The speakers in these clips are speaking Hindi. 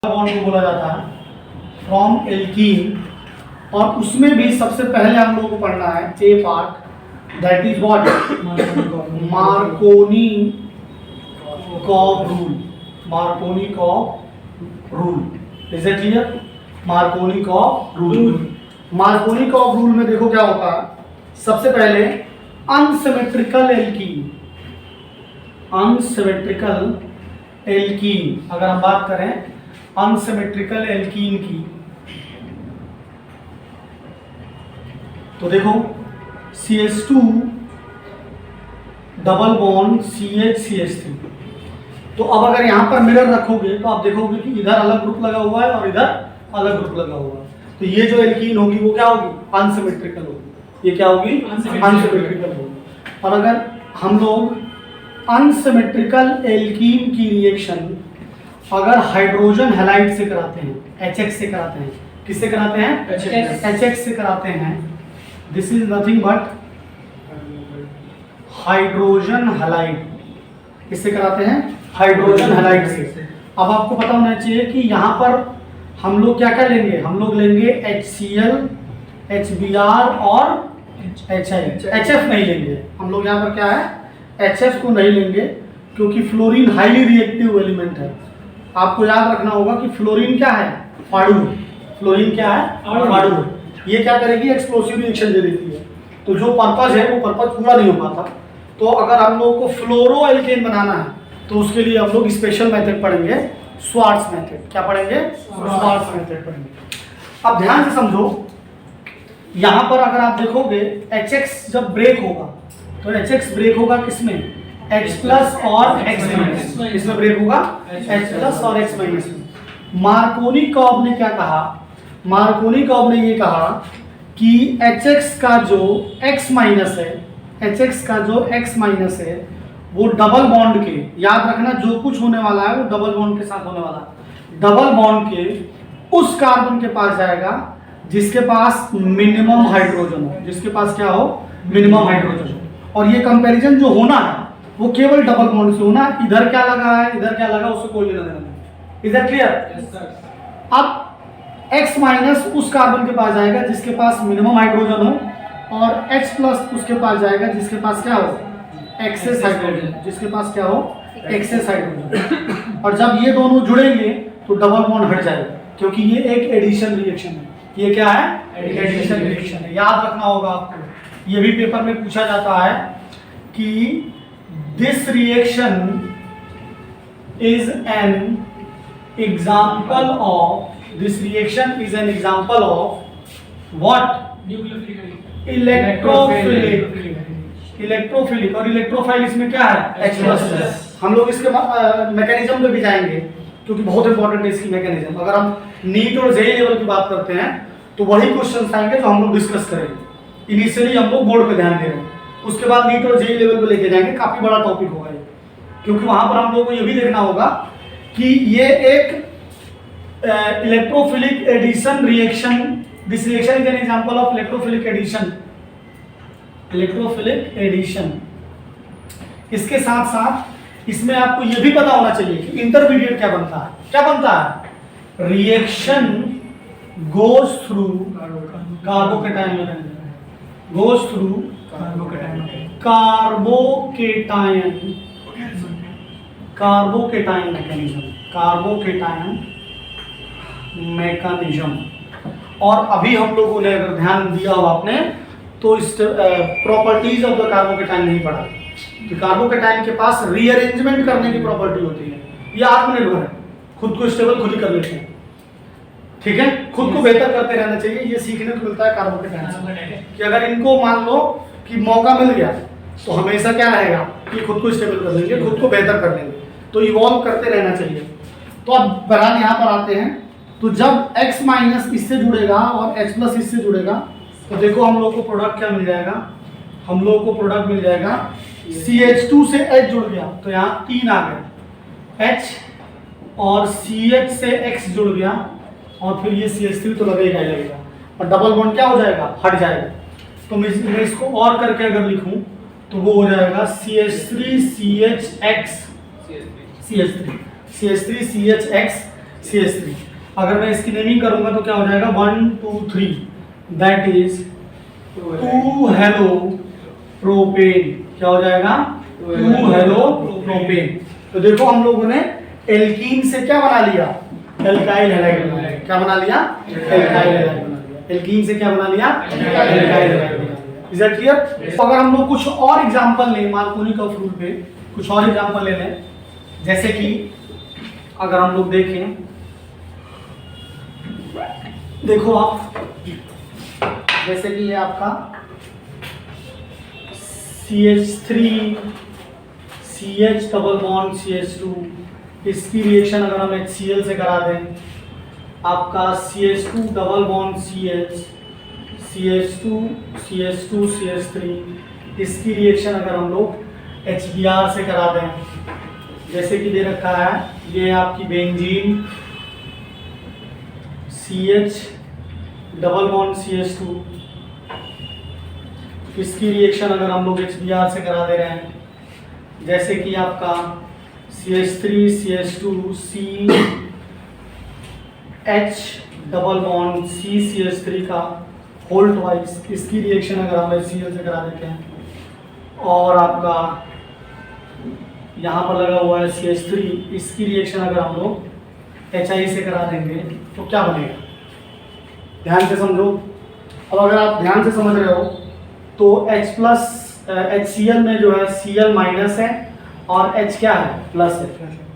बॉन्ड को बोला जाता है फ्रॉम एल्कीन, और उसमें भी सबसे पहले हम लोगों को पढ़ना है a part, that is what, Markovnikov rule. Markovnikov rule, is it clear? Markovnikov rule. Markovnikov rule में देखो क्या होता है, सबसे पहले अनसिमेट्रिकल एल्कीन, अनसिमेट्रिकल एल्कीन, अगर हम बात करें अनसिमेट्रिकल एल्कीन की, तो देखो CH2 डबल बॉन्ड CH3। तो अब अगर यहाँ पर मिरर रखोगे तो आप देखोगे कि इधर अलग ग्रुप लगा हुआ है और इधर अलग ग्रुप लगा हुआ है, तो ये जो एल्कीन होगी वो क्या होगी? अनसिमेट्रिकल होगी। ये क्या होगी? अनसिमेट्रिकल होगी। और अगर हम लोग अनसिमेट्रिकल एल्कीन की रिएक्शन अगर हाइड्रोजन हैलाइड से कराते हैं, HX से कराते हैं, किससे कराते हैं? HX से कराते हैं, this is nothing but hydrogen halide, किससे कराते हैं? हाइड्रोजन हैलाइड से। अब आपको पता होना चाहिए कि यहाँ पर हम लोग क्या क्या लेंगे, हम लोग लेंगे HCl, HBr और HI, HF नहीं लेंगे हम लोग। यहाँ पर क्या है, HF को नहीं लेंगे क्योंकि फ्लोरीन हाईली रिएक्टिव एलिमेंट है। आपको याद रखना होगा कि फ्लोरीन क्या है? फाड़ू। फ्लोरीन क्या है? फाड़ू। ये क्या करेगी? एक्सप्लोसिव रिएक्शन दे देती है, तो जो पर्पज है वो पर्पज पूरा नहीं हो पाता। तो अगर हम लोगों को फ्लोरो एल्केन बनाना है तो उसके लिए हम लोग स्पेशल मेथड पढ़ेंगे, स्वार्ट्स मेथड। क्या पढ़ेंगे? स्वार्ट्स मेथड पढ़ेंगे। अब ध्यान से समझो, यहाँ पर अगर आप देखोगे HX जब ब्रेक होगा तो HX ब्रेक होगा किसमें? H प्लस और X माइनस, इसमें ब्रेक होगा H प्लस और X माइनस में। मार्कोनी कॉब ने क्या कहा? मार्कोनी कॉब ने ये कहा कि HX का जो X माइनस है, HX का जो X माइनस है वो डबल बॉन्ड के, याद रखना जो कुछ होने वाला है वो डबल बॉन्ड के साथ होने वाला है, डबल बॉन्ड के उस कार्बन के पास जाएगा जिसके पास मिनिमम हाइड्रोजन हो, जिसके पास क्या हो? मिनिमम हाइड्रोजन हो। और ये कंपैरिजन जो होना है वो केवल डबल बॉन्ड से होना, इधर क्या लगा है इधर क्या लगा उससे कोई लेना देना नहीं। Is that clear? अब X माइनस उस कार्बन के पास जाएगा जिसके पास मिनिमम हाइड्रोजन हो, और H प्लस उसके पास जाएगा जिसके पास क्या हो? एक्सेस हाइड्रोजन, जिसके पास क्या हो? Excess hydrogen. और जब ये दोनों जुड़ेंगे तो डबल बॉन्ड हट जाएगा, क्योंकि ये एक एडिशन रिएक्शन है। ये क्या है? एडिशन रिएक्शन है। याद रखना होगा आपको, ये भी पेपर में पूछा जाता है कि this reaction is an example of, this reaction is an example of what? Electrophilic. Electrophilic और इलेक्ट्रोफाइल इसमें क्या है? H+। हम लोग इसके मैकेनिज्म पे भी जाएंगे क्योंकि बहुत इंपॉर्टेंट है इसकी मैकेनिज्म। अगर हम नीट और जेई लेवल की बात करते हैं तो वही क्वेश्चंस आएंगे जो हम लोग डिस्कस करेंगे। इनिशियली हम लोग बोर्ड पे ध्यान दे रहे हैं, उसके बाद नीट और जेई लेवल पे लेके जाएंगे, काफी बड़ा टॉपिक होगा ये, क्योंकि वहां पर हम लोग को ये भी देखना होगा कि ये एक electrophilic addition reaction, this reaction is an example of electrophilic addition, electrophilic addition. इसके साथ साथ इसमें आपको यह भी पता होना चाहिए कि इंटरमीडिएट क्या बनता है। क्या बनता है? Reaction goes through carbocation mechanism, goes through carbocation, carbocation mechanism, carbocation mechanism. और अभी हम लोगों ने अगर ध्यान दिया हो आपने तो इस प्रॉपर्टीज ऑफ द कार्बोकेटायन नहीं पढ़ा कि कार्बोकेटायन के पास रीअरेंजमेंट करने की प्रॉपर्टी होती है, ये आत्मनिर्भर है, खुद को स्टेबल खुद ही कर लेते हैं। ठीक है, खुद को बेहतर करते रहना चाहिए, ये सीखने को मिलता है कार्बोकेटायन से कि अगर इनको मान लो कि मौका मिल गया तो हमेशा क्या रहेगा कि खुद को स्टेबल कर लेंगे, खुद को बेहतर कर लेंगे, तो इवॉल्व करते रहना चाहिए। तो अब बहरहाल यहाँ पर आते हैं, तो जब X माइनस इससे जुड़ेगा और H प्लस इससे जुड़ेगा तो देखो हम लोग को प्रोडक्ट क्या मिल जाएगा? हम लोग को प्रोडक्ट मिल जाएगा CH2 से H जुड़ गया तो यहाँ 3 आ गए, H और CH से X जुड़ गया और फिर ये CH3 तो लगेगा ही लगेगा, और डबल बॉन्ड क्या हो जाएगा? हट जाएगा। तो मैं इसको और करके अगर लिखूं तो वो हो जाएगा CH3 CHX, CH3 CHX CH3। अगर मैं इसकी नेमिंग करूंगा तो क्या हो जाएगा 1 2 3, दैट इज 2 हेलो प्रोपेन। क्या हो जाएगा 2 हेलो प्रोपेन। तो देखो हम लोगों ने एल्कीन से क्या बना लिया, एल्काइल हैलाइड बना लिया। क्या बना लिया, एल्काइल हैलाइड बना लिया। एल्कीन से क्या बना लिया, एल्काइल हैलाइड बना लिया। Is that clear? तो अगर हम लोग कुछ और एग्जांपल लें मार्कोनी कर्व रूल पे, कुछ और एग्जांपल ले लें, जैसे कि अगर हम लोग देखें, देखो आप, जैसे कि ये आपका CH3 CH double bond CH2, इसकी रिएक्शन अगर हम HCl से करा दें, आपका CH2 double bond CH CH2 CH2 CH3, इसकी रिएक्शन अगर हम लोग HBr से करा दें, जैसे कि दे रखा है ये आपकी benzene CH double bond CH2, इसकी रिएक्शन अगर हम लोग HBr से करा दे रहे हैं, जैसे कि आपका CH3 CH2 CH double bond CH3 का होल ट्वाइस, इसकी रिएक्शन अगर हम HCl से करा देते हैं, और आपका यहाँ पर लगा हुआ है CH3, इसकी रिएक्शन अगर हम लोग HI से करा देंगे तो क्या बनेगा, ध्यान से समझो। अब अगर आप ध्यान से समझ रहे हो तो H प्लस HCl में जो है Cl माइनस है और H क्या है, प्लस है।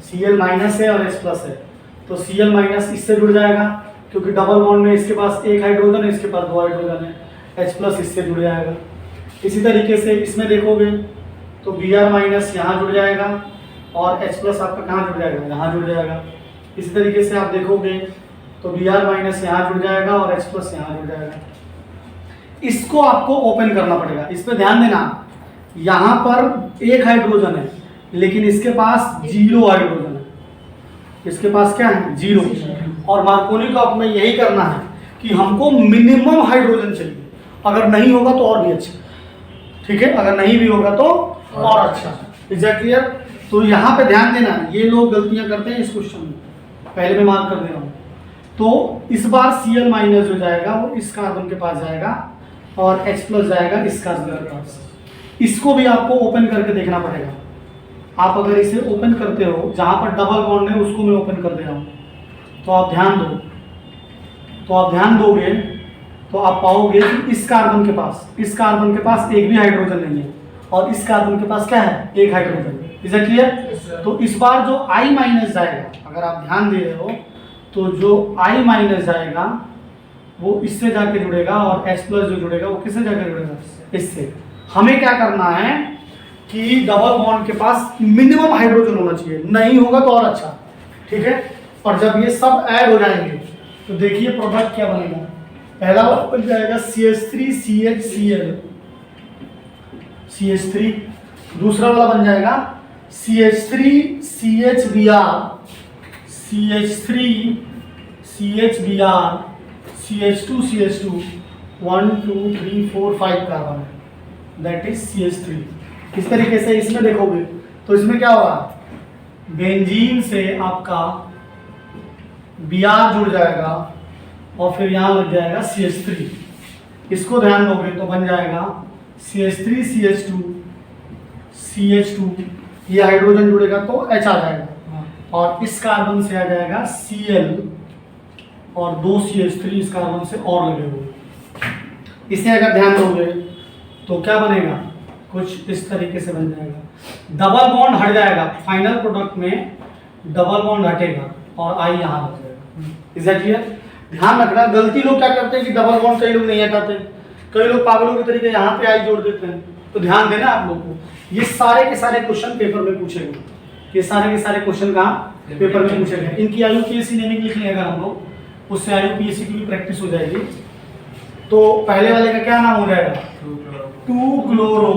Cl माइनस है और H प्लस है, तो Cl माइनस इससे जुड़ जाएगा क्योंकि डबल बॉन्ड में इसके पास एक हाइड्रोजन है, इसके पास 2 हाइड्रोजन है, H प्लस इससे जुड़ जाएगा। इसी तरीके से इसमें देखोगे तो Br माइनस यहाँ जुड़ जाएगा और H प्लस आपका कहाँ जुड़ जाएगा, यहाँ जुड़ जाएगा। इसी तरीके से आप देखोगे तो Br माइनस यहाँ जुड़ जाएगा और H प्लस यहाँ जुड़ जाएगा। इसको आपको ओपन करना पड़ेगा। इस पर ध्यान देना, यहाँ पर एक हाइड्रोजन है लेकिन इसके पास 0 हाइड्रोजन है, इसके पास क्या है, 0। और मार्कोनी कप में यही करना है कि हमको मिनिमम हाइड्रोजन चाहिए, अगर नहीं होगा तो और भी अच्छा, ठीक है, अगर नहीं भी होगा तो और अच्छा। Is that clear? तो यहाँ पे ध्यान देना, ये लोग गलतियां करते हैं इस क्वेश्चन में, पहले मैं मार्क कर दे रहा हूँ। तो इस बार Cl माइनस जो जाएगा वो इस कार्बन के पास जाएगा और H प्लस जाएगा इस कार्बन के पास। इसको भी आपको ओपन करके देखना पड़ेगा। आप अगर इसे ओपन करते हो, जहाँ पर डबल बॉन्ड है उसको मैं ओपन कर दे रहा हूँ, तो आप ध्यान दो, तो आप ध्यान दोगे तो आप पाओगे कि इस कार्बन के पास एक भी हाइड्रोजन नहीं है और इस कार्बन के पास क्या है, एक हाइड्रोजन। Is that clear? तो इस बार जो I माइनस जाएगा, अगर आप ध्यान दे रहे हो तो जो I माइनस जाएगा वो इससे जाके जुड़ेगा और H प्लस जो जुड़ेगा वो किससे जाके जुड़ेगा, इससे। हमें क्या करना है कि डबल बॉन्ड के पास मिनिमम हाइड्रोजन होना चाहिए, नहीं होगा तो और अच्छा, ठीक है। और जब ये सब ऐड हो जाएंगे तो देखिए प्रोडक्ट क्या बनेगा। पहला बन जाएगा CH3 CHCl CH3, दूसरा वाला बन जाएगा CH3 CHBr CH3 CHBr CH2 CH2, 1 2 3 4 5 carbon है, दैट इज CH3। इस तरीके से इसमें देखोगे तो इसमें क्या होगा, बेंजीन से आपका Br जुड़ जाएगा और फिर यहाँ लग जाएगा CH3। इसको ध्यान दोगे तो बन जाएगा CH3 CH2 CH2, ये हाइड्रोजन जुड़ेगा तो H आ जाएगा और इस कार्बन से आ जाएगा Cl और 2 CH3 इस कार्बन से और लगे हुए। इसे अगर ध्यान दोगे तो क्या बनेगा, कुछ इस तरीके से बन जाएगा। डबल बॉन्ड हट जाएगा, फाइनल प्रोडक्ट में डबल बॉन्ड हटेगा और I यहाँ लग जाएगा। Is that clear? ध्यान रखना, गलती लोग क्या करते हैं कि डबल बॉन्ड कई लोग नहीं हटाते, कई लोग पागलों के तरीके यहाँ पे I जोड़ देते हैं। तो ध्यान देना आप लोग को, ये सारे के सारे क्वेश्चन पेपर में पूछे गए, ये सारे के सारे क्वेश्चन कहाँ पेपर में पूछे गए। इनकी IUPAC नेमिंग लिख लें अगर हम लोग, उससे IUPAC की भी प्रैक्टिस हो जाएगी। तो पहले वाले का क्या नाम हो जाएगा, 2 क्लोरो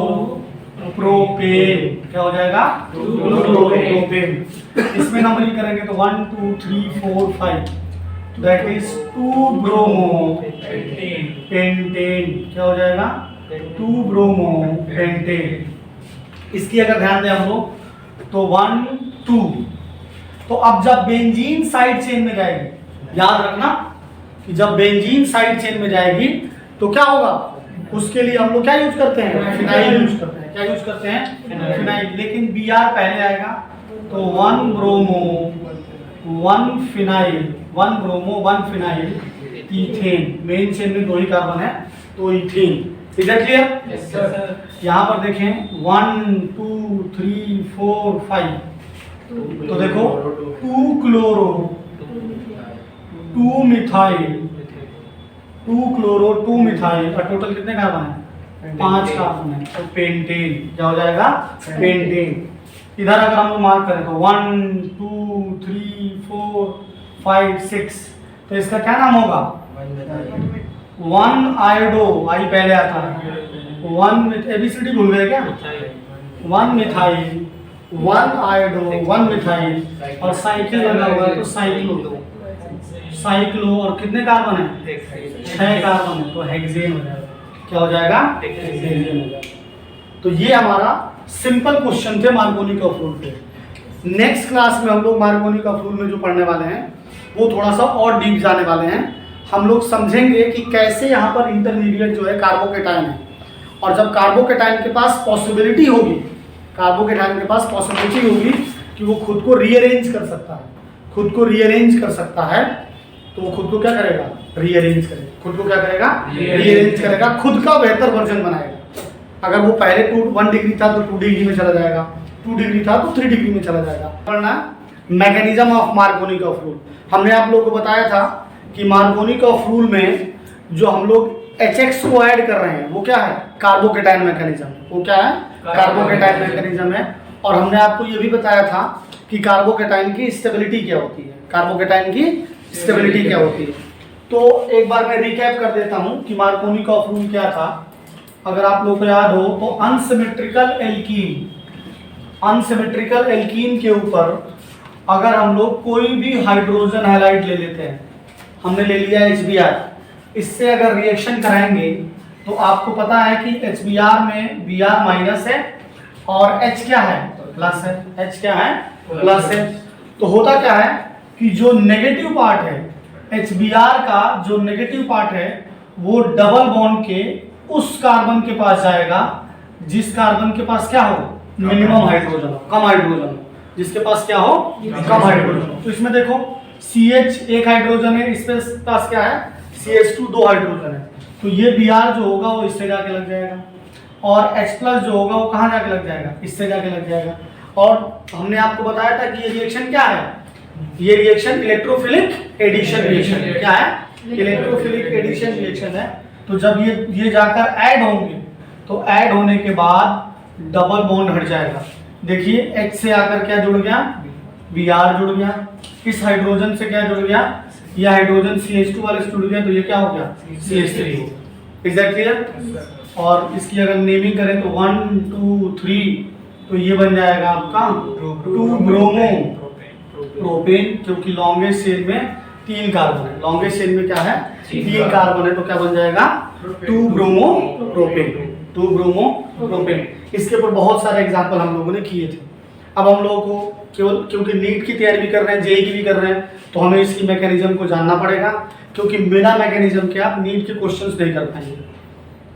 प्रोपेन। क्या हो जाएगा, 2 क्लोरो प्रोपेन। इसमें नंबरिंग करेंगे तो 1 2 3 4 5, दैट इज 2 ब्रोमो पेंटेन। क्या हो जाएगा, 2 ब्रोमो पेंटेन। इसकी अगर ध्यान दें हम लोग तो 1 2, तो अब जब बेंजीन साइड चेन में जाएगी, याद रखना कि जब बेंजीन साइड चेन में जाएगी तो क्या होगा, उसके लिए हम लोग क्या यूज करते हैं, फिनाइल यूज करते हैं। क्या यूज करते हैं, फिनाइल। लेकिन Br पहले आएगा तो 1 bromo 1 phenyl, 1 bromo 1 phenyl ethane. Main chain में 2 ही कार्बन है तो इथेन। Is that clear? यहाँ पर देखें 1 2 3 4 5, तो देखो 2 क्लोरो 2 मिथाइल 2 क्लोरो 2 मिथाइल, और टोटल कितने कार्बन है, 5 कार्बन है। तो पेंटेन क्या हो जाएगा, पेंटेन। इधर अगर हम लोग मार्क करें तो 1 2 3 4 5 6, तो इसका क्या नाम होगा, 1 आयोडो, आई पहले आता है, 1 एबीसीडी भूल गए क्या, 1 मिथाइल 1 आयोडो 1 मिथाइल, और साइकिल लगा हुआ है तो साइक्लो, साइक्लो, और कितने कार्बन है, 6 कार्बन है तो हेक्सेन हो जाएगा। क्या हो जाएगा, हेक्सेन हो जाएगा। तो ये हमारा सिंपल क्वेश्चन थे मार्कोनी ऑफ रूल पे। नेक्स्ट क्लास में हम लोग मार्कोनी ऑफ रूल में जो पढ़ने वाले हैं वो थोड़ा सा और डीप जाने वाले हैं। हम लोग समझेंगे कि कैसे यहाँ पर इंटरमीडिएट जो है कार्बोकेटाइन है, और जब कार्बोकेटाइन के पास पॉसिबिलिटी होगी, कार्बोकेटाइन के पास पॉसिबिलिटी होगी कि वो खुद को रीअरेंज कर सकता है, खुद को रीअरेंज कर सकता है, तो वो खुद को क्या करेगा, रीअरेंज करेगा। खुद को क्या करेगा, रीअरेंज करेगा, खुद का बेहतर वर्जन बनाएगा। अगर वो पहले 1 डिग्री था तो 2 डिग्री में चला जाएगा, 2 डिग्री था तो 3 डिग्री में चला जाएगा। पढ़ना mechanism of Markovnikov of rule. हमने आप लोगों को बताया था कि मार्कोनी ऑफ रूल में जो हम लोग HX को ऐड कर रहे हैं वो क्या है, कार्बोकेटाइन मैकेनिज्म। वो क्या है, कार्बोकेटाइन मैकेनिज्म है। और हमने आपको ये भी बताया था कि कार्बोकेटाइन की स्टेबिलिटी क्या होती है, कार्बोकेटाइन की स्टेबिलिटी क्या होती है। तो एक बार मैं रिकैप कर देता हूँ कि मार्कोनी ऑफ रूल क्या था। अगर आप लोगों को याद हो तो अनसिमेट्रिकल एल्कीन, अनसिमेट्रिकल एल्कीन के ऊपर अगर हम लोग कोई भी हाइड्रोजन हैलाइड ले लेते हैं, हमने ले लिया HBr, इससे अगर रिएक्शन कराएंगे तो आपको पता है कि HBr में Br माइनस है और H क्या है, प्लस है। H क्या है, प्लस है। तो होता क्या है कि जो नेगेटिव पार्ट है HBr का, जो नेगेटिव पार्ट है वो डबल बॉन्ड के उस कार्बन के पास जाएगा जिस कार्बन के पास क्या हो, मिनिमम हाइड्रोजन हो, कम हाइड्रोजन हो, जिसके पास क्या हो, कम हाइड्रोजन। तो इसमें देखो CH एक हाइड्रोजन है, इस पास क्या है, CH2 2 हाइड्रोजन है। तो ये Br जो होगा वो इससे जाके लग जाएगा, और H प्लस जो होगा वो कहाँ जाके लग जाएगा, इससे जाके लग जाएगा। और हमने आपको बताया था कि ये रिएक्शन क्या है, ये रिएक्शन इलेक्ट्रोफिलिक एडिशन रिएक्शन है। क्या है, इलेक्ट्रोफिलिक एडिशन रिएक्शन है। तो जब ये जाकर ऐड होंगे तो ऐड होने के बाद डबल बॉन्ड हट जाएगा। देखिए H से आकर क्या जुड़ गया, Br जुड़ गया, इस हाइड्रोजन से क्या जुड़ गया, ये हाइड्रोजन CH2 वाले से जुड़ गया, तो ये क्या हो गया, CH3। Is that clear? और इसकी अगर नेमिंग करें तो 1 2 3, तो ये बन जाएगा आपका 2 ब्रोमो प्रोपेन, क्योंकि लॉन्गेस्ट चेन में 3 कार्बन है। लॉन्गेस्ट चेन में क्या है, 3 कार्बन है, तो क्या बन जाएगा, 2 ब्रोमो प्रोपेन, 2 ब्रोमो प्रोपेन। इसके ऊपर बहुत सारे एग्जाम्पल हम लोगों ने किए थे। अब हम लोगों को केवल क्योंकि नीट की तैयारी भी कर रहे हैं, जेई की भी कर रहे हैं, तो हमें इसकी मैकेनिज्म को जानना पड़ेगा, क्योंकि बिना मैकेनिज्म के आप नीट के क्वेश्चंस नहीं कर पाएंगे।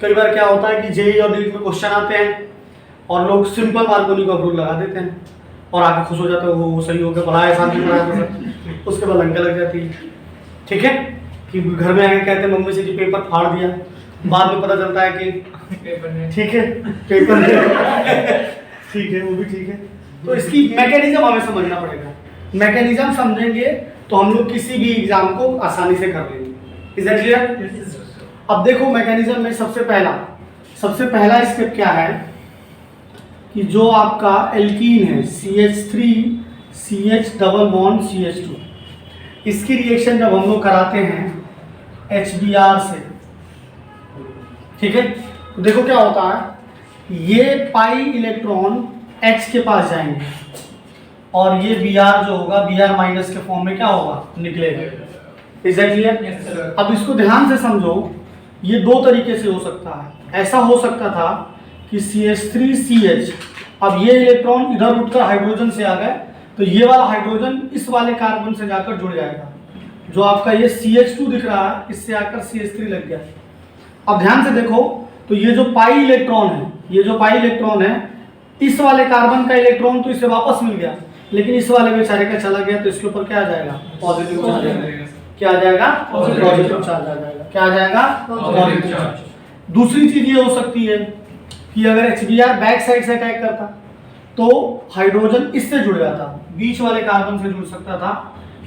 कई बार क्या होता है कि जेई और नीट में क्वेश्चन आते हैं और लोग सिंपल मार्कोनी ऑफ रूल लगा देते हैं और आगे खुश हो जाते हैं, वो सही हो गया, पढ़ाया शांति पढ़ाया, उसके बाद लंका लग जाती है। ठीक है, कि घर में आके कहते हैं मम्मी से कि पेपर फाड़ दिया, बाद में पता चलता है कि ठीक है पेपर ठीक है, वो भी ठीक है। तो इसकी मैकेनिज्म हमें समझना पड़ेगा। मैकेनिज्म समझेंगे तो हम लोग किसी भी एग्जाम को आसानी से कर लेंगे। Is that clear? अब देखो मैकेनिज्म में सबसे पहला स्टेप क्या है कि जो आपका एल्कीन है CH3 CH double bond CH2, इसकी रिएक्शन जब हम लोग कराते हैं HBr से, ठीक है, तो देखो क्या होता है, ये पाई इलेक्ट्रॉन H के पास जाएंगे और ये Br जो होगा Br माइनस के फॉर्म में क्या होगा, निकलेगा। Is that clear? अब इसको ध्यान से समझो, ये 2 तरीके से हो सकता है। ऐसा हो सकता था कि CH3 CH, अब ये इलेक्ट्रॉन इधर उठकर हाइड्रोजन से आ गए तो ये वाला हाइड्रोजन इस वाले कार्बन से जाकर जुड़ जाएगा। जो आपका ये CH2 दिख रहा है, इससे आकर CH3 लग गया। अब ध्यान से देखो, तो ये जो पाई इलेक्ट्रॉन है, ये जो पाई इलेक्ट्रॉन है, इस वाले कार्बन का इलेक्ट्रॉन तो इसे वापस मिल गया, लेकिन इस वाले बेचारे का चला गया, तो इसके ऊपर क्या आ जाएगा? पॉजिटिव चार्ज आ जाएगा। क्या आ जाएगा? पॉजिटिव चार्ज आ जाएगा। क्या आ जाएगा? Positive charge. दूसरी चीज ये हो सकती है कि अगर HBr बैक साइड से अटैक करता तो हाइड्रोजन इससे जुड़ जाता, बीच वाले कार्बन से जुड़ सकता था,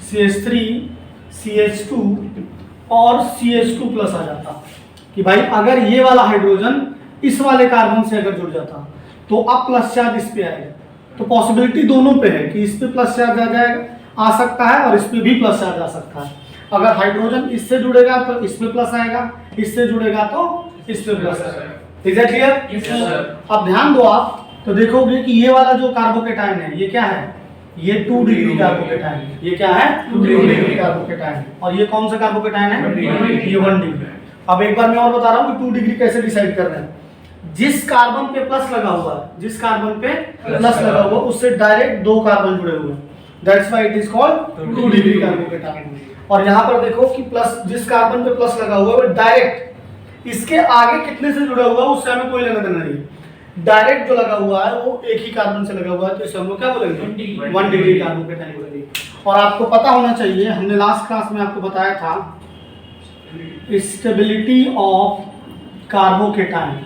CH3 CH2 और CH2 प्लस आ जाता। कि भाई अगर ये वाला हाइड्रोजन इस वाले कार्बन से अगर जुड़ जाता तो अब प्लस चार्ज इस पे आएगा। तो पॉसिबिलिटी दोनों पे है कि इस पे प्लस चार्ज आ सकता है और इस पे भी प्लस चार्ज आ सकता है। अगर हाइड्रोजन इससे जुड़ेगा तो इस पे प्लस आएगा, इससे जुड़ेगा तो इस पे प्लस आएगा। Is that clear? अब ध्यान दो आप, तो देखोगे कि ये वाला जो कार्बोकेटाइन है, ये क्या है? ये 2 डिग्री कार्बोकेटाइन है। ये क्या है? 2 डिग्री कार्बोकेटाइन। और ये कौन सा कार्बोकेटाइन है? ये 1 डिग्री। अब एक बार मैं और बता रहा हूँ कि 2 डिग्री कैसे डिसाइड कर रहे हैं। जिस कार्बन पे प्लस लगा हुआ है, जिस कार्बन पे प्लस लगा हुआ उससे डायरेक्ट 2 कार्बन जुड़े हुए हैं, that's why it is called 2 degree carbocation. और यहाँ पर देखो कि प्लस, जिस कार्बन पे प्लस लगा हुआ है वो डायरेक्ट इसके आगे कितने से जुड़ा हुआ है उससे हमें कोई लेना देना नहीं। डायरेक्ट जो लगा हुआ है वो एक ही कार्बन से लगा हुआ है, तो इसे हम लोग क्या बोलेंगे? 1 डिग्री कार्बोकेटाइन बोलेंगे। और आपको पता होना चाहिए, हमने लास्ट क्लास में आपको बताया था stability of carbocation.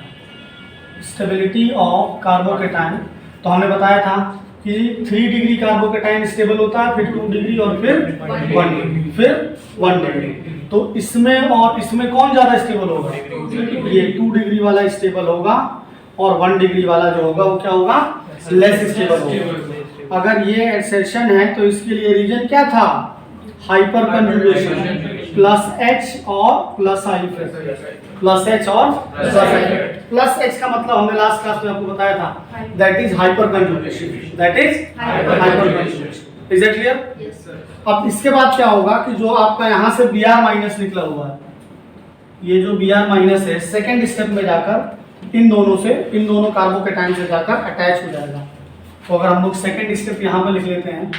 Stability of carbocation, तो हमने बताया था कि 3 डिग्री कार्बोकेटाइन स्टेबल होता है, फिर 2 डिग्री और फिर 1 डिग्री, फिर 1 डिग्री। तो इसमें और इसमें कौन ज्यादा स्टेबल होगा? ये 2 डिग्री वाला स्टेबल होगा और 1 डिग्री वाला जो होगा वो क्या होगा? लेस स्टेबल होगा। अगर ये एसेशन है तो इसके लिए रीजन क्या था? हाइपर कंजुगेशन, प्लस H और प्लस I, प्लस H और प्लस I। प्लस H का मतलब हमने लास्ट क्लास में आपको बताया था, that is hyper conjugation, that is hyper conjugation. Is it clear? Yes sir. अब इसके बाद क्या होगा कि जो आपका यहाँ से Br माइनस निकला हुआ है, ये जो Br माइनस है, सेकेंड स्टेप में जाकर इन दोनों कार्बोकेटाइन से जाकर अटैच हो जाएगा। तो अगर हम लोग सेकेंड स्टेप यहाँ पर लिख लेते हैं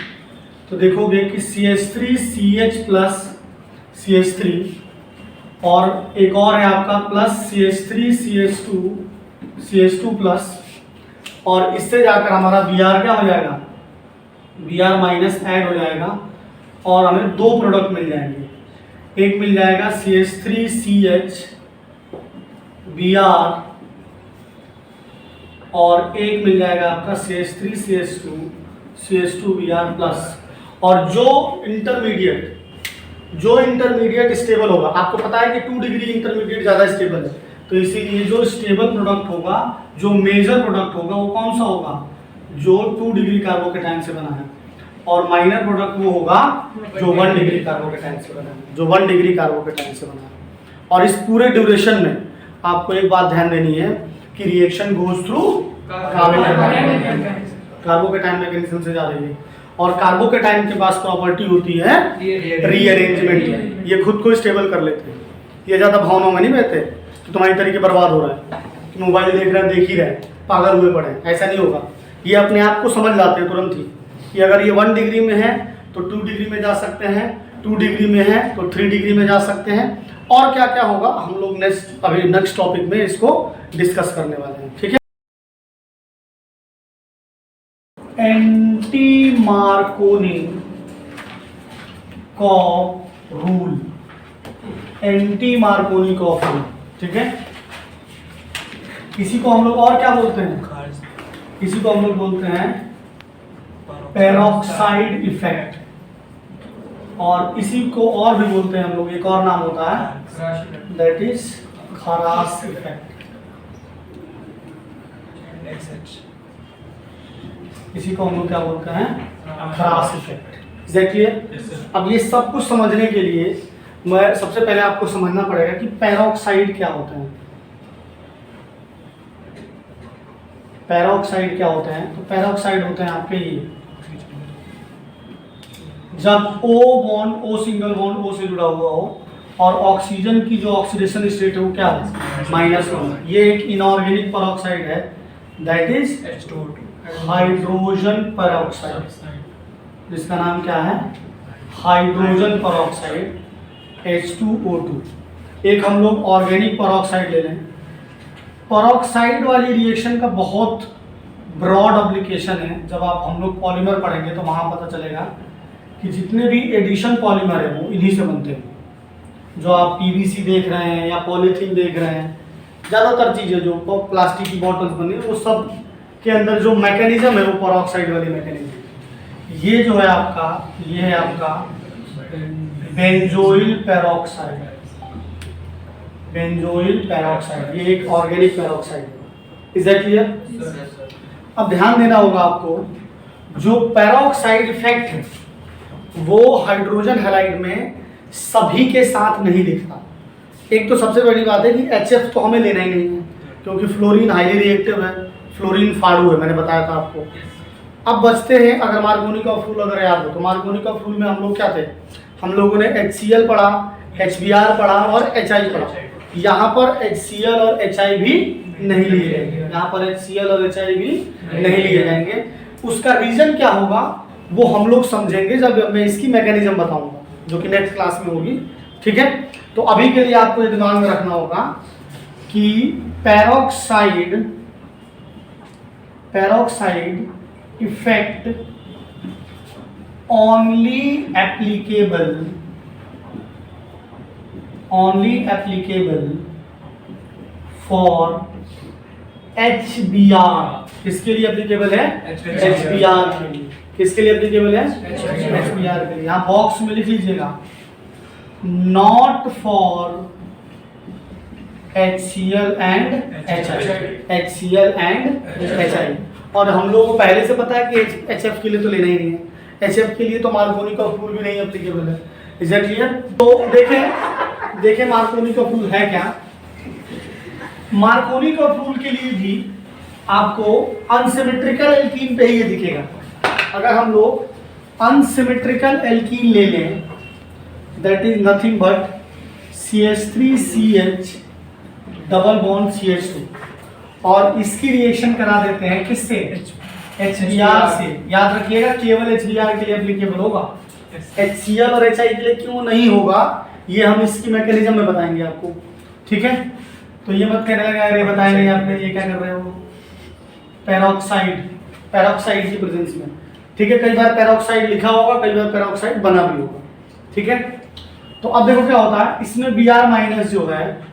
तो देखोगे कि CH3 CH प्लस CH3 और एक और है आपका प्लस CH3 CH2 प्लस, और इससे जाकर हमारा Br क्या हो जाएगा? Br माइनस ऐड हो जाएगा और हमें 2 प्रोडक्ट मिल जाएंगे। एक मिल जाएगा CH3 CH Br और एक मिल जाएगा आपका CH3 CH2 Br प्लस। और जो इंटरमीडिएट स्टेबल होगा, आपको पता है कि 2 डिग्री इंटरमीडिएट ज़्यादा स्टेबल है, तो इसीलिए जो स्टेबल प्रोडक्ट होगा, जो मेजर प्रोडक्ट होगा वो कौन सा होगा? जो 2 डिग्री कार्बोकेटाइन से बना है। और माइनर प्रोडक्ट वो होगा जो 1 डिग्री कार्बोकेटाइन से बना है, जो 1 डिग्री कार्बोकेटाइन से बना है। और इस पूरे ड्यूरेशन में आपको एक बात ध्यान देनी है कि reaction goes through carbocation mechanism से जा रही है। और कार्बोकेटाइन के पास प्रॉपर्टी होती है रीअरेंजमेंट। ये खुद को स्टेबल कर लेते हैं, ये ज़्यादा भावनाओं में नहीं बहते तो तुम्हारी तरीके बर्बाद हो रहा है, मोबाइल देख रहे हैं, पागल हुए पड़े, ऐसा नहीं होगा। ये अपने आप को समझ लाते हैं तुरंत ही कि अगर ये 1 डिग्री में है तो 2 डिग्री में जा सकते हैं, 2 डिग्री में है तो 3 डिग्री में जा सकते हैं, और क्या क्या होगा हम लोग नेक्स्ट टॉपिक में इसको डिस्कस करने वाले हैं। ठीक है। एंटी मार्कोनी कॉफ रूल, एंटी मार्कोनी कॉफ रूल, ठीक है। इसी को हम लोग और क्या बोलते हैं? इसी को हम लोग बोलते हैं पेरोक्साइड इफेक्ट, और इसी को और भी बोलते हैं हम लोग, एक और नाम होता है दैट इज खरास इफेक्ट। इसी को हम लोग क्या बोलते हैं? खरास इफेक्ट। Is that clear? अब ये सब कुछ समझने के लिए मैं सबसे पहले आपको समझना पड़ेगा कि पेरोक्साइड क्या होते हैं। पेरोक्साइड क्या होते हैं? तो पेरोक्साइड होते हैं आपके ये, जब O सिंगल बॉन्ड O से जुड़ा हुआ हो और ऑक्सीजन की जो ऑक्सीडेशन स्टेट है वो क्या है? -1। ये एक इनऑर्गेनिक पेरोक्साइड है, दैट इज हाइड्रोजन पेरोक्साइड। जिसका नाम क्या है, हाइड्रोजन पेरोक्साइड H2O2। एक हम लोग ऑर्गेनिक पेरोक्साइड ले लें। पेरोक्साइड वाली रिएक्शन का बहुत ब्रॉड एप्लीकेशन है। जब आप हम लोग पॉलीमर पढ़ेंगे तो वहाँ पता चलेगा कि जितने भी एडिशन पॉलीमर है वो इन्हीं से बनते हैं। जो आप PVC देख रहे हैं या पॉलीथीन देख रहे हैं, ज़्यादातर चीज़ें जो प्लास्टिक की बॉटल्स बनी है वो सब के अंदर जो मैकेनिज्म है वो पेरोक्साइड वाली मैकेनिज्म। ये जो है आपका, ये है आपका बेंजोइल पेरोक्साइड। बेंजोइल पेरोक्साइड ये एक ऑर्गेनिक पेरोक्साइड है। Is that clear? अब ध्यान देना होगा आपको, जो पेरोक्साइड इफेक्ट है वो हाइड्रोजन हैलाइड में सभी के साथ नहीं दिखता। एक तो सबसे बड़ी बात है कि HF तो हमें लेना ही नहीं है क्योंकि फ्लोरीन हाईली रिएक्टिव है, फ्लोरीन फाड़ू है, मैंने बताया था आपको। अब बचते हैं, अगर मार्कोनी का फूल अगर याद हो तो मार्कोनी का फूल में हम लोग क्या थे, हम लोगों ने HCl पढ़ा, HBr पढ़ा और HI पढ़ा। यहाँ पर HCl और HI भी नहीं लिए जाएंगे, यहाँ पर HCl और HI भी नहीं लिए जाएंगे। उसका रीजन क्या होगा वो हम लोग समझेंगे जब मैं इसकी मैकेनिज्म बताऊंगा, जो कि नेक्स्ट क्लास में होगी। ठीक है, तो अभी के लिए आपको ये दिमाग में रखना होगा कि peroxide effect only applicable for HBr। किसके लिए एप्लीकेबल है? HBr के लिए। किसके लिए एप्लीकेबल है? HBr के लिए। यहाँ बॉक्स में लिख लीजिएगा, not for HCl and HI। और हम लोगों को पहले से पता है कि HF के लिए तो लेना ही नहीं है, HF के लिए तो मार्कोनी का फूल भी नहीं एप्लीकेबल है। Is that clear? तो देखें मार्कोनी का फूल है क्या। मार्कोनी का फूल के लिए भी आपको अनसिमेट्रिकल एल्कीन पे ही ये दिखेगा। अगर हम लोग अनसिमेट्रिकल एल्कीन ले लें, that is nothing but CH3CH double bond CH2, और इसकी रिएक्शन करा देते हैं किससे? HBr से। याद रखिएगा केवल HBr के लिए एप्लीकेबल होगा, HCl और HI के लिए क्यों नहीं होगा ये हम इसकी मैकेनिज्म में बताएंगे आपको। ठीक है, तो ये मत कहने लगा अरे बताया नहीं आपने, ये क्या कर रहे हो पेरोक्साइड की प्रेजेंस में। ठीक है, कई बार पेरोक्साइड लिखा होगा, कई बार पेरोक्साइड बना भी होगा। ठीक है, तो अब देखो क्या होता है, इसमें Br माइनस जो है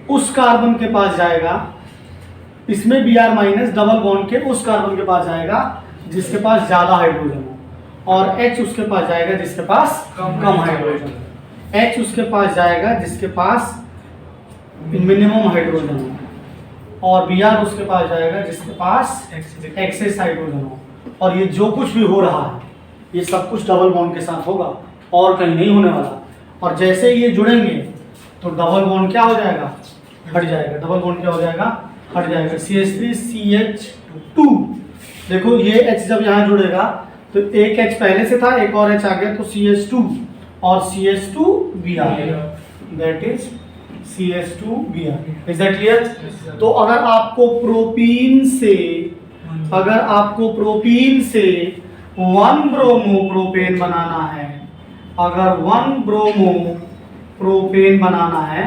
उस कार्बन के पास जाएगा, इसमें Br माइनस डबल बॉन्ड के उस कार्बन के पास जाएगा जिसके पास ज्यादा हाइड्रोजन हो, और H उसके पास जाएगा जिसके पास कम हाइड्रोजन हो। H उसके पास जाएगा जिसके पास मिनिमम हाइड्रोजन हो, और Br उसके पास जाएगा जिसके पास एक्सेस हाइड्रोजन हो। और ये जो कुछ भी हो रहा है ये सब कुछ डबल बॉन्ड के साथ होगा और कहीं नहीं होने वाला। और जैसे ही ये जुड़ेंगे तो डबल बॉन्ड क्या हो जाएगा? हट जाएगा। डबल बॉन्ड क्या हो जाएगा? हट जाएगा। CH3CH2। देखो ये H जब यहाँ जुड़ेगा तो एक H पहले से था, एक और H आ गया, तो CH2 और CH2Br, that is CH2Br। Is that clear? तो अगर आपको प्रोपीन से 1 ब्रोमो प्रोपेन बनाना है, अगर 1 ब्रोमो प्रोपेन बनाना है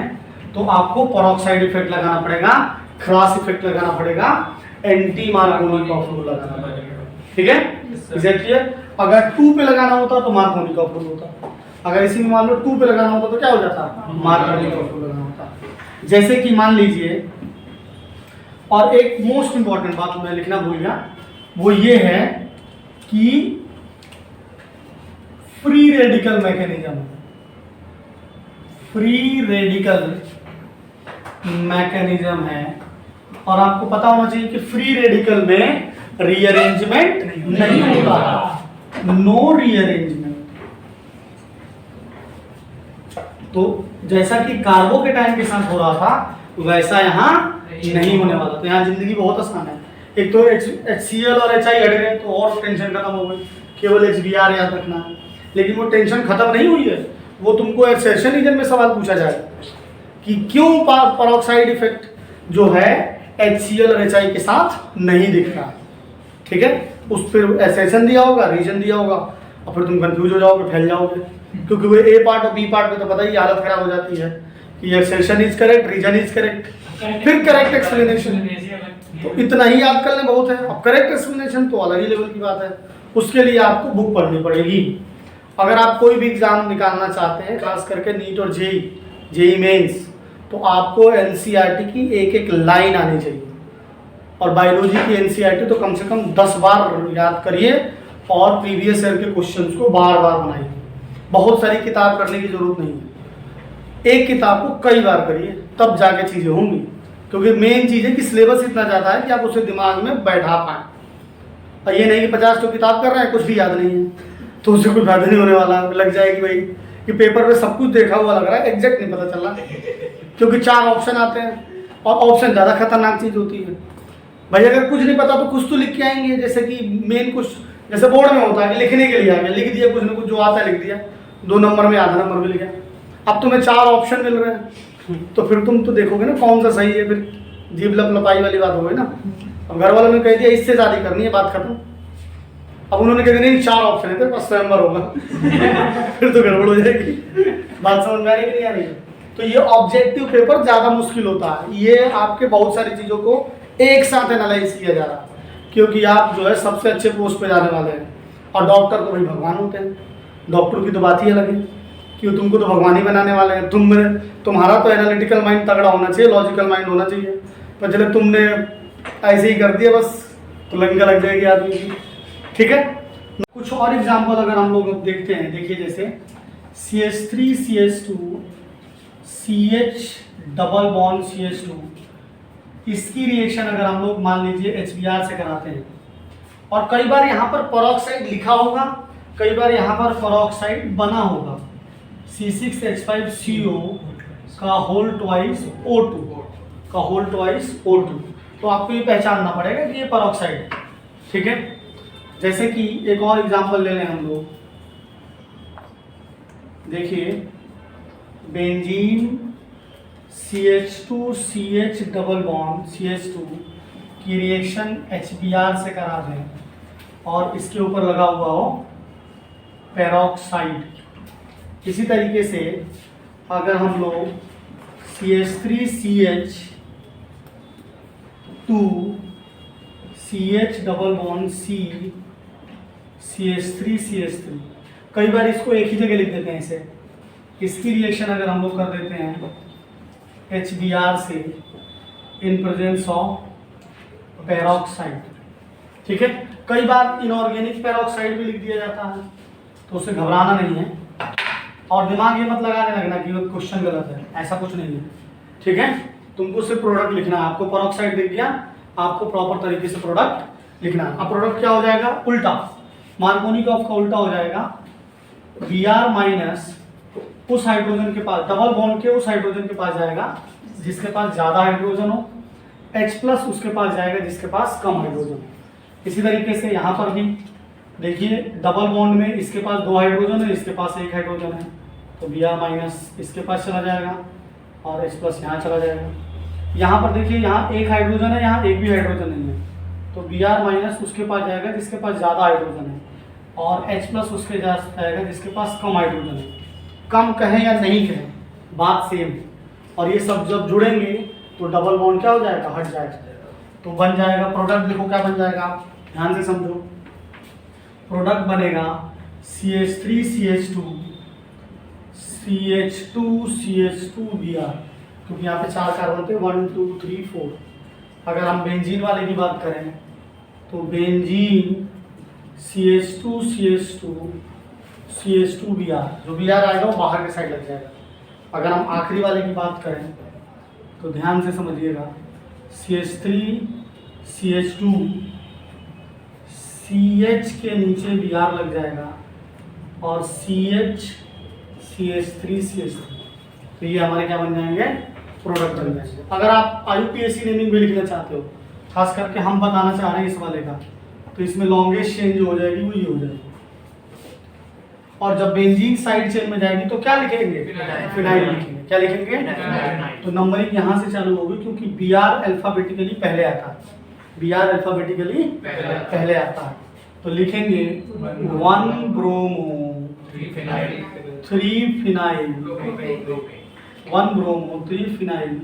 तो आपको पेरोक्साइड इफेक्ट लगाना पड़ेगा, क्रॉस इफेक्ट लगाना पड़ेगा, एंटी मार्कोनी का फूल लगाना पड़ेगा। ठीक है, इज दैट क्लियर? अगर 2 पे लगाना होता तो मार्कोनी का फूल होता, अगर इसी में मान लो 2 पे लगाना होता तो क्या हो जाता? मार्कोनी का फूल लगाना होता। जैसे कि मान लीजिए, और एक मोस्ट इंपॉर्टेंट बात मैं लिखना भूल गया, वो ये है कि free radical mechanism, free radical mechanism है, और आपको पता होना चाहिए कि फ्री रेडिकल में रीअरेंजमेंट नहीं होता, नो रीअरेंजमेंट। तो जैसा कि कार्बो के टाइम के साथ हो रहा था वैसा यहाँ नहीं होने वाला। तो यहाँ जिंदगी बहुत आसान है। एक तो HCl और HI हट गए तो और टेंशन खत्म हो गई, केवल HBr याद रखना है। लेकिन वो टेंशन खत्म नहीं हुई है, वो तुमको सेशन रीजन में सवाल पूछा जाएगा कि क्यों पेरोक्साइड इफेक्ट जो है HCl और HI के साथ नहीं दिख रहा है। ठीक है, उस पर एसेशन दिया होगा, रीजन दिया होगा, और फिर तुम कंफ्यूज हो जाओगे, फैल जाओगे, क्योंकि वो ए पार्ट और बी पार्ट में तो पता ही हालत खराब हो जाती है कि assertion is correct, reason is correct, फिर करेक्ट एक्सप्लेनेशन। तो इतना ही याद कर लें बहुत है। अब करेक्ट एक्सप्लेनेशन तो अलग ही लेवल की बात है, उसके लिए आपको बुक पढ़नी पड़ेगी। अगर आप कोई भी एग्जाम निकालना चाहते हैं, खास करके नीट और जेई मेंस, तो आपको एनसीईआरटी की एक एक लाइन आनी चाहिए, और बायोलॉजी की एनसीईआरटी तो कम से कम 10 बार याद करिए, और प्रीवियस ईयर के क्वेश्चंस को बार बार बनाइए। बहुत सारी किताब करने की जरूरत नहीं है, एक किताब को कई बार करिए, तब जाके चीज़ें होंगी, क्योंकि मेन चीज़ है कि सिलेबस इतना ज़्यादा है कि आप उसे दिमाग में बैठा पाएँ। और ये नहीं कि 50 तो किताब कर रहे हैं, कुछ भी याद नहीं है, तो उससे कोई फायदा नहीं होने वाला। लग जाएगी भाई कि पेपर में सब कुछ देखा हुआ लग रहा है, एग्जैक्ट नहीं पता चल रहा, क्योंकि 4 ऑप्शन आते हैं, और ऑप्शन ज़्यादा खतरनाक चीज़ होती है। भाई अगर कुछ नहीं पता तो कुछ तो लिख के आएंगे, जैसे कि मेन कुछ, जैसे बोर्ड में होता है कि लिखने के लिए आ गया, लिख दिया कुछ ना कुछ, जो आता है लिख दिया, 2 नंबर में आधा नंबर में लिखा। अब तुम्हें 4 ऑप्शन मिल रहे हैं, तो फिर तुम तो देखोगे ना कौन सा सही है, फिर जीभ लपलपाई वाली बात हो गई ना। अब घर वालों ने कह दिया इससे शादी करनी है, बात खत्म। अब उन्होंने कह दिया नहीं 4 ऑप्शन है, तेरे पास स्वयंवर होगा फिर तो गड़बड़ हो जाएगी। बात समझ में आ रही है कि नहीं आ रही है? तो ये ऑब्जेक्टिव पेपर ज़्यादा मुश्किल होता है, ये आपके बहुत सारी चीज़ों को एक साथ एनालाइज किया जा रहा है, क्योंकि आप जो है सबसे अच्छे पोस्ट पे जाने वाले हैं, और डॉक्टर तो भाई भगवान होते हैं। डॉक्टर की तो बात ही अलग है कि तुमको तो भगवान ही बनाने वाले हैं। तुम्हारा तो एनालिटिकल माइंड तगड़ा होना चाहिए, लॉजिकल माइंड होना चाहिए, पर चले तुमने ऐसे ही कर दिया बस, तो लंका लग जाएगी आदमी की। ठीक है, कुछ और एग्जाम्पल अगर हम लोग देखते हैं, देखिए जैसे CH3 CH2 CH double bond CH2, इसकी रिएक्शन अगर हम लोग मान लीजिए HBr से कराते हैं, और कई बार यहाँ पर पेरोक्साइड लिखा होगा, कई बार यहाँ पर पेरोक्साइड बना होगा, C6H5CO का होल ट्वाइस O2 का होल ट्वाइस O2, तो आपको ये पहचानना पड़ेगा कि ये पेरोक्साइड है। ठीक है, जैसे कि एक और एग्जांपल ले लें हम लोग, देखिए benzene CH2CH double bond CH2 की रिएक्शन HBr से करा दें, और इसके ऊपर लगा हुआ हो पेरोक्साइड। इसी तरीके से अगर हम लोग CH3CH2 CH double bond C CH3CH3, कई बार इसको एक ही जगह लिख देते हैं इसे, इसकी रिएक्शन अगर हम लोग कर देते हैं HBr से इन प्रेजेंस ऑफ पेरोक्साइड। ठीक है, कई बार इनऑर्गेनिक पेरोक्साइड भी लिख दिया जाता है, तो उसे घबराना नहीं है, और दिमाग ये मत लगाने लगना कि वो क्वेश्चन गलत है, ऐसा कुछ नहीं है। ठीक है, तुमको सिर्फ प्रोडक्ट लिखना है, आपको पेरोक्साइड दिख गया, आपको प्रॉपर तरीके से प्रोडक्ट लिखना है। अब प्रोडक्ट क्या हो जाएगा, उल्टा, मार्कोनिकॉफ का उल्टा हो जाएगा, Br माइनस उस हाइड्रोजन के पास, डबल बॉन्ड के उस हाइड्रोजन के पास जाएगा जिसके पास ज़्यादा हाइड्रोजन हो, H प्लस उसके पास जाएगा जिसके पास कम हाइड्रोजन। इसी तरीके से यहाँ पर भी देखिए, डबल बॉन्ड में इसके पास 2 हाइड्रोजन है, इसके पास 1 हाइड्रोजन है, तो Br माइनस इसके पास चला जाएगा, और H प्लस यहाँ चला जाएगा। यहाँ पर देखिए, यहाँ 1 हाइड्रोजन है, यहाँ एक भी हाइड्रोजन नहीं है, तो Br माइनस उसके पास जाएगा जिसके पास ज़्यादा हाइड्रोजन है, और H प्लस उसके जाएगा जिसके पास कम हाइड्रोजन है। कम कहें या नहीं कहें, बात सेम। और ये सब जब जुड़ेंगे तो डबल बॉन्ड क्या हो जाएगा, हट जाएगा, तो बन जाएगा प्रोडक्ट। देखो क्या बन जाएगा, आप ध्यान से समझो, प्रोडक्ट बनेगा CH3CH2 CH2CH2Br, क्योंकि यहाँ पे 4 कार्बन थे, 1 2 3 4। अगर हम बेंजीन वाले की बात करें तो बेंजीन CH2CH2 CH2Br, जो Br आएगा वो बाहर के साइड लग जाएगा। अगर हम आखिरी वाले की बात करें तो ध्यान से समझिएगा, CH3CH2 CH के नीचे Br लग जाएगा, और CH3CH3, तो ये हमारे क्या बन जाएंगे, प्रोडक्ट बन जाएंगे। अगर आप IUPAC नेमिंग भी लिखना चाहते हो, खास करके हम बताना चाह रहे हैं इस वाले का, तो इसमें लॉन्गेस्ट चेन जो हो जाएगी वो ये हो जाएगी। और जब बेंजीन साइड चेन में जाएगी तो क्या लिखेंगे, फिनाइल लिखेंगे। क्या लिखेंगे, तो नंबरिंग यहाँ से चालू होगी, क्योंकि Br अल्फाबेटिकली पहले आता है, Br अल्फाबेटिकली पहले आता है। तो लिखेंगे 1 ब्रोमो 3 फिनाइल 1 ब्रोमो 3 फिनाइल,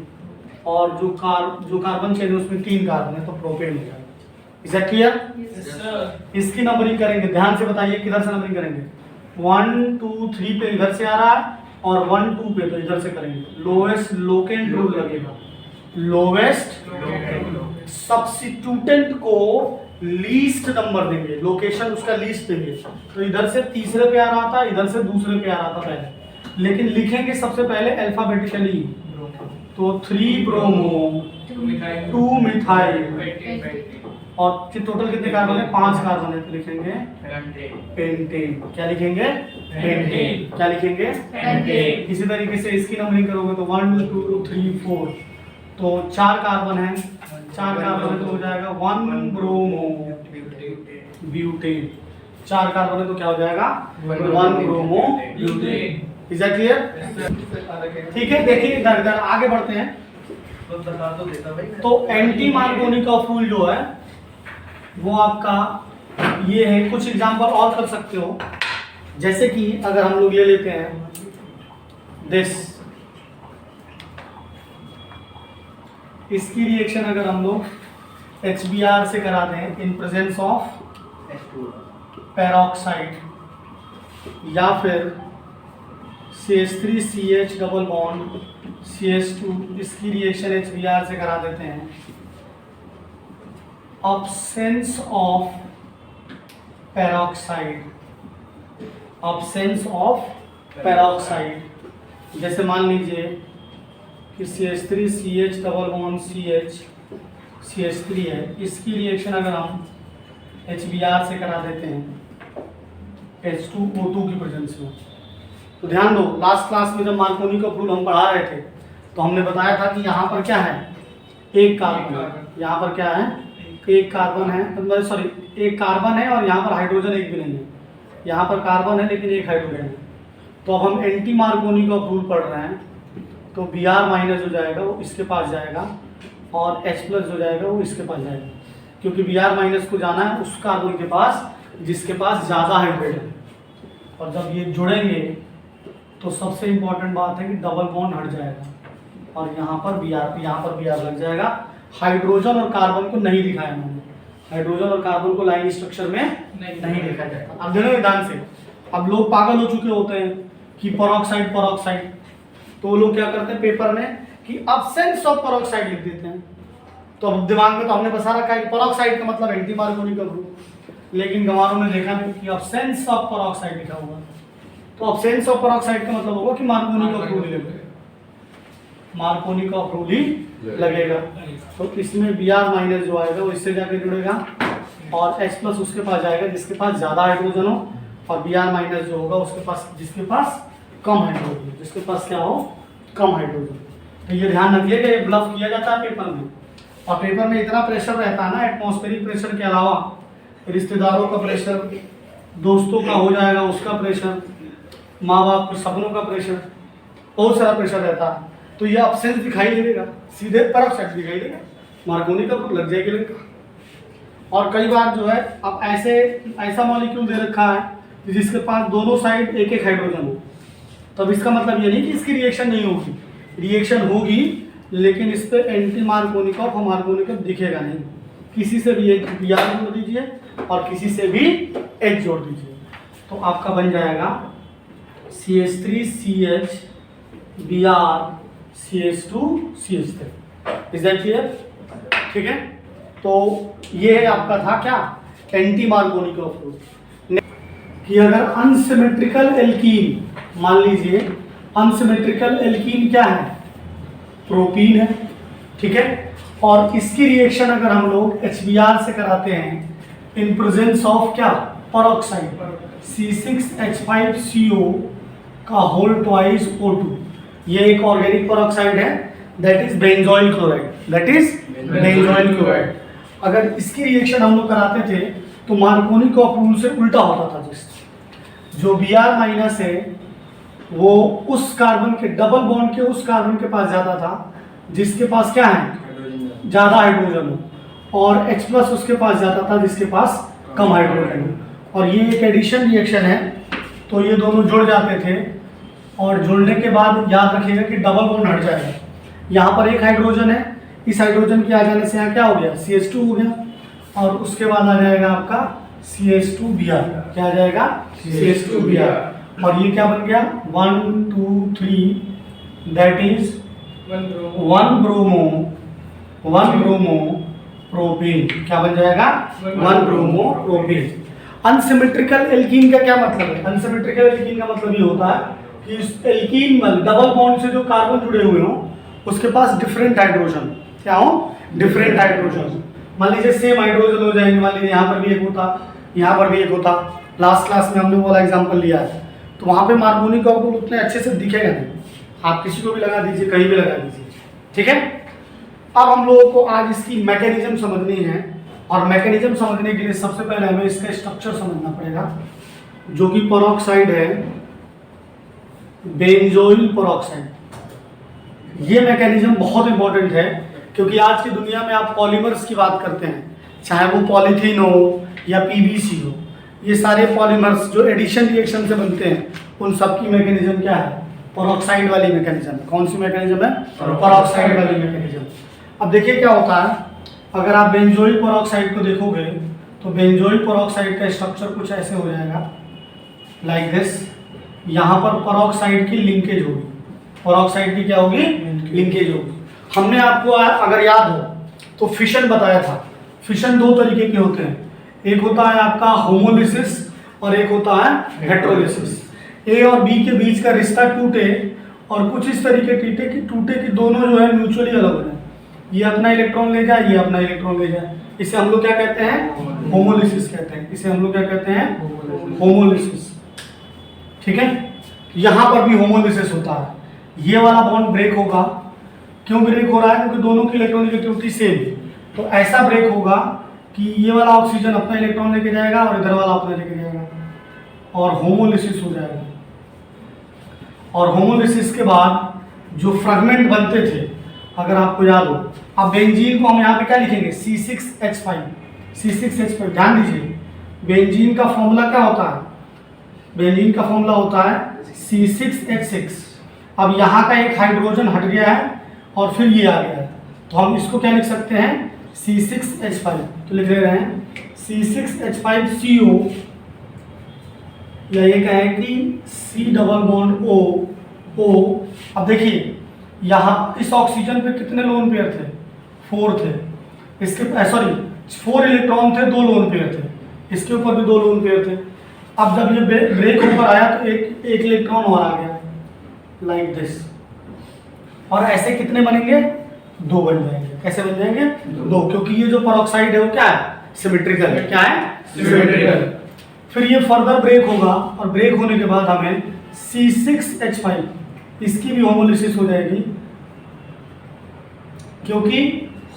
और जो कार्बन चेन है उसमें 3 कार्बन है तो प्रोपेन हो जाएगा। Is that clear? इसकी नंबरिंग करेंगे, ध्यान से बताइए किधर से नंबरिंग करेंगे। 1 2 3 पे इधर से आ रहा है और 1 2 पे तो इधर से करेंगे। लोएस्ट लोकेंट रूल लगेगा, लोवेस्ट सब्स्टिट्यूटेंट को लीस्ट नंबर देंगे, लोकेशन उसका लीस्ट देंगे। तो इधर से तीसरे पे आ रहा था, इधर से दूसरे पे आ रहा था पहले, लेकिन लिखेंगे सबसे पहले अल्फाबेटिकली। तो 3 ब्रोमो 2 मिथाइल, और टोटल कितने कार्बन है? 5 कार्बन है, तो लिखेंगे पेंटेन। क्या लिखेंगे? पेंटेन। क्या लिखेंगे? पेंटेन। इसी तरीके से इसकी नंबरिंग करोगे तो 1 2 3 4, तो 4 कार्बन है, 4 कार्बन है तो हो जाएगा 1 ब्रोमो ब्यूटेन। 4 कार्बन है तो क्या हो जाएगा? 1 bromo butane. Is that clear? ठीक है, देखिए इधर इधर आगे बढ़ते हैं। तो एंटी मार्कोनिकॉफ रूल जो है वो आपका ये है। कुछ एग्जांपल और कर सकते हो, जैसे कि अगर हम लोग ले लेते हैं दिस, इसकी रिएक्शन अगर हम लोग HBr से करा दें इन प्रेजेंस ऑफ पेरोक्साइड, या फिर CH3CH डबल बॉन्ड CH2, इसकी रिएक्शन HBr से करा देते हैं, absence of peroxide, absence of peroxide। जैसे मान लीजिए कि CH3CH डबल बॉन्ड CH3 है, इसकी रिएक्शन अगर हम HBr से करा देते हैं H2O2 की प्रेजेंस में, तो ध्यान दो लास्ट क्लास में जब मार्कोनिकॉफ रूल हम पढ़ा रहे थे तो हमने बताया था कि यहाँ पर क्या है? एक कार्बन है, यहाँ पर क्या है? एक कार्बन है, सॉरी एक कार्बन है और यहाँ पर हाइड्रोजन एक भी नहीं है। यहाँ पर कार्बन है लेकिन एक हाइड्रोजन है। तो अब हम एंटी मार्कोनिकॉफ रूल पढ़ रहे हैं, तो Br माइनस हो जाएगा वो इसके पास जाएगा, और H प्लस हो जाएगा वो इसके पास जाएगा, क्योंकि Br माइनस को जाना है उस कार्बन के पास जिसके पास ज़्यादा हाइड्रोजन। और जब ये जुड़ेंगे तो सबसे इम्पॉर्टेंट बात है कि डबल बॉन्ड हट जाएगा और यहाँ पर Br लग जाएगा। हाइड्रोजन और कार्बन को नहीं दिखाया मैंने, हाइड्रोजन और कार्बन को लाइन स्ट्रक्चर में नहीं देखा जाता। अब देखो ध्यान से, अब लोग पागल हो चुके होते हैं कि पेरोक्साइड, तो वो लोग क्या करते हैं पेपर में कि अब्सेंस ऑफ पेरोक्साइड लिख देते हैं। तो अब दिमाग में तो हमने बसा रखा है कि पेरोक्साइड का मतलब एंटी मार्कोनिकॉफ रूल, लेकिन गंवारों ने देखा नहीं कि अब्सेंस ऑफ पेरोक्साइड लिखा हुआ। तो अब्सेंस ऑफ पेरोक्साइड का मतलब होगा कि मार्कोनिकॉफ रूल लगेगा, मार्कोनिकॉफ रूल ही लगेगा। तो इसमें Br माइनस जो आएगा वो इससे जाके जुड़ेगा और H प्लस उसके पास जाएगा जिसके पास ज़्यादा हाइड्रोजन हो, और Br माइनस जो होगा उसके पास जिसके पास कम हाइड्रोजन, जिसके पास क्या हो? कम हाइड्रोजन। तो ये ध्यान रखिएगा, ये ब्लफ किया जाता है पेपर में, और पेपर में इतना प्रेशर रहता है ना, एटमॉस्फेरिक प्रेशर के अलावा रिश्तेदारों का प्रेशर, दोस्तों का हो जाएगा उसका प्रेशर, माँ बाप के सपनों का प्रेशर, बहुत सारा प्रेशर रहता है। तो ये अब्सेंस दिखाई नहीं देगा, सीधे पेरोक्साइड दिखाई देगा, मार्कोनिकॉफ लग जाएगी लिंक। और कई बार जो है अब ऐसा मॉलिक्यूल दे रखा है जिसके पास दोनों साइड एक एक हाइड्रोजन हो, तब इसका मतलब ये नहीं कि इसकी रिएक्शन नहीं होगी, रिएक्शन होगी, लेकिन इस पर एंटी मार्कोनिकॉफ और मार्कोनिकॉफ दिखेगा नहीं। किसी से भी एक Br जोड़ दीजिए और किसी से भी H जोड़ दीजिए, तो आपका बन जाएगा CH3CH Br CH2CH3। Is that clear? ठीक है, तो ये है आपका था क्या? Anti Markovnikov rule. कि अगर अनसिमेट्रिकल एल्कीन, मान लीजिए अनसिमेट्रिकल एल्कीन क्या है? प्रोपीन है, ठीक है, और इसकी रिएक्शन अगर हम लोग HBr से कराते हैं इन प्रेजेंस ऑफ क्या? पेरोक्साइड, C6H5CO का होल ट्वाइस O2। ये एक ऑर्गेनिक पेरोक्साइड है, दैट इज बेंजोइल क्लोराइड। अगर इसकी रिएक्शन हम लोग कराते थे तो मार्कोनिकॉफ रूल से उल्टा होता था। जो Br माइनस है वो उस कार्बन के डबल बॉन्ड के उस कार्बन के पास जाता था जिसके पास क्या है? ज़्यादा हाइड्रोजन हो, और H प्लस उसके पास जाता था जिसके पास कम हाइड्रोजन है। और ये एक एडिशन रिएक्शन है, तो ये दोनों जुड़ जाते थे और जुड़ने के बाद याद रखिएगा कि डबल बॉन्ड हट जाएगा। यहाँ पर एक हाइड्रोजन है, इस हाइड्रोजन के आ जाने से यहाँ क्या हो गया, CH2 हो गया, और उसके बाद आ जाएगा आपका CH2Br। क्या आ जाएगा, CH2Br। और ये क्या बन गया, 1 2 3, दैट इज 1 ब्रोमो प्रोपेन। क्या बन जाएगा, 1 ब्रोमो प्रोपेन। अनसिमेट्रिकल एल्कीन का क्या मतलब है, अनसिमेट्रिकल एल्कीन का मतलब ये होता है कि इस एल्कीन में डबल बॉन्ड से जो कार्बन जुड़े हुए हो उसके पास डिफरेंट हाइड्रोजन, क्या हो, डिफरेंट हाइड्रोजन। मान लीजिए सेम हाइड्रोजन हो जाएंगे, मान लीजिए यहाँ पर भी एक होता, यहाँ पर भी एक होता। लास्ट क्लास में हमने वो वाला एग्जांपल लिया है, तो वहाँ पे मार्कोनी ऑर्बिटल उतने अच्छे से दिखेगा नहीं, आप किसी को भी लगा दीजिए, कहीं भी लगा दीजिए, ठीक है। अब हम लोगों को आज इसकी मैकेनिज्म समझनी है, और मैकेनिज्म समझने के लिए सबसे पहले हमें इसका स्ट्रक्चर समझना पड़ेगा, जो कि पेरोक्साइड है, बेंजोइल पेरोक्साइड। ये मैकेनिज्म बहुत इंपॉर्टेंट है, क्योंकि आज की दुनिया में आप पॉलीमर्स की बात करते हैं, चाहे वो पॉलीथीन हो या PVC हो, ये सारे पॉलीमर्स जो एडिशन रिएक्शन से बनते हैं, उन सब की मैकेनिज्म क्या है, पेरोक्साइड वाली मैकेनिज्म। कौन सी मैकेनिज्म है, पेरोक्साइड वाली मैकेनिज्म। अब देखिए क्या होता है, अगर आप बेंजोइल पेरोक्साइड को देखोगे तो बेंजोइल पेरोक्साइड का स्ट्रक्चर कुछ ऐसे हो जाएगा, लाइक दिस। यहाँ पर पेरोक्साइड की लिंकेज होगी, पेरोक्साइड की क्या होगी, लिंकेज होगी। हमने आपको अगर याद हो तो फिशन बताया था। फिशन दो तरीके के होते हैं, एक होता है आपका होमोलिसिस और एक होता है हेटेरोलिसिस। A और B के बीच का रिश्ता टूटे और कुछ इस तरीके टूटे कि दोनों जो है म्यूचुअली अलग हो जाए, ये अपना इलेक्ट्रॉन ले जाए, ये अपना इलेक्ट्रॉन ले जाए। इसे हम लोग क्या कहते हैं, होमोलिसिस कहते हैं। इसे हम लोग क्या कहते हैं, होमोलिसिस, ठीक है। यहाँ पर भी होमोलिसिस होता है, ये वाला बॉन्ड ब्रेक होगा। क्यों ब्रेक हो रहा है, क्योंकि दोनों की इलेक्ट्रॉनिक सेम है, तो ऐसा ब्रेक होगा कि ये वाला ऑक्सीजन अपना इलेक्ट्रॉन लेके जाएगा और इधर वाला अपना लेके जाएगा, और होमोलिसिस हो जाएगा। और होमोलिसिस के बाद जो फ्रेगमेंट बनते थे, अगर आपको याद हो, अब बेंजीन को हम यहाँ पे क्या लिखेंगे, C6H5। C6H5 ध्यान दीजिए, बेंजीन का फॉर्मूला क्या होता है, बेंजीन का फॉर्मूला होता है C6H6। अब यहाँ का एक हाइड्रोजन हट गया है और फिर ये आ गया है, तो हम इसको क्या लिख सकते हैं, C6H5। तो लिख रहे हैं C6H5CO, या ये कहें कि C डबल बॉन्ड O। अब देखिए यहाँ इस ऑक्सीजन पे कितने लोन पेयर थे, 4 थे। इसके 4 इलेक्ट्रॉन थे, 2 लोन पेयर थे, इसके ऊपर भी 2 लोन पेयर थे। अब जब ये ब्रेक ऊपर आया तो एक इलेक्ट्रॉन और आ गया, लाइक दिस। और ऐसे कितने बनेंगे, 2 बन जाएंगे। कैसे बन जाएंगे, 2, क्योंकि ये जो पेरोक्साइड है वो क्या है, सिमेट्रिकल है। क्या है, सिमेट्रिकल। फिर ये फर्दर ब्रेक होगा, और ब्रेक होने के बाद हमें C6H5, इसकी भी होमोलिसिस हो जाएगी, क्योंकि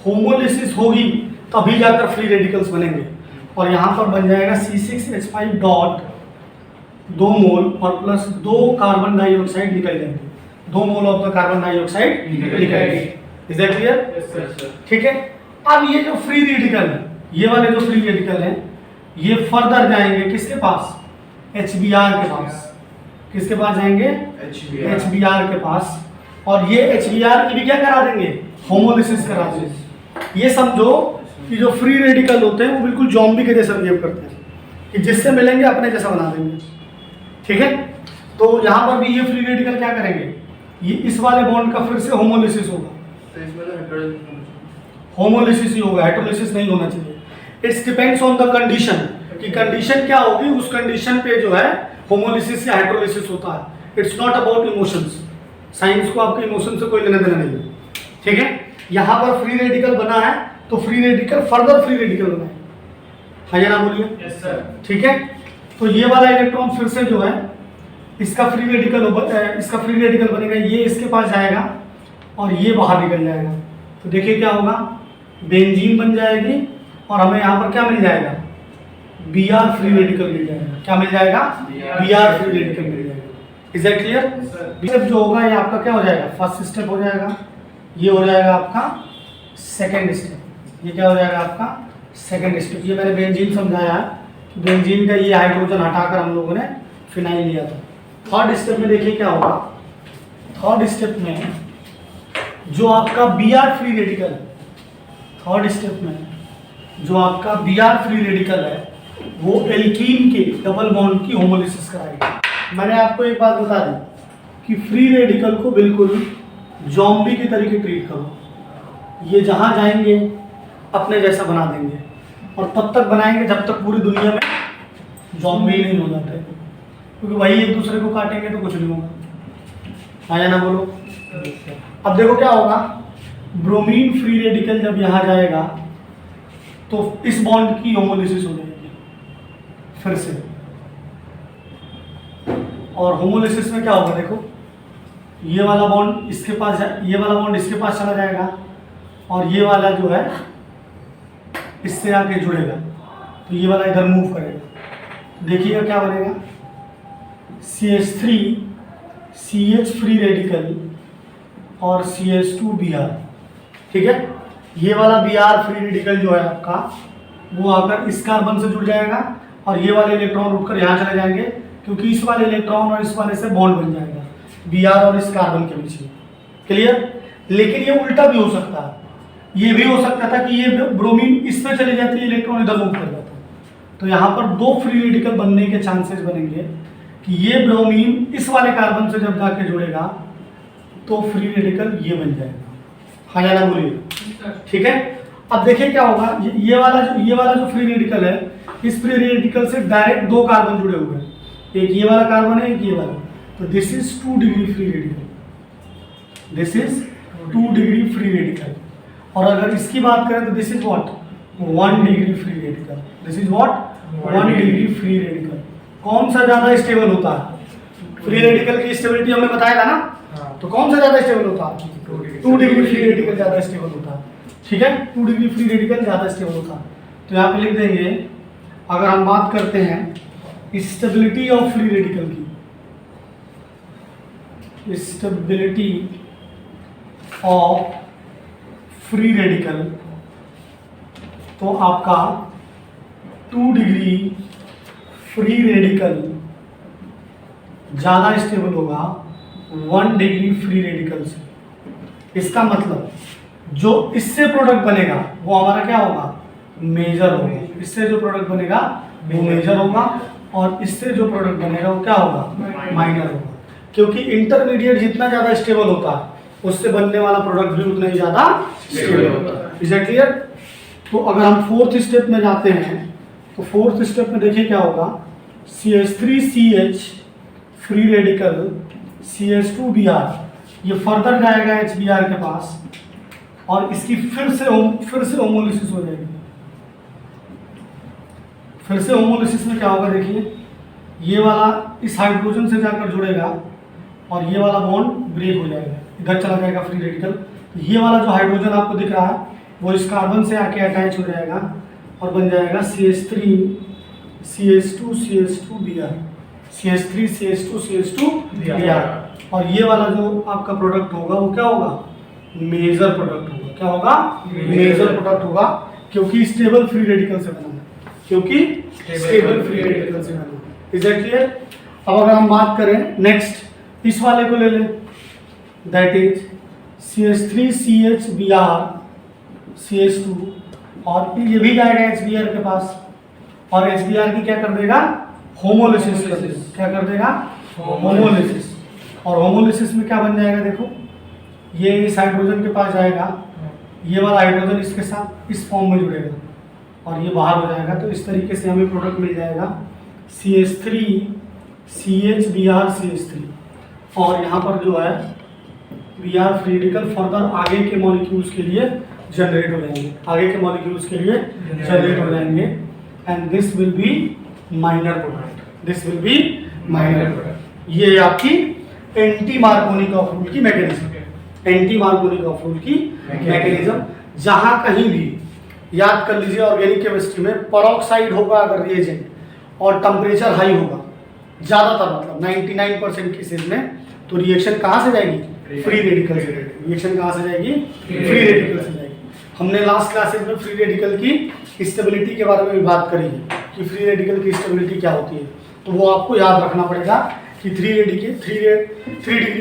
होमोलिसिस होगी तभी जाकर फ्री रेडिकल्स बनेंगे। और यहाँ पर बन जाएगा C6H5 डॉट 2 मोल और प्लस 2 कार्बन डाइऑक्साइड निकल जाएंगे, 2 mole of the carbon dioxide निकलेंगे। इज दैट क्लियर, ठीक है। अब ये जो फ्री रेडिकल है, ये वाले जो फ्री रेडिकल हैं, ये फर्दर जाएंगे किसके पास, HBr के पास। किसके पास जाएंगे, HBr के पास। और ये HBr की भी क्या करा देंगे, होमोलिसिस करा देंगे। ये समझो कि जो फ्री रेडिकल होते हैं वो बिल्कुल जॉम्बी के जैसा बिहेव करते हैं, कि जिससे मिलेंगे अपने जैसा बना देंगे, ठीक है। तो यहाँ पर भी ये फ्री रेडिकल क्या करेंगे, ये इस वाले बॉन्ड का फिर से होमोलिसिस होगा, होमोलिसिस ही होगा, हेटेरोलिसिस नहीं होना चाहिए। It's depends on the condition, कि कंडीशन क्या होगी, उस कंडीशन पे जो है होमोलिसिस या हेटेरोलिसिस होता है। It's not about emotions, science को आपके इमोशन से कोई लेना देना नहीं है, ठीक है। यहाँ पर फ्री रेडिकल बना है तो free radical further free radical बना है, हाँ या ना बोलिए, यस सर, ठीक है। तो ये वाला इलेक्ट्रॉन फिर से जो है इसका फ्री रेडिकल बनेगा, ये इसके पास जाएगा और ये बाहर निकल जाएगा। तो देखिए क्या होगा, बेंजीन बन जाएगी और हमें यहाँ पर क्या मिल जाएगा, Br फ्री रेडिकल मिल जाएगा। क्या मिल जाएगा, Br फ्री रेडिकल मिल जाएगा। Is that clear. स्टेप जो होगा ये आपका क्या हो जाएगा, फर्स्ट स्टेप हो जाएगा, ये हो जाएगा आपका सेकेंड स्टेप, ये क्या हो जाएगा आपका सेकेंड स्टेप। ये मैंने बेंजीन समझाया, बेंजीन का ये हाइड्रोजन हटाकर हम लोगों ने फिनाइल लिया था। थर्ड स्टेप में देखिए क्या होगा। थर्ड स्टेप में जो आपका Br free radical, third step में जो आपका Br फ्री रेडिकल है वो एल्कीन के डबल बॉन्ड की होमोलिसिस कराएगा। मैंने आपको एक बात बता दी कि फ्री रेडिकल को बिल्कुल जॉम्बी की तरीके ट्रीट करो, ये जहाँ जाएंगे अपने जैसा बना देंगे और तब तक बनाएंगे जब तक पूरी दुनिया में जॉम्बी नहीं हो जाते, क्योंकि वही एक दूसरे को काटेंगे तो कुछ नहीं होगा। हाँ या ना बोलो। अब देखो क्या होगा, ब्रोमीन फ्री रेडिकल जब यहाँ जाएगा तो इस बॉन्ड की होमोलिसिस हो जाएगी फिर से, और होमोलिसिस में क्या होगा देखो, ये वाला बॉन्ड इसके पास, ये वाला बॉन्ड इसके पास चला जाएगा और ये वाला जो है इससे आके जुड़ेगा, तो ये वाला इधर मूव करेगा। देखिएगा क्या बनेगा, CH3 CH फ्री रेडिकल और CH2Br, ठीक है। ये वाला Br फ्री रेडिकल जो है आपका वो आकर इस कार्बन से जुड़ जाएगा और ये वाले इलेक्ट्रॉन उठकर यहाँ चले जाएंगे, क्योंकि इस वाले इलेक्ट्रॉन और इस वाले से बॉन्ड बन जाएगा Br और इस कार्बन के बीच में। क्लियर। लेकिन ये उल्टा भी हो सकता है, ये भी हो सकता था कि ये ब्रोमीन इस पे चले जाती है, इलेक्ट्रॉन इधर मूव कर जाता है, तो यहाँ पर दो फ्री रेडिकल बनने के चांसेस बनेंगे कि ये ब्रोमीन इस वाले कार्बन से जब जाके जुड़ेगा तो फ्री रेडिकल ये बन जाएगा। हाँ या ना बोलिए, ठीक है। अब देखिए क्या होगा, ये वाला जो फ्री रेडिकल है, इस फ्री रेडिकल से डायरेक्ट दो कार्बन जुड़े हुए हैं, एक ये वाला कार्बन है एक ये वाला, तो this is 2 degree free radical, this is 2 degree free radical. और अगर इसकी बात करें तो this is what 1 degree free radical, this is what 1 degree free radical. कौन सा ज्यादा स्टेबल होता है, फ्री रेडिकल की स्टेबिलिटी हमने बताया था ना, तो कौन सा ज्यादा स्टेबल होता है, 2 डिग्री फ्री रेडिकल ज्यादा स्टेबल होता है, ठीक है। 2 डिग्री फ्री रेडिकल ज्यादा स्टेबल होता है। तो यहाँ पे लिख देंगे, अगर हम बात करते हैं स्टेबिलिटी ऑफ फ्री रेडिकल की, स्टेबिलिटी ऑफ फ्री रेडिकल, तो आपका 2 डिग्री फ्री रेडिकल ज़्यादा स्टेबल होगा 1 डिग्री फ्री रेडिकल से। इसका मतलब जो इससे प्रोडक्ट बनेगा वो हमारा क्या होगा, मेजर होगा। इससे जो प्रोडक्ट बनेगा वो मेजर होगा और इससे जो प्रोडक्ट बनेगा वो क्या होगा, माइनर होगा, क्योंकि इंटरमीडिएट जितना ज़्यादा स्टेबल होता है उससे बनने वाला प्रोडक्ट भी उतना ही ज़्यादा स्टेबल होता है। Is it clear. तो अगर हम फोर्थ स्टेप में जाते हैं तो फोर्थ स्टेप में देखिए क्या होगा, CH3CH फ्री रेडिकल CH2Br, ये फर्दर जाएगा HBr के पास और इसकी फिर से होमोलिसिस हो जाएगी। फिर से होमोलिसिस में क्या होगा देखिए, ये वाला इस हाइड्रोजन से जाकर जुड़ेगा और ये वाला बॉन्ड ब्रेक हो जाएगा, इधर चला जाएगा फ्री रेडिकल। ये वाला जो हाइड्रोजन आपको दिख रहा है वो इस कार्बन से आके अटैच हो जाएगा और बन जाएगा CH3 CH2 CH2Br, CH3 CH2 CH2Br। और ये वाला जो आपका प्रोडक्ट होगा वो क्या होगा, मेजर प्रोडक्ट होगा। क्या होगा, मेजर प्रोडक्ट होगा, क्योंकि स्टेबल फ्री रेडिकल से बना है, क्योंकि स्टेबल फ्री रेडिकल से बना है। Is that clear. अब अगर हम बात करें नेक्स्ट इस वाले को ले लें, दैट इज CH3CHBr CH2, और ये भी जाएगा HBr के पास और HBr की क्या कर देगा, होमोलिसिस कर देगा। क्या कर देगा, होमोलिसिस। और होमोलिसिस में क्या बन जाएगा देखो, ये इस हाइड्रोजन के पास जाएगा, ये वाला हाइड्रोजन इसके साथ इस फॉर्म में जुड़ेगा और ये बाहर हो जाएगा। तो इस तरीके से हमें प्रोडक्ट मिल जाएगा CH3 CHBr CH3, और यहाँ पर जो है Br फ्री रेडिकल फर्दर आगे के मॉलिक्यूल्स के लिए जनरेट हो जाएंगे, आगे के मॉलिक्यूल्स के लिए जनरेट हो जाएंगे, and this will B minor product, this will B minor product. ये आपकी एंटी मार्कोनिकॉफ रूल की मैकेनिज्म, एंटी मार्कोनिकॉफ रूल की मैकेनिज्म। जहां कहीं भी याद कर लीजिए ऑर्गेनिक केमिस्ट्री में पेरोक्साइड होगा अगर रिएजेंट और टेम्परेचर हाई होगा ज़्यादातर, मतलब 99% केसेस में, तो रिएक्शन कहाँ से जाएगी, फ्री रेडिकल से जाएगी। रिएक्शन कहाँ से जाएगी, फ्री रेडिकल से जाएगी। हमने लास्ट क्लासेस में फ्री रेडिकल की स्टेबिलिटी के बारे में भी बात करी है। कि फ्री रेडिकल की स्टेबिलिटी क्या होती है, तो वो आपको याद रखना पड़ेगा कि 3 डिग्री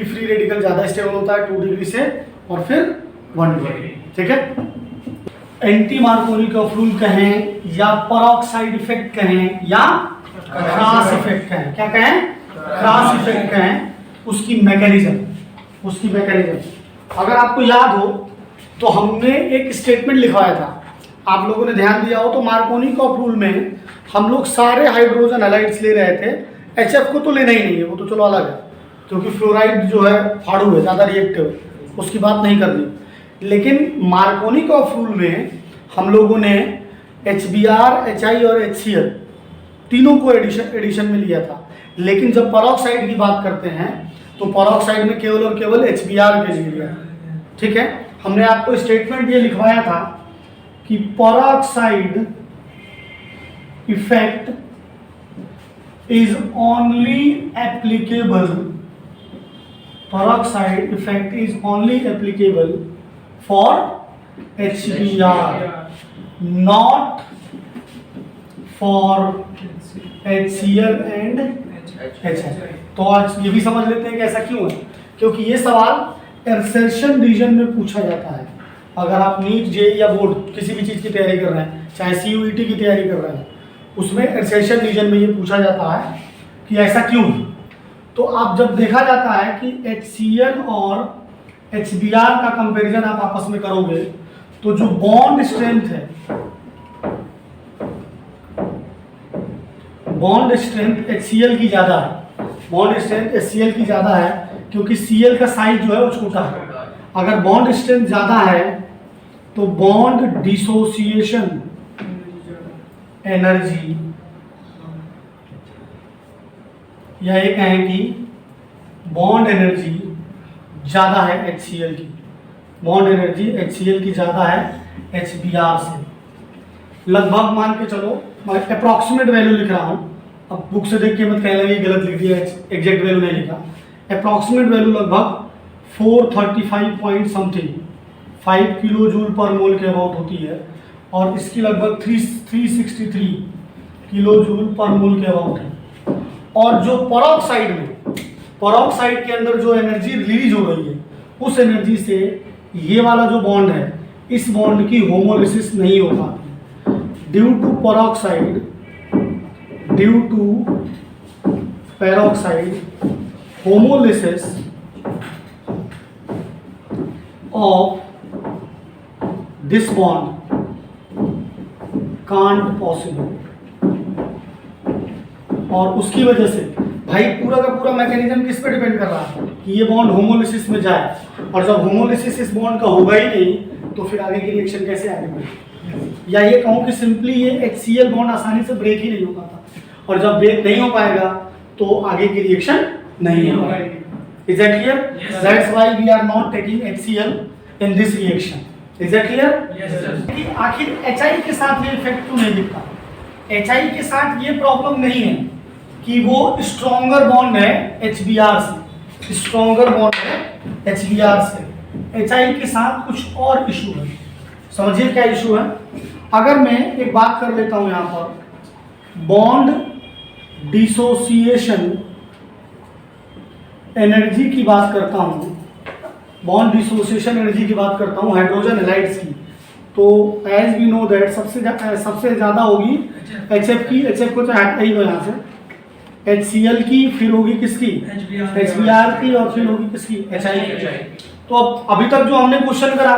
फ्री रेडिकल ज़्यादा स्टेबल होता है 2 डिग्री से, और फिर 1 डिग्री। ठीक है, एंटी मार्कोनी रूल कहें या परऑक्साइड इफेक्ट कहें या क्रॉस इफेक्ट कहें, क्या कहें, क्रॉस इफेक्ट कहें, उसकी मैकेनिज्म अगर आपको याद हो तो हमने एक स्टेटमेंट लिखवाया था, आप लोगों ने ध्यान दिया हो तो मार्कोनी रूल में हम लोग सारे हाइड्रोजन हैलाइड्स ले रहे थे, HF को तो लेना ही नहीं है, वो तो चलो अलग है, क्योंकि फ्लोराइड जो है फाड़ू है, ज़्यादा रिएक्टिव, उसकी बात नहीं करनी। लेकिन मार्कोनी रूल में हम लोगों ने HBr, HI और HCl तीनों को एडिशन में लिया था, लेकिन जब परऑक्साइड की बात करते हैं तो परऑक्साइड में केवल और केवल HBr के लिए लिया। ठीक है, हमने आपको स्टेटमेंट ये लिखवाया था कि peroxide effect is only applicable for HBr, not for HCl and HI। तो आज ये भी समझ लेते हैं कि ऐसा क्यों है, क्योंकि ये सवाल इंसर्शन रीजन में पूछा जाता है। अगर आप नीट, जेईई या बोर्ड किसी भी चीज़ की तैयारी कर रहे हैं, चाहे CUET की तैयारी कर रहे हैं, उसमें इंसर्शन रीजन में ये पूछा जाता है कि ऐसा क्यों है। तो आप जब देखा जाता है कि HCl और HBr का कंपैरिजन आप आपस में करोगे तो जो बॉन्ड स्ट्रेंथ है, बॉन्ड स्ट्रेंथ HCl की ज़्यादा है, बॉन्ड स्ट्रेंथ HCl की ज़्यादा है, क्योंकि Cl का साइज जो है वो छोटा है। अगर बॉन्ड स्ट्रेंथ ज़्यादा है तो बॉन्ड डिसोसिएशन एनर्जी, या ये कहें कि बॉन्ड एनर्जी ज़्यादा है HCl की, बॉन्ड एनर्जी HCl की ज़्यादा है HBr से। लगभग मान के चलो, मैं अप्रॉक्सीमेट वैल्यू लिख रहा हूँ, अब बुक से देख के मत कहने लगे गलत लिख दिया, एग्जैक्ट वैल्यू नहीं लिखा। अप्रॉक्सीमेट वैल्यू लगभग 435 पॉइंट समथिंग 5 किलो जूल पर मोल के अबाउट होती है, और इसकी लगभग 363 किलो जूल पर मोल के अबाउट है। और जो परऑक्साइड के अंदर जो एनर्जी रिलीज हो रही है, उस एनर्जी से ये वाला जो बॉन्ड है, इस बॉन्ड की होमोलिसिस नहीं हो पाती due to peroxide homolysis of this bond can't possible. और उसकी वजह से भाई पूरा का पूरा मैकेनिज्म किस पे डिपेंड कर रहा है कि ये बॉन्ड होमोलिसिस में जाए, और जब होमोलिसिस इस बॉन्ड का होगा ही नहीं तो फिर आगे की रिएक्शन कैसे आगे बढ़ेगी। या ये कहूँ कि सिंपली ये HCl बॉन्ड आसानी से ब्रेक ही नहीं हो पाता, और जब ब्रेक नहीं हो पाएगा तो आगे की रिएक्शन नहीं हो पाएगी। Is that clear? That's why we are not taking HCl in this reaction. Is that clear? कि आखिर HI के साथ ये इफेक्ट क्यों नहीं दिखता? HI के साथ ये प्रॉब्लम नहीं है कि वो स्ट्रॉन्गर बॉन्ड है HBr से, स्ट्रॉन्गर बॉन्ड है HBr से। HI के साथ कुछ और इशू है, समझिए क्या इशू है। अगर मैं एक बात कर लेता हूं यहाँ पर, बॉन्ड डिसोसिएशन एनर्जी की बात करता हूँ, बॉन्ड डिसोसिएशन एनर्जी की बात करता हूँ हाइड्रोजन हैलाइड्स की, तो एज वी नो दैट सबसे ज़्यादा होगी HF की, HF को तो हटा ही दो यहाँ से, HCl की, फिर होगी किसकी, HBr की, और फिर होगी किसकी, HI की। तो अब अभी तक जो हमने क्वेश्चन करा,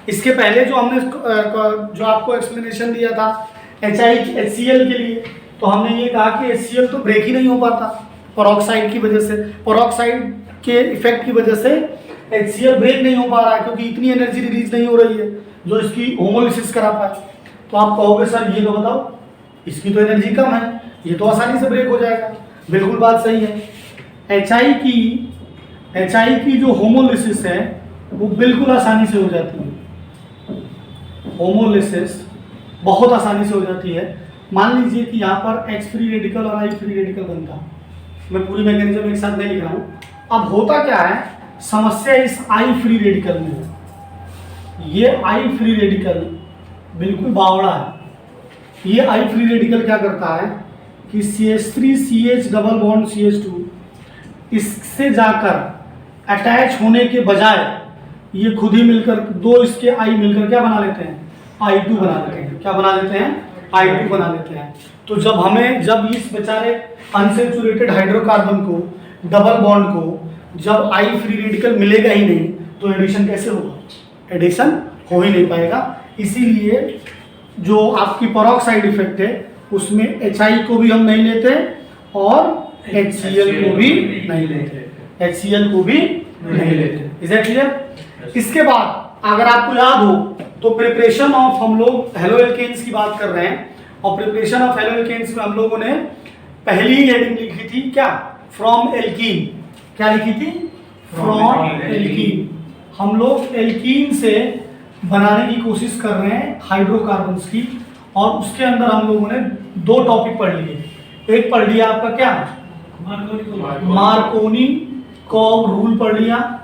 इसके पहले जो हमने जो आपको एक्सप्लेनेशन दिया था HCl के लिए, तो हमने ये कहा कि HCl तो ब्रेक ही नहीं हो पाता परऑक्साइड की वजह से, परऑक्साइड के इफेक्ट की वजह से HCl ब्रेक नहीं हो पा रहा है, क्योंकि इतनी एनर्जी रिलीज नहीं हो रही है जो इसकी होमोलिसिस करा पाए। तो आप कहोगे सर ये तो बताओ, इसकी तो एनर्जी कम है, ये तो आसानी से ब्रेक हो जाएगा। बिल्कुल बात सही है। HI की जो होमोलिसिस है वो बिल्कुल आसानी से हो जाती है, होमोलिसिस बहुत आसानी से हो जाती है। मान लीजिए कि यहाँ पर H फ्री रेडिकल और I फ्री रेडिकल बनता है, मैं पूरी मैकेनिज्म एक साथ नहीं लिख रहा हूँ। अब होता क्या है, समस्या इस I फ्री रेडिकल में है। ये I फ्री रेडिकल बिल्कुल बावड़ा है, ये आई फ्री रेडिकल क्या करता है कि CH3CH डबल बॉन्ड CH2 इससे जाकर अटैच होने के बजाय ये खुद ही मिलकर दो इसके आई मिलकर क्या बना लेते हैं, I2 बना लेते हैं। क्या बना लेते हैं, I2 बना लेते हैं। तो जब इस बेचारे अनसैचुरेटेड हाइड्रोकार्बन को, डबल बॉन्ड को जब आई फ्री रेडिकल मिलेगा ही नहीं तो एडिशन कैसे होगा, एडिशन हो ही नहीं पाएगा। इसीलिए जो आपकी पेरोक्साइड इफेक्ट है उसमें HI को भी हम नहीं लेते और HCl को भी नहीं लेते, HCl को भी नहीं लेते। Is that clear? इसके बाद अगर आपको याद हो तो प्रिपरेशन ऑफ, हम लोग हेलोएल्केन्स की बात कर रहे हैं और प्रिपरेशन ऑफ हेलोएल्केन्स में हम लोगों ने पहली हेडिंग लिखी थी क्या, फ्रॉम एल्कीन। क्या लिखी थी, फ्रॉम एल्कीन। हम लोग एल्कीन से बनाने की कोशिश कर रहे हैं हाइड्रोकार्बन्स की, और उसके अंदर हम लोगों ने दो टॉपिक पढ़ लिए। एक पढ़ लिया आपका क्या, मार्कोनी कॉव रूल पढ़ लिया,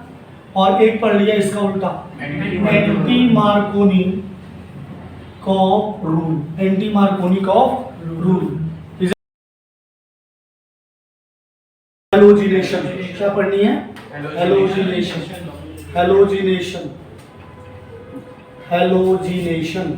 और एक पढ़ लिया इसका उल्टा, anti Markovnikov rule, anti Markovnikov rule. Halogenation क्या पढ़नी है, हेलोजिनेशन, हेलोजिनेशन, हेलोजिनेशन।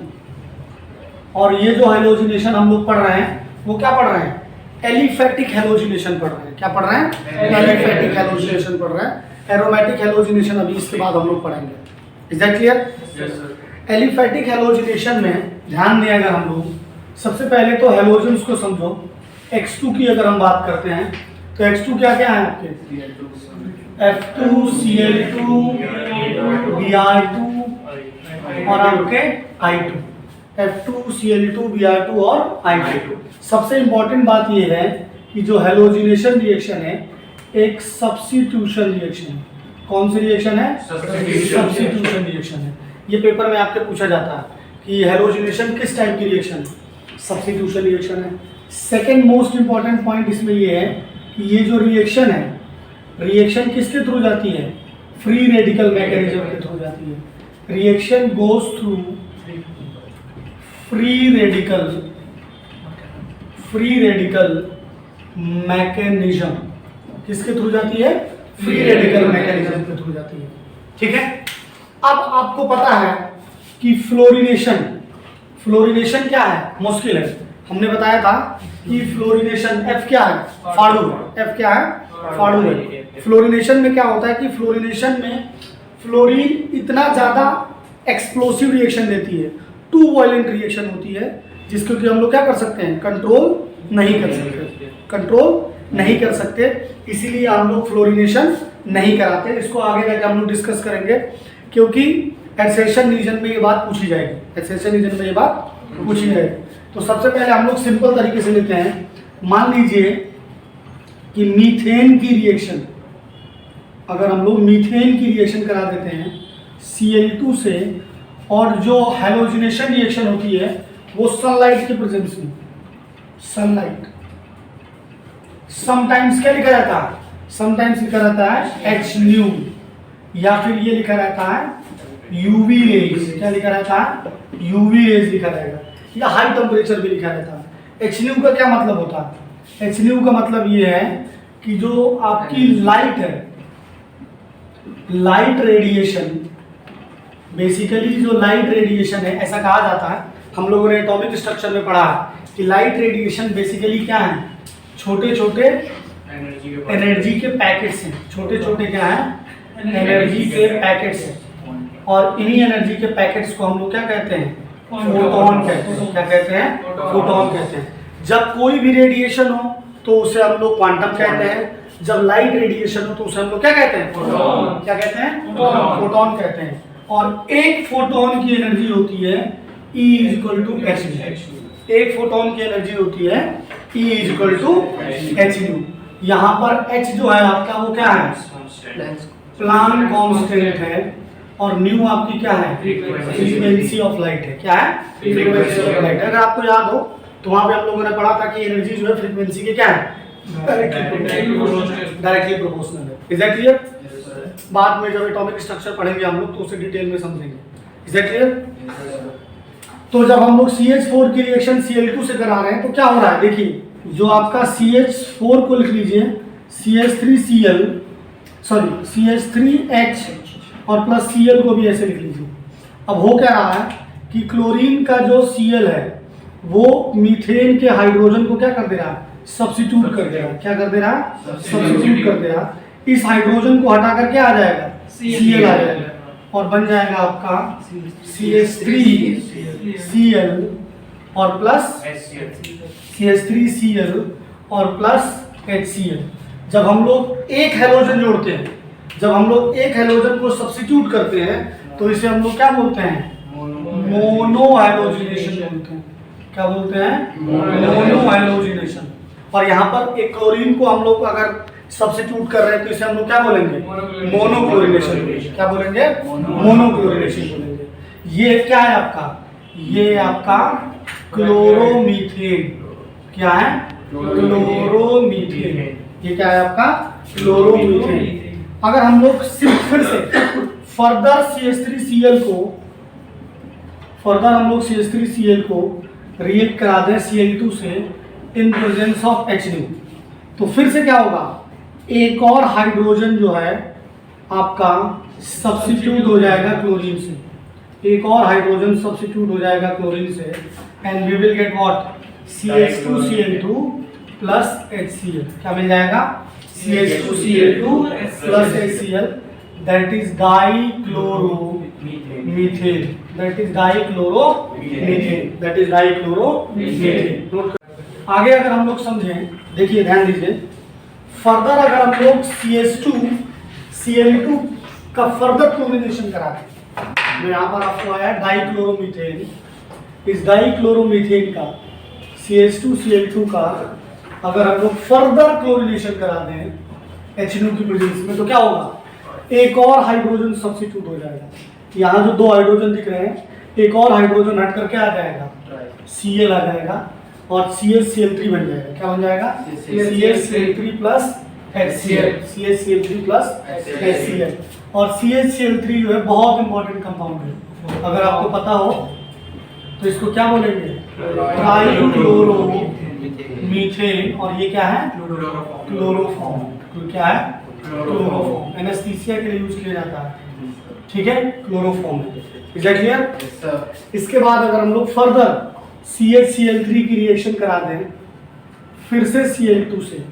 और ये जो हेलोजिनेशन हम लोग पढ़ रहे हैं वो क्या पढ़ रहे हैं, एलिफैटिक हेलोजिनेशन पढ़ रहे हैं। क्या पढ़ रहे हैं, एलिफैटिक हेलोजिनेशन पढ़ रहे हैं। एरोमेटिक हेलोजिनेशन अभी इसके बाद हम लोग पढ़ेंगे। Is that clear? Aliphatic halogenation में ध्यान दें, अगर हम लोग सबसे पहले तो हेलोजन्स को समझो। X2 की अगर हम बात करते हैं तो X2 क्या क्या है आपके, F2Cl2 Br2 और आपके I2, F2Cl2 Br2 और I2। सबसे इंपॉर्टेंट बात यह है कि जो हेलोजिनेशन रिएक्शन है एक सब्स्टिट्यूशन रिएक्शन है। कौन सी रिएक्शन है, सब्स्टिट्यूशन रिएक्शन है। ये पेपर में आपके पूछा जाता है कि हेलोजिनेशन किस टाइप की रिएक्शन है, सब्स्टिट्यूशन रिएक्शन है। सेकेंड मोस्ट इंपॉर्टेंट पॉइंट इसमें ये है कि ये जो रिएक्शन है, रिएक्शन किसके थ्रू जाती है, फ्री रेडिकल मैकेनिज्म के थ्रू जाती है। Reaction goes through free radical mechanism. किसके थ्रू जाती है, फ्री रेडिकल मैकेनिज्म के थ्रू जाती है। ठीक है, अब आपको पता है कि फ्लोरीनेशन क्या है, मुश्किल है। हमने बताया था कि फ्लोरीनेशन F क्या है, फाड़ू। F क्या है, फाड़ू है। फ्लोरीनेशन में क्या होता है कि फ्लोरीनेशन में फ्लोरीन इतना ज़्यादा एक्सप्लोसिव रिएक्शन देती है, टू वॉयलेंट रिएक्शन होती है, जिसको कि हम लोग क्या कर सकते हैं, कंट्रोल नहीं कर सकते, इसीलिए हम लोग फ्लोरीनेशन नहीं कराते। इसको आगे जाकर हम लोग डिस्कस करेंगे, क्योंकि एसेशन रीजन में ये बात पूछी जाएगी, एसेशन रीजन में ये बात पूछी जाएगी। तो सबसे पहले हम लोग सिंपल तरीके से लेते हैं। मान लीजिए कि मीथेन की रिएक्शन, अगर हम लोग मीथेन की रिएक्शन करा देते हैं Cl2 से, और जो हेलोजिनेशन रिएक्शन होती है वो सनलाइट के प्रेजेंस में, सनलाइट, समटाइम्स क्या लिखा रहता है, समटाइम्स लिखा रहता है H nu, या फिर ये लिखा रहता है यूवी रेज। क्या लिखा रहता है, यूवी रेज लिखा रहेगा, या हाई टेम्परेचर भी लिखा रहता है। H nu का क्या मतलब होता है, H nu का मतलब ये है कि जो आपकी लाइट है, लाइट रेडिएशन, बेसिकली जो लाइट रेडिएशन है, ऐसा कहा जाता है, हम लोगों ने एटॉमिक स्ट्रक्चर में पढ़ा है कि लाइट रेडिएशन बेसिकली क्या है, छोटे छोटे एनर्जी के पैकेट्स हैं। छोटे छोटे क्या है, एनर्जी के पैकेट्स हैं, और इन्हीं एनर्जी के पैकेट्स को हम लोग क्या कहते हैं, फोटोन कहते हैं। क्या कहते हैं, फोटोन कहते हैं। जब कोई भी रेडिएशन हो तो उसे हम लोग क्वांटम कहते हैं, जब लाइट रेडिएशन हो तो उसे हम लोग क्या कहते हैं, फोटोन। क्या कहते हैं, फोटोन कहते हैं। और एक फोटोन की एनर्जी होती है E = h। एक फोटोन की एनर्जी होती है E = h। यहाँ पर h जो है आपका वो क्या है, प्लांक कांस्टेंट है, और न्यू आपकी क्या है, फ्रीक्वेंसी ऑफ लाइट है। क्या है, फ्रीक्वेंसी ऑफ लाइट। अगर आपको याद हो तो वहां पे हम लोगों ने पढ़ा था कि एनर्जी जो है फ्रीक्वेंसी के क्या है, डायरेक्टली प्रोपोर्शनल है। Is that clear? बाद में जब एटॉमिक स्ट्रक्चर पढ़ेंगे हम लोग तो उसे डिटेल में समझेंगे। Is that clear? तो जब हम लोग CH4 की रिएक्शन Cl2 से करा रहे हैं तो क्या हो रहा है, देखिए जो आपका CH4 को लिख लीजिए CH3Cl, सॉरी CH3H और प्लस Cl को भी ऐसे लिख लीजिए। अब हो क्या रहा है कि क्लोरीन का जो Cl है वो मीथेन के हाइड्रोजन को क्या कर दे रहा है, सब्स्टिट्यूट कर दे रहा है। क्या कर दे रहा है, सब्स्टिट्यूट कर दे रहा है। इस हाइड्रोजन को हटा करके आ जाएगा Cl आ जाएगा और बन जाएगा आपका CH3Cl और प्लस CH3Cl और प्लस HCl। जब हम लोग एक हैलोजन जोड़ते हैं, जब हम लोग एक हैलोजन को सब्स्टिट्यूट करते हैं तो इसे हम लोग क्या बोलते हैं, मोनो हाइड्रोजनेशन बोलते हैं। क्या बोलते हैं, मोनो हाइड्रोजनेशन। और यहाँ पर एक क्लोरीन को हम लोग अगर सब्स्टिट्यूट कर रहे हैं तो इसे हम लोग क्या बोलेंगे, मोनोक्लोरिनेशन बोलेंगे। क्या बोलेंगे, मोनोक्लोरिनेशन बोलेंगे। ये क्या है आपका, ये आपका क्लोरोमीथेन। क्या है, क्लोरोमीथेन। ये क्या है आपका, क्लोरोमीथेन। अगर हम लोग सिर्फ फिर से फर्दर CH3Cl को रिएक्ट करा दें Cl2 से इन प्रेजेंस ऑफ H2 तो फिर से क्या होगा, एक और हाइड्रोजन जो है आपका सब्स्टिट्यूट हो जाएगा क्लोरीन से, एक और हाइड्रोजन सब्स्टिट्यूट हो जाएगा क्लोरीन से and we will get what, CH2Cl2 plus HCl। क्या मिल जाएगा, CH2Cl2 plus HCl, that is dichloromethane. That is dichloromethane. That is dichloromethane. आगे अगर हम लोग समझें, देखिए ध्यान दीजिए, फर्दर अगर हम लोग CH2Cl2 का फर्दर क्लोरीनेशन कराते हैं तो यहाँ पर आपको आया डाइक्लोरोमीथेन। इस डाइक्लोरोमीथेन का CH2Cl2 का अगर हम लोग फर्दर क्लोरीनेशन करा दें H2 की प्रेजेंस में तो क्या होगा, एक और हाइड्रोजन सब्स्टिट्यूट हो जाएगा। यहाँ जो दो हाइड्रोजन दिख रहे हैं, एक और हाइड्रोजन हट करके आ जाएगा, Cl आ जाएगा और CH3 बन जाएगा। क्या बन जाएगा, CH3 plus HCl। CH3 plus HCl। और CH3 जो है बहुत इंपॉर्टेंट कंपाउंड है, अगर आपको पता हो तो इसको क्या बोलेंगे, ट्राइक्लोरोमीथेन। और ये क्या है, क्लोरोफॉर्म। क्या है, क्लोरोफॉर्म। एनेस्थीसिया के लिए यूज किया जाता है, ठीक है, क्लोरोफॉर्म। Is that clear. इसके बाद अगर हम लोग फर्दर CHCl3 की रिएक्शन करा दें फिर से Cl2 से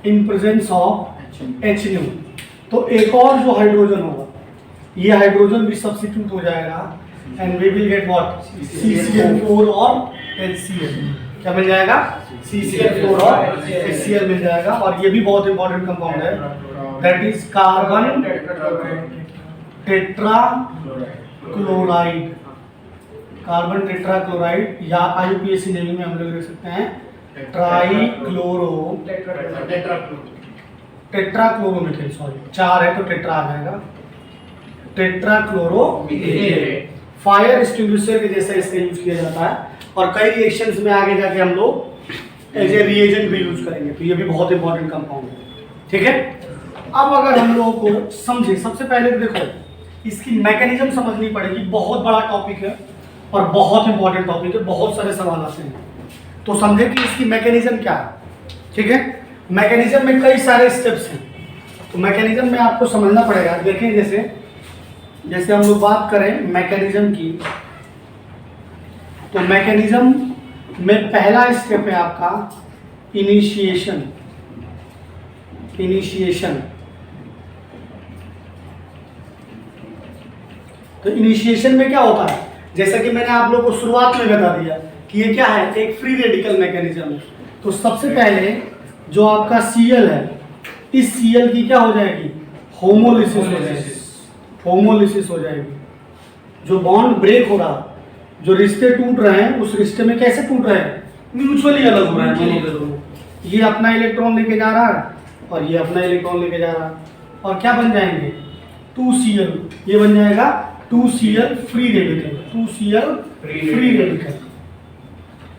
इन प्रेजेंस ऑफ H2 तो एक और जो हाइड्रोजन होगा, ये हाइड्रोजन भी सब्स्टिट्यूट हो जाएगा and we will get what, CCl4 और HCl। क्या मिल जाएगा, CCl4 और HCl मिल जाएगा। और ये भी बहुत इंपॉर्टेंट कंपाउंड है, that is carbon tetrachloride. Carbon tetrachloride या IUPAC नेमिंग में हम लोग लिख सकते हैं टेट्राक्लोरोमीथेन। सॉरी, 4 है तो टेट्रा आ जाएगा, टेट्राक्लोरोमीथेन। फायर एक्सटिंग्विशर के जैसा इसका यूज किया जाता है और कई रिएक्शंस में आगे जाके हम लोग एज ए रिएजेंट भी यूज करेंगे। तो ये भी बहुत इंपॉर्टेंट कंपाउंड है, ठीक है। अब अगर हम लोगों को समझे, सबसे पहले तो देखो इसकी मैकेनिज्म समझनी पड़ेगी। बहुत बड़ा टॉपिक है और बहुत इंपॉर्टेंट टॉपिक है, बहुत सारे सवाल आते हैं। तो समझे कि इसकी मैकेनिज्म क्या है, ठीक है। मैकेनिज्म में कई सारे स्टेप्स हैं, तो मैकेनिज्म में आपको समझना पड़ेगा। देखें जैसे हम लोग बात करें मैकेनिज्म की, तो मैकेनिज्म में पहला स्टेप है आपका इनिशिएशन। तो इनिशिएशन में क्या होता है, जैसा कि मैंने आप लोगों को शुरुआत में बता दिया कि ये क्या है, एक फ्री रेडिकल मैकेनिज्म है। तो सबसे पहले जो आपका Cl है, इस Cl की क्या हो जाएगी, होमोलिसिस हो जाएगी। जो बॉन्ड ब्रेक हो रहा, जो रिश्ते टूट रहे हैं, उस रिश्ते में कैसे टूट रहे हैं, म्यूचुअली अलग हो रहे हैं दोनों के दोनों। ये अपना इलेक्ट्रॉन लेके जा रहा है और ये अपना इलेक्ट्रॉन लेके जा रहा है, और क्या बन जाएंगे, 2Cl। ये बन जाएगा 2Cl free radical, 2Cl free radical.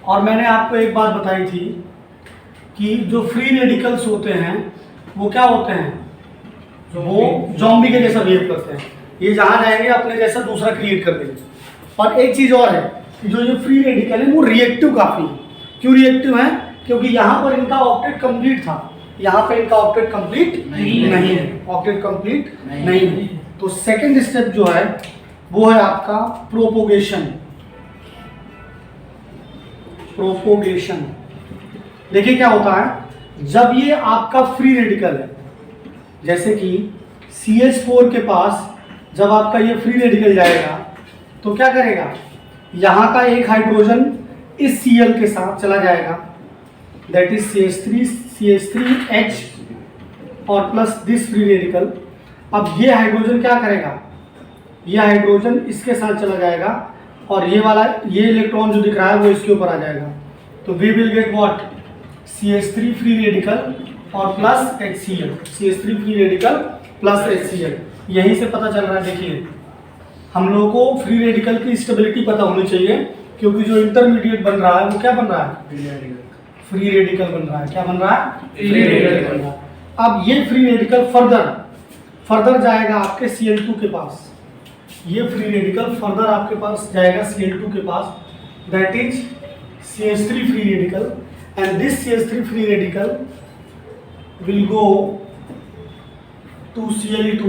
और मैंने आपको एक बात बताई थी कि जो फ्री रेडिकल्स होते हैं वो क्या होते हैं, वो जॉम्बी के जैसा बिहेव करते हैं। ये जहाँ जाएंगे अपने जैसा दूसरा क्रिएट कर देंगे। और एक चीज़ और है कि जो ये फ्री रेडिकल है वो रिएक्टिव काफ़ी है। क्यों रिएक्टिव है? क्योंकि यहाँ पर इनका ऑक्टेट कंप्लीट था, यहाँ पे इनका ऑक्टेट कंप्लीट नहीं है, ऑक्टेट कंप्लीट नहीं है। तो सेकंड स्टेप जो है वो है आपका प्रोपोगेशन। प्रोपोगेशन देखिए क्या होता है, जब ये आपका फ्री रेडिकल है, जैसे कि CH4 के पास जब आपका ये फ्री रेडिकल जाएगा तो क्या करेगा, यहाँ का एक हाइड्रोजन इस Cl के साथ चला जाएगा, दैट इज CH3H और प्लस दिस फ्री रेडिकल। अब ये हाइड्रोजन क्या करेगा, ये हाइड्रोजन इसके साथ चला जाएगा और ये वाला ये इलेक्ट्रॉन जो दिख रहा है वो इसके ऊपर आ जाएगा। तो we will get what, CH3 free radical और plus HCl, CH3 free radical plus HCl। यहीं से पता चल रहा है, देखिए हम लोगों को फ्री रेडिकल की स्टेबिलिटी पता होनी चाहिए, क्योंकि जो इंटरमीडिएट बन रहा है वो क्या बन रहा है, फ्री रेडिकल बन रहा है। क्या बन रहा है, फ्री रेडिकल बन रहा है। अब ये फ्री रेडिकल फर्दर जाएगा आपके Cl2 के पास, ये फ्री रेडिकल फर्दर आपके पास जाएगा Cl2 के पास, that is CH3 free radical, and this CH3 free radical will go to Cl2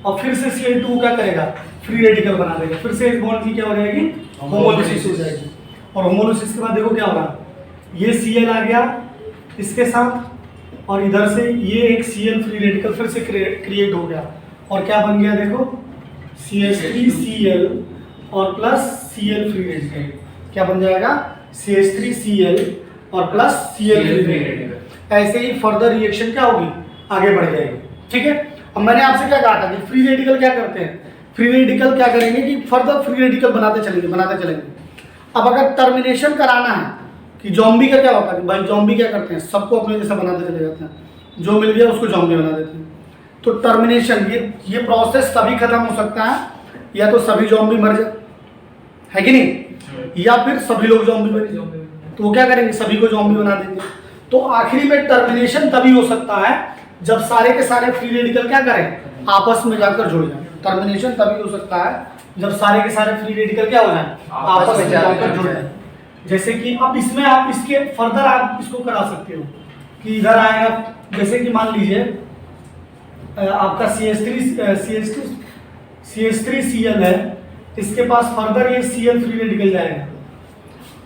और फिर से Cl2 क्या करेगा, फ्री रेडिकल बना देगा, फिर से इस बॉन्ड की क्या हो जाएगी, होमोलिसिस हो जाएगी। और होमोलिसिस के बाद देखो क्या होगा, ये Cl आ गया इसके साथ और इधर से ये एक Cl फ्री रेडिकल फिर से क्रिएट हो गया और क्या बन गया, देखो CH3Cl और प्लस Cl फ्री रेडिकल। क्या बन जाएगा, CH3Cl और प्लस Cl फ्री रेडिकल। ऐसे ही फर्दर रिएक्शन क्या होगी, आगे बढ़ जाएगी। ठीक है, अब मैंने आपसे क्या कहा था कि फ्री रेडिकल क्या करते हैं, फ्री रेडिकल क्या करेंगे कि फर्दर फ्री रेडिकल बनाते चलेंगे। अब अगर टर्मिनेशन कराना है कि जॉम्बी का क्या होता है, भाई जॉम्बी क्या करते हैं, सबको अपने जैसा बनाते चले जाते हैं, जो मिल गया उसको जॉम्बी बना देते हैं। तो टर्मिनेशन ये प्रोसेस तभी खत्म हो सकता है या तो सभी जॉम्बी मर जाए, है कि नहीं, या फिर सभी लोग जॉम्बी बने, तो वो क्या करेंगे, सभी को जॉम्बी बना देंगे। तो आखिरी में टर्मिनेशन तभी हो सकता है जब सारे के सारे फ्री रेडिकल क्या करें, आपस में जाकर जुड़ जाए। टर्मिनेशन तभी हो सकता है जब सारे के सारे फ्री रेडिकल क्या हो जाए, आपस में जाकर जुड़ जाए। जैसे कि अब इसमें आप इसके फर्दर आप इसको करा सकते हो कि इधर आएगा, जैसे कि मान लीजिए आपका CH3Cl है, इसके पास फर्दर ये Cl फ्री रेडिकल जाएगा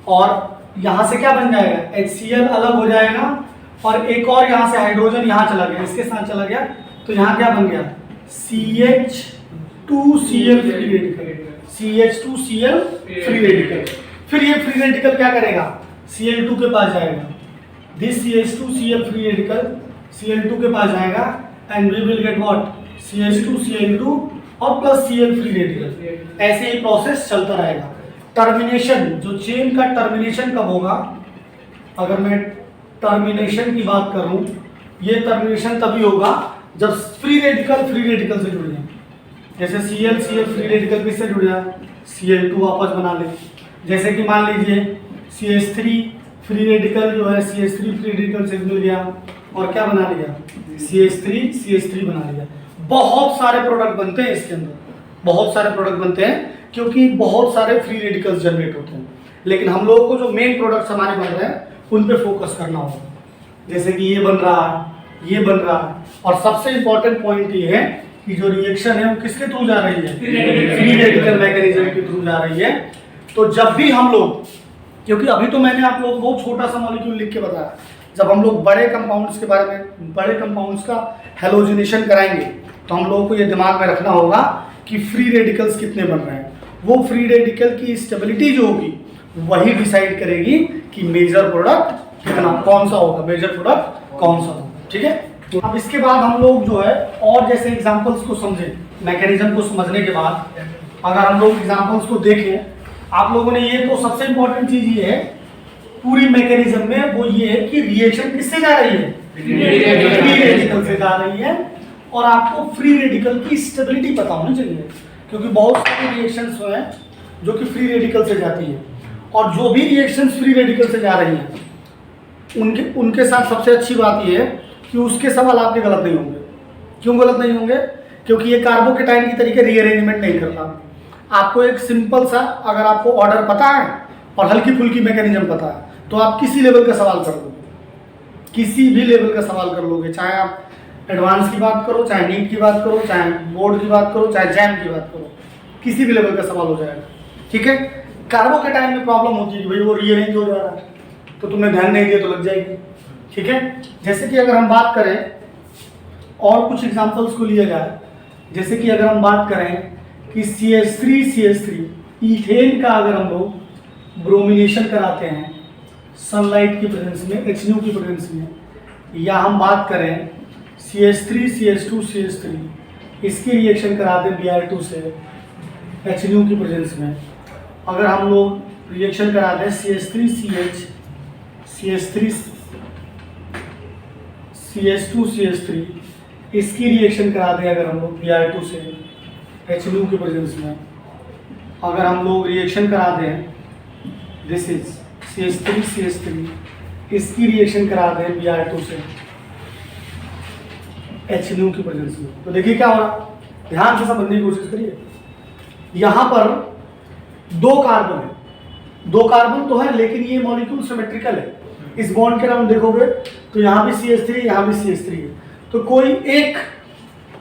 और यहाँ से क्या बन जाएगा, HCl अलग हो जाएगा और एक और यहाँ से हाइड्रोजन यहाँ चला गया, इसके साथ चला गया, तो यहाँ क्या बन गया, CH2Cl free radical, CH2Cl free radical. फिर ये फ्री रेडिकल क्या करेगा, Cl2 के पास जाएगा, this CH2Cl free radical Cl2 के पास जाएगा and we will get what, CH2Cl2 और प्लस Cl फ्री रेडिकल। ऐसे ही प्रोसेस चलता रहेगा। टर्मिनेशन, जो चेन का टर्मिनेशन कब होगा, अगर मैं टर्मिनेशन की बात करूं, ये टर्मिनेशन तभी होगा जब फ्री रेडिकल से जुड़ जाए। जैसे Cl फ्री रेडिकल किससे जुड़ जाए, Cl2 वापस बना ले। जैसे कि मान लीजिए CH3 फ्री रेडिकल जो है CH3 फ्री रेडिकल से मिल गया और क्या बना लिया, CH3 बना लिया। बहुत सारे प्रोडक्ट बनते हैं इसके अंदर, बहुत सारे प्रोडक्ट बनते हैं क्योंकि बहुत सारे फ्री रेडिकल्स जनरेट होते हैं। लेकिन हम लोगों को जो मेन प्रोडक्ट्स हमारे बन रहे हैं उन पे फोकस करना होगा। जैसे कि ये बन रहा है, ये बन रहा है, और सबसे इंपॉर्टेंट पॉइंट ये है कि जो रिएक्शन है वो किसके थ्रू जा रही है, फ्री रेडिकल मैकेनिज्म के थ्रू जा रही है। तो जब भी हम लोग, क्योंकि अभी तो मैंने आप लोगों को बहुत छोटा सा मॉलिक्यूल लिख के बताया, जब हम लोग बड़े कंपाउंड्स के बारे में, बड़े कंपाउंड्स का हेलोजिनेशन कराएंगे तो हम लोगों को ये दिमाग में रखना होगा कि फ्री रेडिकल्स कितने बन रहे हैं। वो फ्री रेडिकल की स्टेबिलिटी जो होगी वही डिसाइड करेगी कि मेजर प्रोडक्ट कितना, कौन सा होगा, मेजर प्रोडक्ट कौन सा होगा। ठीक है, तो अब इसके बाद हम लोग जो है और जैसे एग्जांपल्स को समझें, मैकेनिज्म को समझने के बाद अगर हम लोग एग्जांपल्स को देखें, आप लोगों ने ये तो सबसे इंपॉर्टेंट चीज ये है पूरी मैकेनिज्म में, वो ये है कि रिएक्शन किससे जा रही है, फ्री रेडिकल से जा रही है। और आपको फ्री रेडिकल की स्टेबिलिटी पता होनी चाहिए, क्योंकि बहुत सारी रिएक्शंस हैं जो कि फ्री रेडिकल से जाती है, और जो भी रिएक्शंस फ्री रेडिकल से जा रही हैं उनके साथ सबसे अच्छी बात यह है कि उसके सवाल आपके गलत नहीं होंगे। क्यों गलत नहीं होंगे, क्योंकि ये कार्बोकेटाइन की तरीके रीअरेंजमेंट नहीं करता। आपको एक सिंपल सा, अगर आपको ऑर्डर पता है और हल्की फुल्की मैकेनिज्म पता है तो आप किसी लेवल का सवाल कर लोगे, किसी भी लेवल का सवाल कर लोगे, चाहे आप एडवांस की बात करो, चाहे नीट की बात करो, चाहे बोर्ड की बात करो, चाहे जैम की बात करो, किसी भी लेवल का सवाल हो जाएगा। ठीक है। कार्बो के टाइम में प्रॉब्लम होती है कि भाई वो रीअरेंज हो जा रहा है तो तुमने ध्यान नहीं दिया तो लग जाएगी। ठीक है। जैसे कि अगर हम बात करें और कुछ एग्जांपल्स को लिया जाए, जैसे कि अगर हम बात करें कि CH3 ईथेन का अगर हम लोग ब्रोमिनेशन कराते हैं सनलाइट की प्रेजेंस में, HNO की प्रेजेंस में, या हम बात करें CH3 इसकी रिएक्शन कराते हैं Br2 से HNO की प्रेजेंस में, अगर हम लोग रिएक्शन कराते हैं CH2CH इसकी रिएक्शन कराते हैं अगर हम लोग Br2 से HNO की प्रेजेंस में, अगर हम लोग रिएक्शन कराते हैं दिस इज CH3 इसकी रिएक्शन कराते हैं Br2 से HNO की प्रेजेंस में, तो देखिए क्या हो रहा है, ध्यान से समझने की कोशिश करिए। यहाँ पर दो कार्बन है, दो कार्बन तो है लेकिन ये मॉलिक्यूल सिमेट्रिकल है। इस बॉन्ड के राउंड देखोगे तो यहाँ भी CH3 यहाँ भी CH3 है, तो कोई एक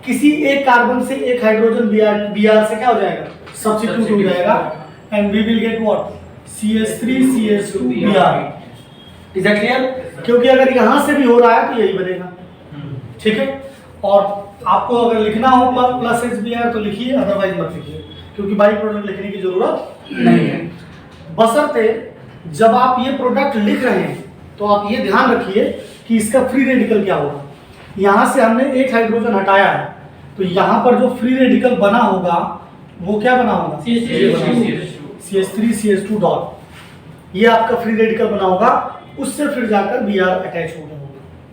किसी एक कार्बन से एक हाइड्रोजन Br से क्या हो जाएगा, सब्स्टिट्यूट हो जाएगा, and we will get what, CH3 Br। Is that clear? क्योंकि अगर यहाँ से भी हो रहा है तो यही बनेगा। ठीक है। और आपको अगर लिखना हो प्लस HBr तो लिखिए, अदरवाइज मत लिखिए, क्योंकि बाई प्रोडक्ट लिखने की जरूरत नहीं है। बशर्ते जब आप ये प्रोडक्ट लिख रहे हैं तो आप ये ध्यान रखिए कि इसका फ्री रेडिकल क्या होगा। यहाँ से हमने एक हाइड्रोजन हटाया है तो यहाँ पर जो फ्री रेडिकल बना होगा वो क्या बना होगा, CH3 डॉट, ये आपका फ्री रेडिकल बना होगा, उससे फिर जाकर Br अटैच होगा।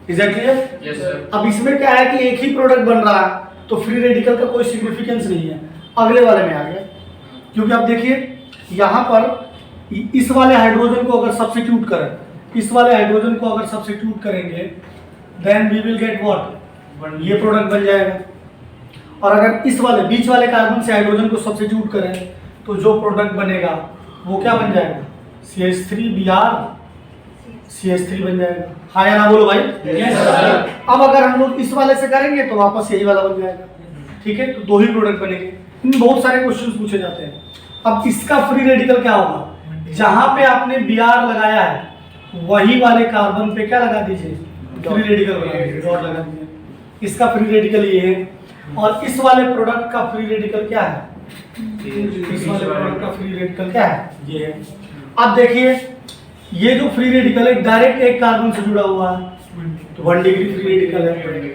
Is that clear? Yes sir. अब इसमें क्या है कि एक ही प्रोडक्ट बन रहा है तो फ्री रेडिकल का कोई सिग्निफिकेंस नहीं है, अगले वाले में आ गया। क्योंकि आप देखिए यहाँ पर इस वाले हाइड्रोजन को अगर सब्स्टिट्यूट करें, इस वाले हाइड्रोजन को अगर सब्स्टिट्यूट करेंगे then we will get what, ये प्रोडक्ट बन जाएगा। और अगर इस वाले बीच वाले कार्बन से हाइड्रोजन को सब्स्टिट्यूट करें तो जो प्रोडक्ट बनेगा वो क्या बन जाएगा, CH3Br CH3 बन जाएगा। हाँ या ना बोलो भाई? Yes sir. अब अगर हम लोग इस वाले से करेंगे तो वापस यही वाला बन जाएगा। ठीक है। तो दो ही प्रोडक्ट बनेंगे। इन बहुत सारे क्वेश्चंस पूछे जाते हैं। अब इसका फ्री रेडिकल क्या होगा, जहां पे आपने Br लगाया है वही वाले कार्बन पे क्या लगा दीजिए, फ्री रेडिकल लगा दीजिए, डॉट लगा दीजिए। इसका फ्री रेडिकल ये है, और इस वाले प्रोडक्ट का फ्री रेडिकल क्या है, इस वाले प्रोडक्ट का फ्री रेडिकल क्या है, ये है। अब देखिए ये जो फ्री रेडिकल है डायरेक्ट एक कार्बन से जुड़ा हुआ है तो 1 डिग्री फ्री रेडिकल है,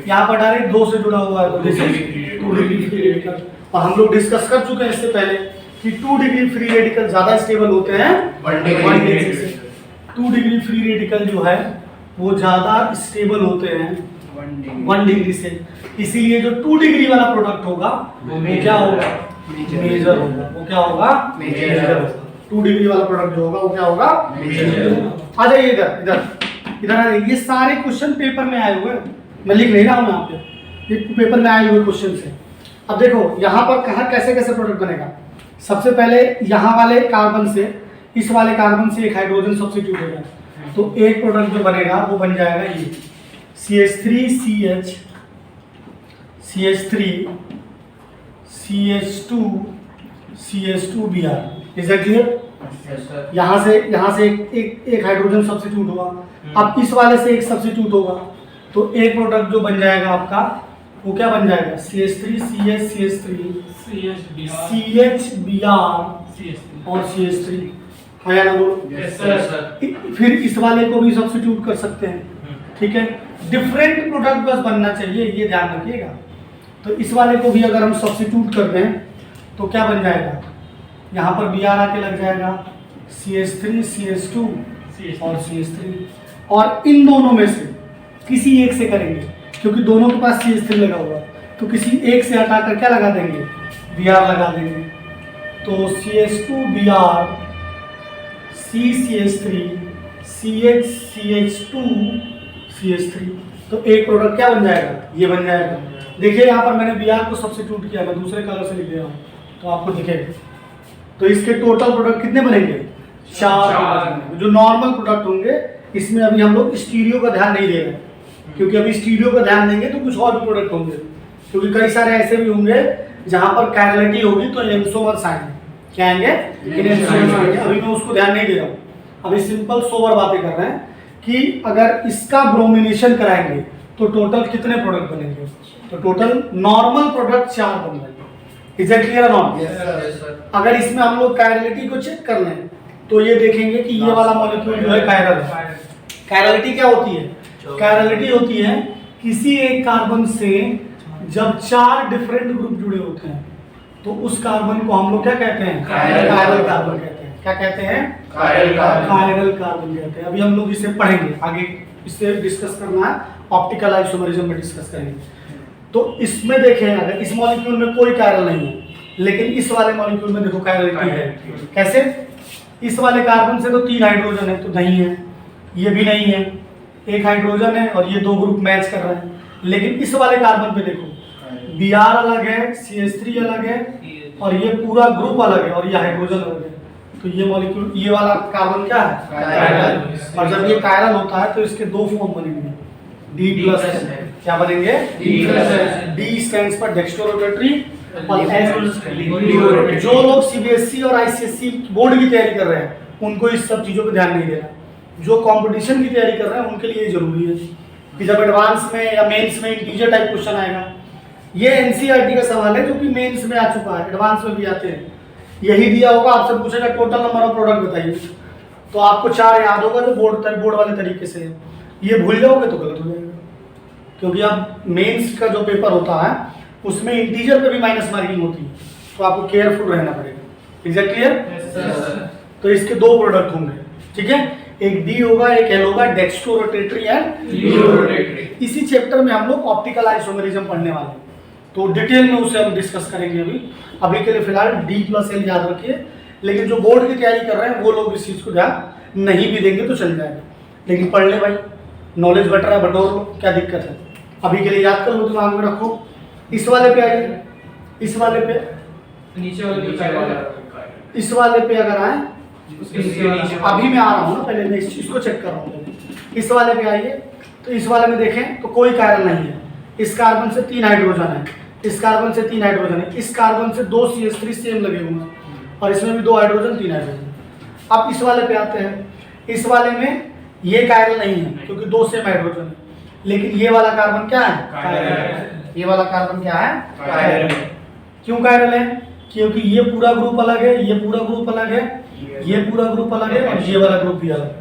यहाँ पर डायरेक्ट 2 से जुड़ा हुआ है तो this is 2 degree free radical. और हम लोग डिस्कस कर चुके हैं इससे पहले कि 2 डिग्री फ्री रेडिकल ज्यादा स्टेबल होते हैं 1 डिग्री से। 2 डिग्री फ्री रेडिकल जो है वो ज्यादा स्टेबल होते हैं 1 डिग्री से, इसीलिए जो 2 डिग्री वाला प्रोडक्ट होगा वो क्या होगा, मेजर होगा। वो क्या होगा, मेजर होगा। 2 डिग्री वाला प्रोडक्ट जो होगा वो क्या होगा, मेजर। आ जाइए इधर इधर इधर आ जाइए। ये सारे क्वेश्चन पेपर में आए हुए हैं, मैं लिख नहीं रहा हूँ यहाँ पे, ये पेपर में आए हुए क्वेश्चन है। अब देखो यहाँ पर कहाँ कैसे कैसे प्रोडक्ट बनेगा। सबसे पहले यहाँ वाले कार्बन से इस वाले कार्बन से एक हाइड्रोजन सब्स्टिट्यूट होगा तो एक प्रोडक्ट जो बनेगा वो बन जाएगा ये CH3CH CH2 CH2Br। Is that clear? Yes sir. यहाँ से एक हाइड्रोजन सब्स्टिट्यूट हुआ। अब इस वाले से एक सब्स्टिट्यूट होगा तो एक प्रोडक्ट जो बन जाएगा आपका वो क्या बन जाएगा, CH3CH CH3 CHBr और CH3। हाँ या ना बोलो? Yes sir. फिर इस वाले को भी सब्स्टिट्यूट कर सकते हैं। ठीक है। डिफरेंट प्रोडक्ट बस बनना चाहिए, ये ध्यान रखिएगा। तो इस वाले को भी अगर हम सब्स्टिट्यूट कर दें तो क्या बन जाएगा, यहाँ पर Br आके लग जाएगा, CH3 CH2 और CH3। और इन दोनों में से किसी एक से करेंगे क्योंकि दोनों के पास CH3 लगा हुआ है, तो किसी एक से हटाकर क्या लगा देंगे, Br लगा देंगे। तो CH2Br CCH3 CH2 CH3, तो एक प्रोडक्ट क्या बन जाएगा, ये बन जाएगा। देखिए यहाँ पर मैंने Br को सब्स्टिट्यूट किया, मैं दूसरे कलर से लिख दे रहा हूँ तो आपको दिखेगा। तो इसके टोटल प्रोडक्ट कितने बनेंगे? 4 चार। बनेंगे। जो नॉर्मल प्रोडक्ट होंगे इसमें अभी हम लोग स्टीरियो का ध्यान नहीं दे रहे हैं, क्योंकि अभी स्टीरियो का ध्यान देंगे तो कुछ और भी प्रोडक्ट होंगे, क्योंकि कई सारे ऐसे भी होंगे जहां पर कायरलिटी होगी तो एंसोमर्स आएंगे। क्या आएंगे? एंसोमर्स आएंगे। अभी मैं उसको ध्यान नहीं दे रहा हूँ, अभी सिंपल सोबर बातें कर रहे हैं कि अगर इसका ब्रोमिनेशन कराएंगे तो टोटल कितने प्रोडक्ट बनेंगे? तो टोटल नॉर्मल प्रोडक्ट 4 बन जाएंगे। Is that clear not? Yes sir. अगर इसमें हम लोग कायरलिटी को चेक कर लें तो ये देखेंगे कि ये वाला मॉलिक्यूल जो है कायरल है। कायरलिटी क्या होती है? कायरलिटी होती है किसी एक कार्बन से जब 4 डिफरेंट ग्रुप जुड़े होते हैं तो उस कार्बन को हम लोग क्या कहते हैं? कायरल कायरल कार्बन कहते हैं। क्या कहते हैं? Chiral carbon. कायरल कार्बन कहते हैं। अभी हम लोग इसे पढ़ेंगे, आगे इससे डिस्कस करना है, ऑप्टिकल आइसोमरिज्म में डिस्कस करेंगे। तो इसमें देखें अगर इस मॉलिक्यूल में कोई कायरल नहीं है, लेकिन इस वाले मॉलिक्यूल में देखो कायरलिटी है। कैसे? इस वाले कार्बन से तो 3 हाइड्रोजन है तो नहीं है, ये भी नहीं है, 1 हाइड्रोजन है और ये 2 ग्रुप मैच कर रहे हैं। लेकिन इस वाले कार्बन पे देखो Br अलग है, CH3 अलग है और ये पूरा ग्रुप अलग है और ये हाइड्रोजन अलग है। तो ये मॉलिक्यूल, ये वाला कार्बन क्या है? कायरल। और जब ये कायरल होता है तो इसके 2 फॉर्म बनेंगे, D+. क्या बनेंगे? D+. D stands for dextrorotatory और S लिबोरेटरी। जो लोग CBSE और ICSE बोर्ड की तैयारी कर रहे हैं उनको इस सब चीज़ों पे ध्यान नहीं देना। जो कंपटीशन की तैयारी कर रहे हैं उनके लिए ये जरूरी है कि जब एडवांस में या मेंस में इंटीजर टाइप क्वेश्चन आएगा, ये NCERT का सवाल है जो कि मेंस में आ चुका है, एडवांस में भी आते हैं। यही दिया होगा, आपसे पूछेगा टोटल नंबर ऑफ प्रोडक्ट बताइए, तो आपको 4 याद होगा जो बोर्ड वाले तरीके से है। ये भूल जाओगे तो गलत हो जाएगा, क्योंकि अब मेंस का जो पेपर होता है उसमें इंटीजर पे भी माइनस मार्किंग होती है, तो आपको केयरफुल रहना पड़ेगा। Is that clear? तो इसके 2 प्रोडक्ट होंगे, ठीक है, एक डी होगा एक एल होगा, डेक्स्ट्रोरोटेटरी एंड लिबोरेटरी। इसी चैप्टर में हम लोग ऑप्टिकल आइसोमरिज्म पढ़ने वाले हैं, तो डिटेल में उसे हम डिस्कस करेंगे। अभी के लिए फिलहाल D+L याद रखिए, लेकिन जो बोर्ड की तैयारी कर रहे हैं वो लोग इस चीज़ को ध्यान नहीं भी देंगे तो चल जाएगा, लेकिन पढ़ ले भाई, नॉलेज बट रहा है, बटोर लो, क्या दिक्कत है। अभी के लिए याद कर लो, दिमाग में रखो। इस वाले पे आइए, इस वाले पे, नीचे वाले इस वाले पे अगर आए, उसके नीचे अभी मैं आ रहा हूँ ना, पहले मैं इस चीज़ को चेक कर रहा हूँ। इस वाले पे आइए, तो इस वाले में देखें तो कोई कायरल नहीं है। इस कार्बन से 3 हाइड्रोजन है, इस कार्बन से 3 हाइड्रोजन है, इस कार्बन से 2 CH3 सेम लगे हुए हैं और इसमें भी 2 हाइड्रोजन 3 हाइड्रोजन। अब इस वाले पे आते हैं, इस वाले में ये कायरल नहीं है क्योंकि 2 सेम हाइड्रोजन है, लेकिन ये वाला कार्बन क्या है? कायरल। ये वाला कार्बन क्या है? कायरल। क्यों कायरल है? क्योंकि ये पूरा ग्रुप अलग है, ये पूरा ग्रुप अलग है, ये पूरा ग्रुप अलग है और ये वाला ग्रुप भी अलग है।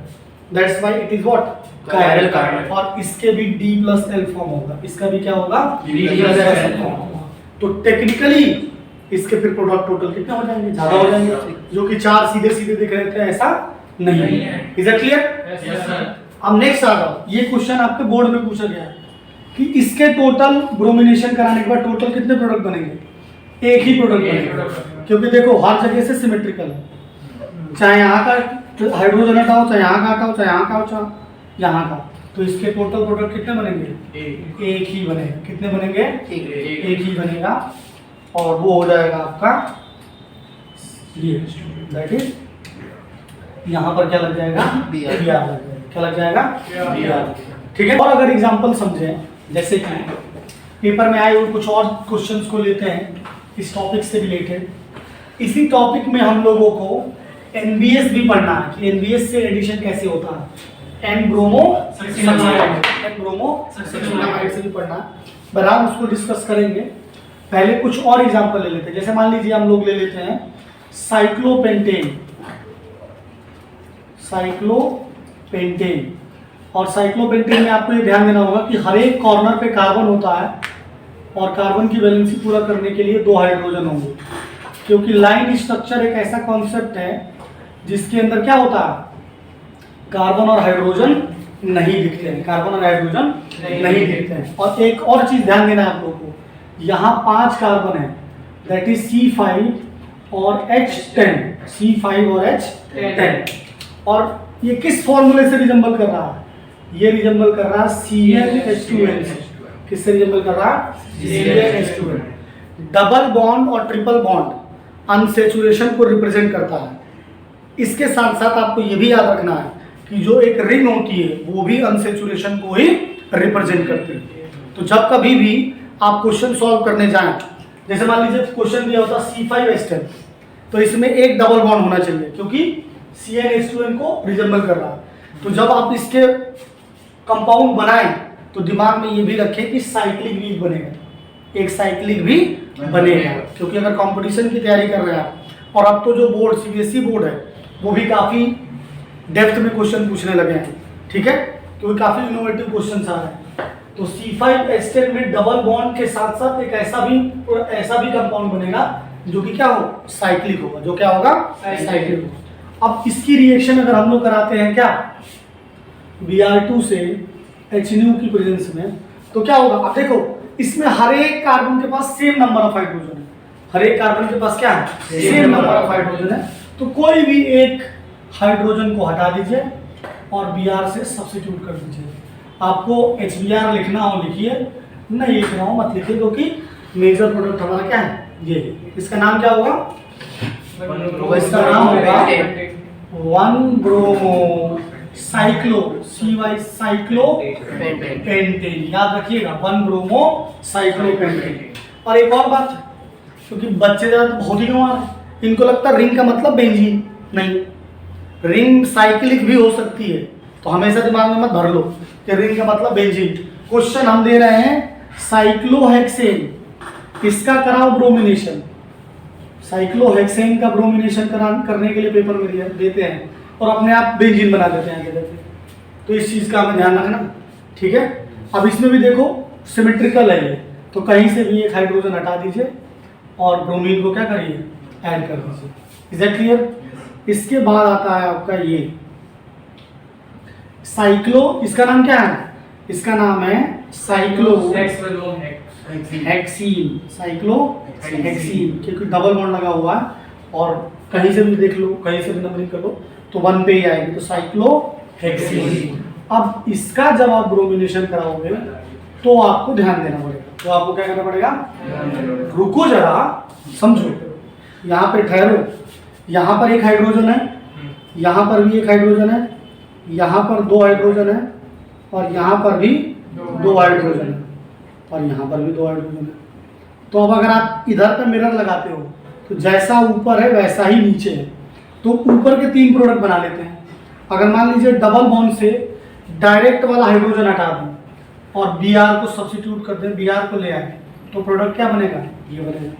That's why it is what? Chiral carbon. और इसके भी D+L फॉर्म होगा, इसका भी क्या होगा? D+L फॉर्म होगा। तो टेक्निकली इसके फिर प्रोडक्ट टोटल कितने हो जाएंगे? ज्यादा हो जाएंगे, जो कि 4 सीधे सीधे दिख रहे थे, ऐसा नहीं है। Is that clear? Yes sir. अब नेक्स्ट आ जाओ, ये क्वेश्चन आपके बोर्ड में पूछा गया है कि इसके टोटल ब्रोमिनेशन कराने के बाद टोटल कितने प्रोडक्ट बनेंगे? एक ही प्रोडक्ट बनेगा, क्योंकि देखो हर जगह से सिमेट्रिकल है, चाहे यहाँ का हाइड्रोजन हटाओ, चाहे यहाँ का हटाओ, चाहे यहाँ का हटाओ, यहाँ का, तो इसके टोटल प्रोडक्ट कितने बनेंगे? एक ही बनेगा। कितने बनेंगे? एक ही बनेगा, और वो हो जाएगा आपका ये, दैट इज यहाँ पर क्या लग जाएगा? BR लग जाएगा। क्या लग जाएगा? BR। ठीक है। और अगर एग्जांपल समझें, जैसे कि पेपर में आए हुए कुछ और क्वेश्चंस को लेते हैं इस टॉपिक से रिलेटेड, इसी टॉपिक में हम लोगों को NBS भी पढ़ना है कि NBS से एडिशन कैसे होता है, N ब्रोमो सक्सिनामाइड से भी पढ़ना है, बराबर उसको डिस्कस करेंगे। पहले कुछ और एग्जांपल ले लेते हैं, जैसे मान लीजिए हम लोग ले लेते हैं साइक्लोपेंटेन। और साइक्लोपेंटेन में आपको ये ध्यान देना होगा कि हर एक कॉर्नर पे कार्बन होता है और कार्बन की वैलेंसी पूरा करने के लिए 2 हाइड्रोजन होंगे, क्योंकि लाइन स्ट्रक्चर एक ऐसा कॉन्सेप्ट है जिसके अंदर क्या होता है? कार्बन और हाइड्रोजन नहीं दिखते हैं, कार्बन और हाइड्रोजन नहीं दिखते हैं। और एक और चीज ध्यान देना है आप लोगों को, यहाँ 5 कार्बन है, दैट इज C5 और H10, C5 और H10। और ये किस फॉर्मूले से रिजेंबल कर रहा है? ये रिजेंबल कर रहा है CnH2n से। किससे रिजेंबल कर रहा है? CnH2n। डबल बॉन्ड और ट्रिपल बॉन्ड अनसेचुरेशन को रिप्रेजेंट करता है। इसके साथ साथ आपको ये भी याद रखना है कि जो एक रिंग होती है वो भी अनसेचुरेशन को ही रिप्रेजेंट करती है। तो जब कभी भी आप क्वेश्चन सॉल्व करने जाएं, जैसे मान लीजिए क्वेश्चन दिया होता C5H10, तो इसमें एक डबल बॉन्ड होना चाहिए क्योंकि CnH2n को रिजेंबल कर रहा है। तो जब आप इसके कंपाउंड बनाएं तो दिमाग में ये भी रखें कि साइक्लिक भी बनेगा, एक साइक्लिक भी बनेगा, क्योंकि अगर कंपटीशन की तैयारी कर रहे हैं आप, और अब तो जो बोर्ड CBSE बोर्ड है वो भी काफ़ी डेप्थ में क्वेश्चन पूछने लगे हैं, ठीक है, क्योंकि काफ़ी इनोवेटिव क्वेश्चन आ रहे हैं। तो C5H10 में डबल बॉन्ड के साथ साथ एक ऐसा भी कंपाउंड बनेगा जो कि क्या हो, साइक्लिक होगा, जो क्या होगा, साइक्लिक होगा। अब इसकी रिएक्शन अगर हम लोग कराते हैं क्या, Br2 से HNO की प्रेजेंस में, तो क्या होगा, अब देखो इसमें हर एक कार्बन के पास सेम नंबर ऑफ हाइड्रोजन है, हर एक कार्बन के पास क्या है, सेम नंबर ऑफ हाइड्रोजन है। तो कोई भी एक हाइड्रोजन को हटा दीजिए और Br से सब्स्टिट्यूट कर दीजिए। आपको HBr लिखना हो लिखिए, नहीं लिखना हो मत लिखिए, क्योंकि मेजर प्रोडक्ट हमारा क्या है, ये। इसका नाम क्या होगा, इसका नाम होगा 1-ब्रोमो साइक्लो, CY साइक्लोपेंटेन, याद रखिएगा 1-ब्रोमो साइक्लोपेंटेन। और एक और बात, क्योंकि बच्चे ज़्यादा बहुत ही गंवार हैं, इनको लगता है रिंग का मतलब बेंजीन, नहीं, रिंग साइक्लिक भी हो सकती है, तो हमेशा दिमाग में मत भर लो कि रिंग का मतलब बेंजीन। क्वेश्चन हम दे रहे हैं साइक्लोहेक्सेन, इसका कराओ ब्रोमिनेशन, साइक्लोहेक्सेन का ब्रोमिनेशन करने के लिए पेपर में देते हैं और अपने आप बेंजीन बना देते हैं आगे। तो इस चीज़ का हमें ध्यान रखना, ठीक है। अब इसमें भी देखो सिमेट्रिकल है ये, तो कहीं से भी एक हाइड्रोजन हटा दीजिए और ब्रोमीन को क्या करिए, ऐड कर दीजिए। Is that clear. इसके बाद आता है आपका ये साइक्लो, इसका नाम क्या है, इसका नाम है साइक्लो हेक्सीन, साइक्लो हेक्सीन, क्योंकि डबल बॉन्ड लगा हुआ है और कहीं से भी देख लो, कहीं से भी नंबरिंग कर लो तो 1 पे ही आएगी, तो साइक्लो हेक्सीन। अब इसका जब आप ब्रोमिनेशन कराओगे तो आपको ध्यान देना पड़ेगा, तो आपको क्या करना पड़ेगा, रुको जरा समझो, यहाँ पे ठहरो, यहाँ पर एक हाइड्रोजन है, यहाँ पर भी एक हाइड्रोजन है, यहाँ पर 2 हाइड्रोजन है, और यहाँ पर भी 2 हाइड्रोजन है, और यहाँ पर भी 2 हाइड्रोजन है। तो अब अगर आप इधर पे मिरर लगाते हो तो जैसा ऊपर है वैसा ही नीचे है, तो ऊपर के 3 प्रोडक्ट बना लेते हैं। अगर मान लीजिए डबल बॉन्ड से डायरेक्ट वाला हाइड्रोजन हटा दें और Br को सब्स्टिट्यूट कर दें, Br को ले आए, तो प्रोडक्ट क्या बनेगा, ये बनेगा।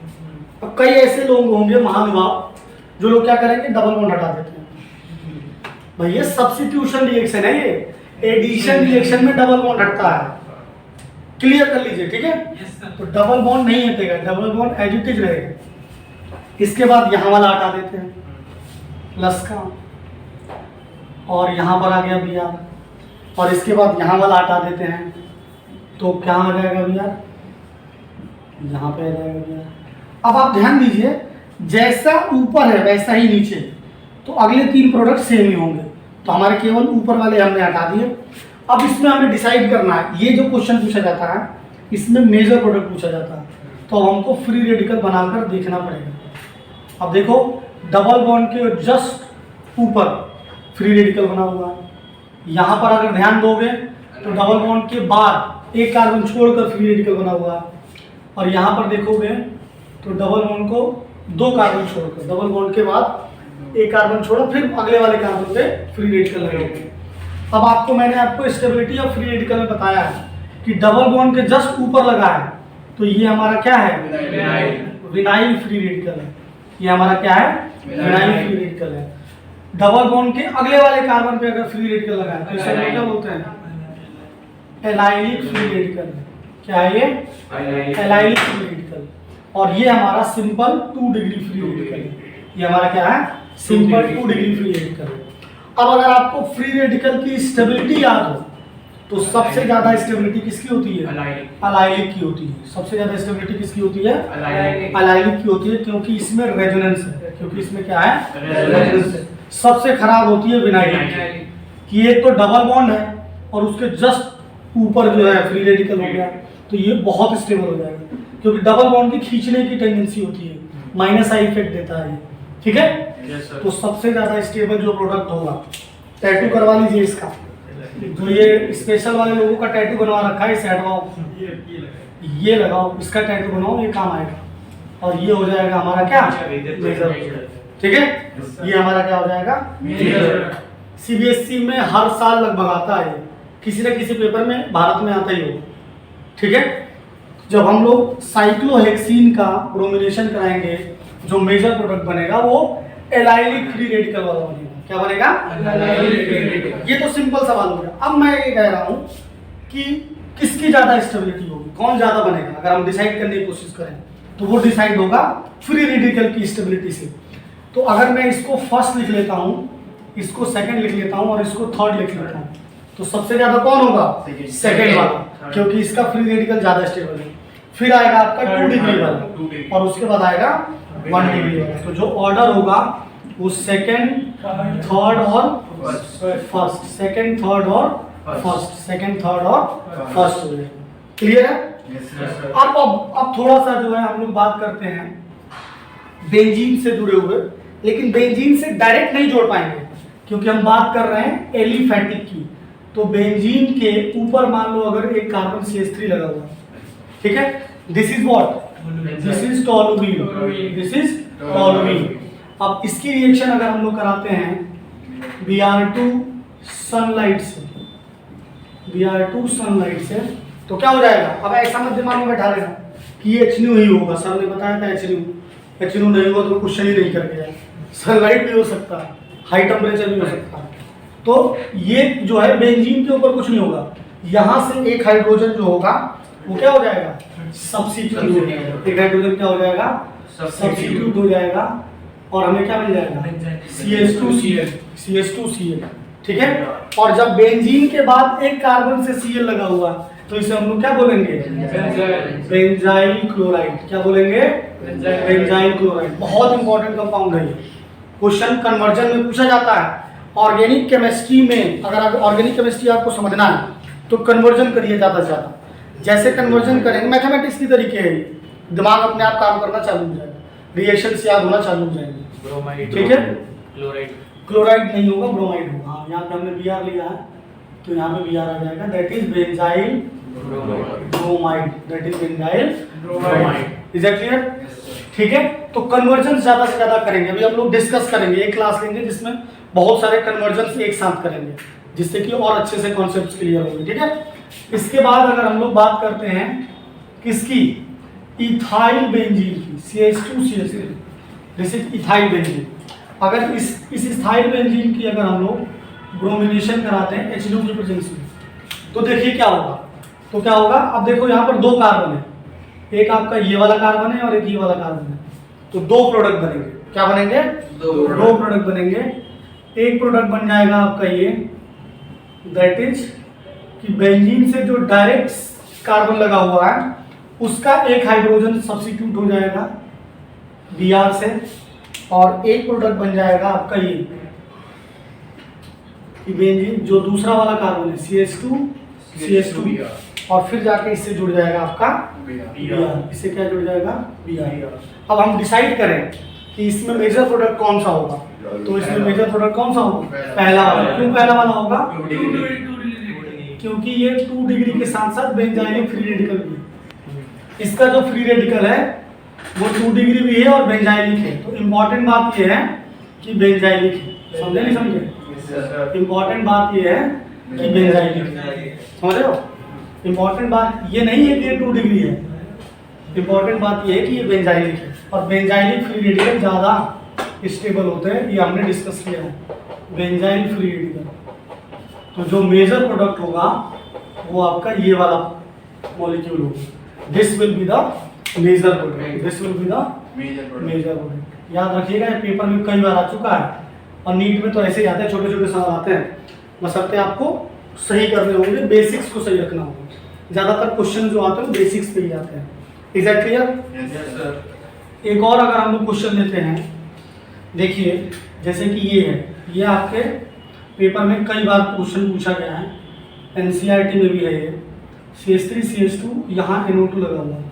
अब कई ऐसे लोग होंगे महानुभाव जो लोग क्या करेंगे, डबल बॉन्ड हटा देते हैं। भैया सब्स्टिट्यूशन रिएक्शन है ये, एडिशन रिएक्शन में डबल बॉन्ड हटता है, क्लियर कर लीजिए, ठीक है। तो डबल बॉन्ड नहीं हटेगा, double bond as it is रहेगा। इसके बाद यहाँ वाला हटा देते हैं प्लस का, और यहाँ पर आ गया Br, और इसके बाद यहाँ वाला हटा देते हैं, तो क्या आ जाएगा Br, यहाँ पे आ जाएगा Br। अब आप ध्यान दीजिए, जैसा ऊपर है वैसा ही नीचे, तो अगले 3 प्रोडक्ट सेम ही होंगे, तो हमारे केवल ऊपर वाले हमने हटा दिए। अब इसमें हमें डिसाइड करना है, ये जो क्वेश्चन पूछा जाता है इसमें मेजर प्रोडक्ट पूछा जाता है, तो अब हमको फ्री रेडिकल बनाकर देखना पड़ेगा। अब देखो डबल बॉन्ड के जस्ट ऊपर फ्री रेडिकल बना हुआ है, यहाँ पर अगर ध्यान दोगे तो डबल बॉन्ड के बाद एक कार्बन छोड़कर फ्री रेडिकल बना हुआ है, और यहाँ पर देखोगे तो डबल बॉन्ड को 2 कार्बन छोड़कर, डबल बॉन्ड के बाद एक कार्बन छोड़ा, फिर अगले वाले कार्बन पे फ्री रेडिकल लगे होंगे। अब मैंने आपको स्टेबिलिटी ऑफ फ्री रेडिकल में बताया है कि डबल बॉन्ड के जस्ट ऊपर लगा है, तो ये हमारा क्या है, विनाइल फ्री रेडिकल है, ये हमारा क्या है, विनाइल फ्री रेडिकल है। डबल बॉन्ड के अगले वाले कार्बन पे अगर फ्री रेडिकल लगा है तो इसे हम क्या बोलते हैं, एलाइलिक फ्री रेडिकल। क्या है ये, एलाइलिक फ्री रेडिकल। और ये हमारा सिंपल 2 डिग्री फ्री रेडिकल है, ये हमारा क्या है, सिंपल 2 डिग्री फ्री रेडिकल है। अब अगर आपको फ्री रेडिकल की स्टेबिलिटी याद हो तो सबसे ज्यादा स्टेबिलिटी किसकी होती है, अलाइलिक की होती है। सबसे ज्यादा स्टेबिलिटी किसकी होती है, अलाइलिक की होती है, क्योंकि इसमें रेजोनेंस है, क्योंकि इसमें क्या है, रेजोनेंस है। सबसे खराब होती है विनाइलिक की, एक तो डबल बॉन्ड है और उसके जस्ट ऊपर जो है फ्री रेडिकल हो गया, तो ये बहुत स्टेबल हो जाएगा, क्योंकि डबल बॉन्ड की खींचने की टेंडेंसी होती है, माइनस आई इफेक्ट देता है ये, ठीक है। Yes sir. तो सबसे ज्यादा स्टेबल जो प्रोडक्ट होगा, टैटू करवा लीजिए इसका, जो ये स्पेशल वाले लोगों का टैटू बनवा रखा है, इसे हटवाओ, ये लगाओ, इसका टैटू बनाओ, ये काम आएगा। और ये हो जाएगा हमारा क्या, मेजर, ठीक है। ये हमारा क्या हो जाएगा, मेजर। सीबीएसई में हर साल लगभग आता है, किसी न किसी पेपर में भारत में आता ही होगा, ठीक है। जब हम लोग साइक्लोहेक्सीन का ब्रोमिनेशन कराएंगे, जो मेजर प्रोडक्ट बनेगा वो एलाइलिक फ्री रेडिकल वाला बनेगा। क्या बनेगा, ये तो सिंपल सवाल हो गया। अब मैं ये कह रहा हूँ कि किसकी ज्यादा स्टेबिलिटी होगी, कौन ज्यादा बनेगा। अगर हम डिसाइड करने की कोशिश करें तो वो डिसाइड होगा फ्री रेडिकल की स्टेबिलिटी से। तो अगर मैं इसको फर्स्ट लिख लेता हूँ, इसको सेकंड लिख लेता हूँ और इसको थर्ड लिख लेता हूँ, तो सबसे ज्यादा कौन होगा, सेकंड वाला, क्योंकि इसका फ्री रेडिकल ज्यादा स्टेबल है। फिर आएगा आपका 2 डिग्री वाला और उसके बाद आएगा 1 डिग्री वाला। तो जो ऑर्डर होगा वो सेकंड, थर्ड और फर्स्ट, सेकंड, थर्ड और फर्स्ट, सेकंड, थर्ड और फर्स्ट हो जाएगा। क्लियर है। अब थोड़ा सा जो है हम लोग बात करते हैं बेंजीन से जुड़े हुए, लेकिन बेंजीन से डायरेक्ट नहीं जोड़ पाएंगे क्योंकि हम बात कर रहे हैं एलिफैटिक की। तो बेंजीन के ऊपर मान लो अगर एक कार्बन CH3 लगा हुआ है, ठीक है, this is what, this is toluene, this is toluene. अब इसकी रिएक्शन अगर हम लोग कराते हैं Br2 सनलाइट से, Br2 सनलाइट से, तो क्या हो जाएगा। अब ऐसा मत दिमाग में बैठा लेना कि ये HNO ही होगा, सर ने बताया था HNO नहीं हुआ तो क्वेश्चन ही नहीं करके आए। सनलाइट भी हो सकता है, हाई टेम्परेचर भी हो सकता है। तो ये जो है बेंजीन के ऊपर कुछ नहीं होगा, यहाँ से एक हाइड्रोजन जो होगा वो क्या हो जाएगा, सब्स्टिट्यूट हो जाएगा। एक हाइड्रोजन क्या हो जाएगा, सब्स्टिट्यूट हो जाएगा और हमें क्या मिल जाएगा, CH2Cl, ठीक है। और जब बेंजीन के बाद एक कार्बन से Cl लगा हुआ तो इसे हम लोग क्या बोलेंगे, बेंजाइल क्लोराइड। क्या बोलेंगे, बेंजाइल क्लोराइड। बहुत इंपॉर्टेंट कंपाउंड है ये, क्वेश्चन कन्वर्जन में पूछा जाता है। ऑर्गेनिक केमिस्ट्री में अगर ऑर्गेनिक केमिस्ट्री आपको समझना है तो कन्वर्जन करिए ज़्यादा से ज़्यादा। जैसे कन्वर्जन करेंगे, मैथमेटिक्स की तरीके है, दिमाग अपने आप काम करना चालू हो जाएगा, रिएक्शंस याद होना चालू हो जाएंगे, ठीक है। क्लोराइड नहीं होगा, ब्रोमाइड होगा। हाँ, यहाँ पे हमने Br लिया है तो यहाँ पे Br आ जाएगा, that is benzyl bromide, that is benzyl bromide. Is that clear, ठीक है। तो कन्वर्जन ज्यादा से ज्यादा करेंगे, अभी हम लोग डिस्कस करेंगे, एक क्लास लेंगे जिसमें बहुत सारे कन्वर्जन एक साथ करेंगे, जिससे कि और अच्छे से कॉन्सेप्ट्स क्लियर होंगे, ठीक है। इसके बाद अगर हम लोग बात करते हैं किसकी, इथाइल बेंजीन की, CH2CH3, this is ethyl benzene. अगर इस इथाइल बेंजीन की अगर हम लोग ब्रोमिनेशन कराते हैं HNO की प्रेजेंस में, तो देखिए क्या होगा। तो क्या होगा, अब देखो यहाँ पर 2 कार्बन है, एक आपका ये वाला कार्बन है और एक ये वाला कार्बन है, तो 2 प्रोडक्ट बनेंगे। क्या बनेंगे, 2 प्रोडक्ट बनेंगे। एक प्रोडक्ट बन जाएगा आपका ये, दैट इज कि बेंजीन से जो डायरेक्ट कार्बन लगा हुआ है उसका एक हाइड्रोजन सब्स्टिट्यूट हो जाएगा Br से, और एक प्रोडक्ट बन जाएगा आपका ये बेंजीन जो दूसरा वाला कार्बन है CH2 और फिर जाके इससे जुड़ जाएगा आपका Br, इससे क्या जुड़ जाएगा, Br। अब हम डिसाइड करें कि इसमें मेजर प्रोडक्ट कौन सा होगा, तो इसमें मेजर प्रोडक्ट कौन सा होगा, पहला वाला। क्यों पहला वाला होगा, क्योंकि ये 2 डिग्री के साथ साथ बेंजाइलिक फ्री रेडिकल भी है। इसका जो फ्री रेडिकल है वो 2 डिग्री भी है और बेंजाइलिक है। तो इम्पोर्टेंट बात ये है कि बेंजाइलिक है, समझे नहीं समझे, इम्पोर्टेंट बात ये है कि बेंजाइलिक है, समझ रहे हो। इम्पोर्टेंट बात ये नहीं है कि ये 2 डिग्री है, इम्पोर्टेंट बात ये है कि ये बेंजाइलिक है और बेंजाइलिक फ्री रेडिकल ज़्यादा स्टेबल होते हैं, ये हमने डिस्कस किया है, बेंजाइल फ्री रेडिकल। तो जो मेजर प्रोडक्ट होगा वो आपका ये वाला मॉलिक्यूल होगा, this will be the major product, this will be the major product. याद रखिएगा, ये पेपर में कई बार आ चुका है और नीट में तो ऐसे ही आते हैं, छोटे छोटे सवाल आते हैं, बशर्ते आपको सही करने होंगे, बेसिक्स को सही रखना होगा। ज़्यादातर क्वेश्चन जो आते हैं बेसिक्स पे ही आते हैं। Is that clear. एक और अगर हम लोग क्वेश्चन लेते हैं, देखिए जैसे कि ये है, ये आपके पेपर में कई बार क्वेश्चन पूछा गया है, NCERT में भी है ये, CH3 CH2 यहाँ NO2 लगा हुआ है,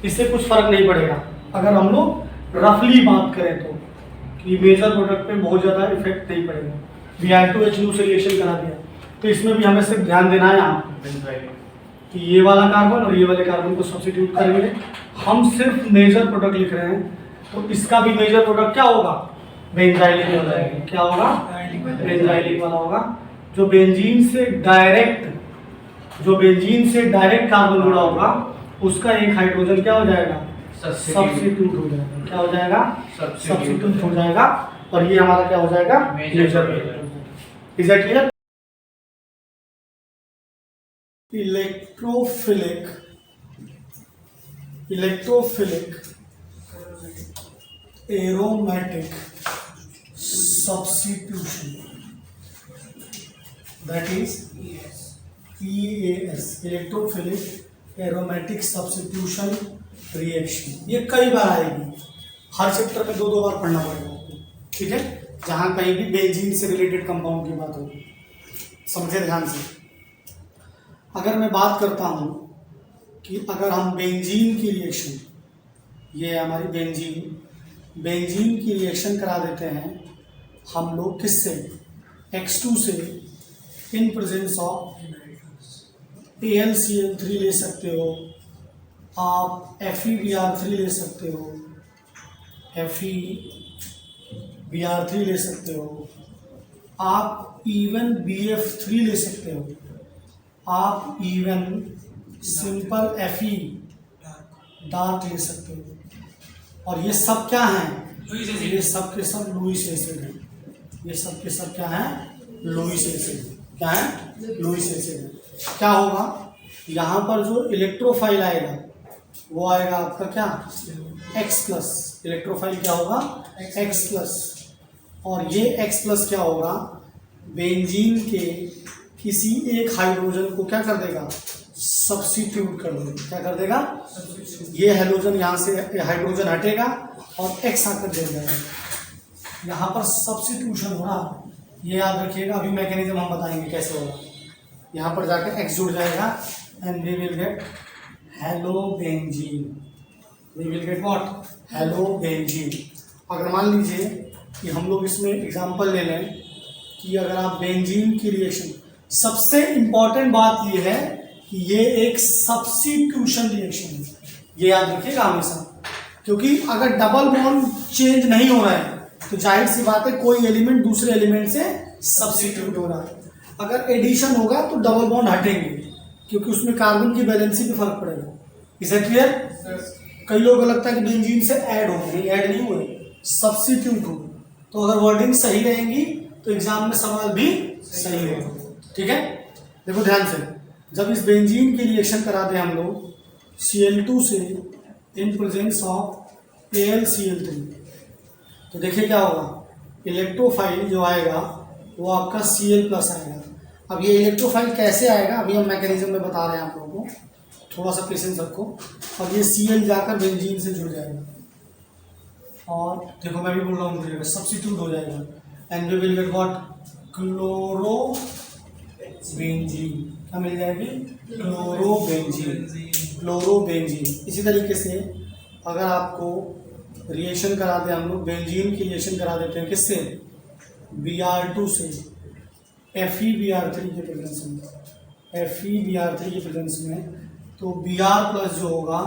इससे कुछ फर्क नहीं पड़ेगा। अगर हम लोग रफली बात करें तो कि मेजर प्रोडक्ट पे बहुत ज़्यादा इफेक्ट नहीं पड़ेगा। Br2HNO से रिएक्शन करा दिया, तो इसमें भी हमें सिर्फ ध्यान देना है यहाँ कि ये वाला कार्बन और ये वाले कार्बन को सब्स्टिट्यूट करेंगे। हम सिर्फ मेजर प्रोडक्ट लिख रहे हैं, तो इसका भी मेजर प्रोडक्ट क्या होगा? बेंजाइलिक हो जाएगा। क्या होगा? बेंजाइलिक वाला होगा। जो बेंजीन से डायरेक्ट कार्बन जुड़ा होगा, उसका एक हाइड्रोजन क्या हो जाएगा? सब्स्टिट्यूट हो जाएगा। क्या हो जाएगा? सब्स्टिट्यूट हो जाएगा। और ये हमारा क्या हो जाएगा? Major product. Is that clear? Electrophilic aromatic substitution, that is EAS, electrophilic aromatic substitution reaction. ये कई बार आएगी, हर चैप्टर में दो बार पढ़ना पड़ेगा आपको, ठीक है? जहां कहीं भी बेंजीन से रिलेटेड कंपाउंड की बात होगी, समझे ध्यान से। अगर मैं बात करता हूं कि अगर हम बेंजीन की रिएक्शन, ये हमारी बेंजीन की रिएक्शन करा देते हैं हम लोग किससे? X2 से, इन प्रेजेंस ऑफ AlCl3 ले सकते हो आप, FeBr3 ले सकते हो, FeBr3 ले सकते हो आप, इवन BF3 ले सकते हो आप, इवन सिंपल Fe डार्क ले सकते हो। और ये सब क्या हैं? ये सब के सब लुईस एसिड हैं। ये सब के सब क्या हैं? Lewis acid. क्या है? Lewis acid. क्या होगा? यहाँ पर जो इलेक्ट्रोफाइल आएगा वो आएगा आपका क्या? X+। इलेक्ट्रोफाइल क्या होगा? X+। और ये X+ क्या होगा? बेंजीन के किसी एक हाइड्रोजन को क्या कर देगा? सब्स्टिट्यूट कर देगा। क्या कर देगा? ये हाइड्रोजन, यहाँ से हाइड्रोजन हटेगा और X आकर दे जाएगा। यहाँ पर सब्स्टिट्यूशन हो रहा, ये याद रखिएगा। अभी मैकेनिज्म हम बताएंगे कैसे होगा। यहाँ पर जाकर X जुड़ जाएगा and we will get halobenzene. We will get what? Halobenzene. अगर मान लीजिए कि हम लोग इसमें एग्जांपल ले लें कि अगर आप बेंजीन की रिएक्शन, सबसे इंपॉर्टेंट बात ये है कि ये एक सब्स्टिट्यूशन रिएक्शन है, ये याद रखिएगा हमेशा। क्योंकि अगर डबल बॉन्ड चेंज नहीं हो रहा है तो जाहिर सी बात है कोई एलिमेंट दूसरे एलिमेंट से सब्स्टिट्यूट हो रहा है। अगर एडिशन होगा तो डबल बॉन्ड हटेंगे, क्योंकि उसमें कार्बन की बैलेंसी पे फर्क पड़ेगा। Is that clear? कई लोगों को लगता है कि बेंजीन से ऐड हो गए, ऐड नहीं हुए, सब्स्टिट्यूट हो। तो अगर वर्डिंग सही रहेंगी तो एग्जाम में सवाल भी सही होगा। ठीक है, देखो ध्यान से। जब इस बेंजीन की रिएक्शन करा दें हम लोग Cl2 से इन प्रेजेंस ऑफ AlCl3, तो देखिए क्या होगा। इलेक्ट्रोफाइल जो आएगा वो आपका Cl+ आएगा। अब ये इलेक्ट्रोफाइल कैसे आएगा अभी हम मैकेनिज्म में बता रहे हैं आप लोगों को, थोड़ा सा पेशेंस रखो। अब ये Cl जाकर बेंजीन से जुड़ जाएगा और देखो मैं भी बोल रहा हूँ सब्स्टिट्यूट हो जाएगा and we will get what? Chlorobenzene. क्या मिल जाएगी? क्लोरोबेंजीन। इसी तरीके से अगर आपको रिएक्शन करा दें हम लोग, बेंजीन की रिएक्शन करा देते हैं किससे? Br2 से FeBr3 के प्रेजेंस में, FeBr3 के प्रेजेंस में, तो Br+ जो होगा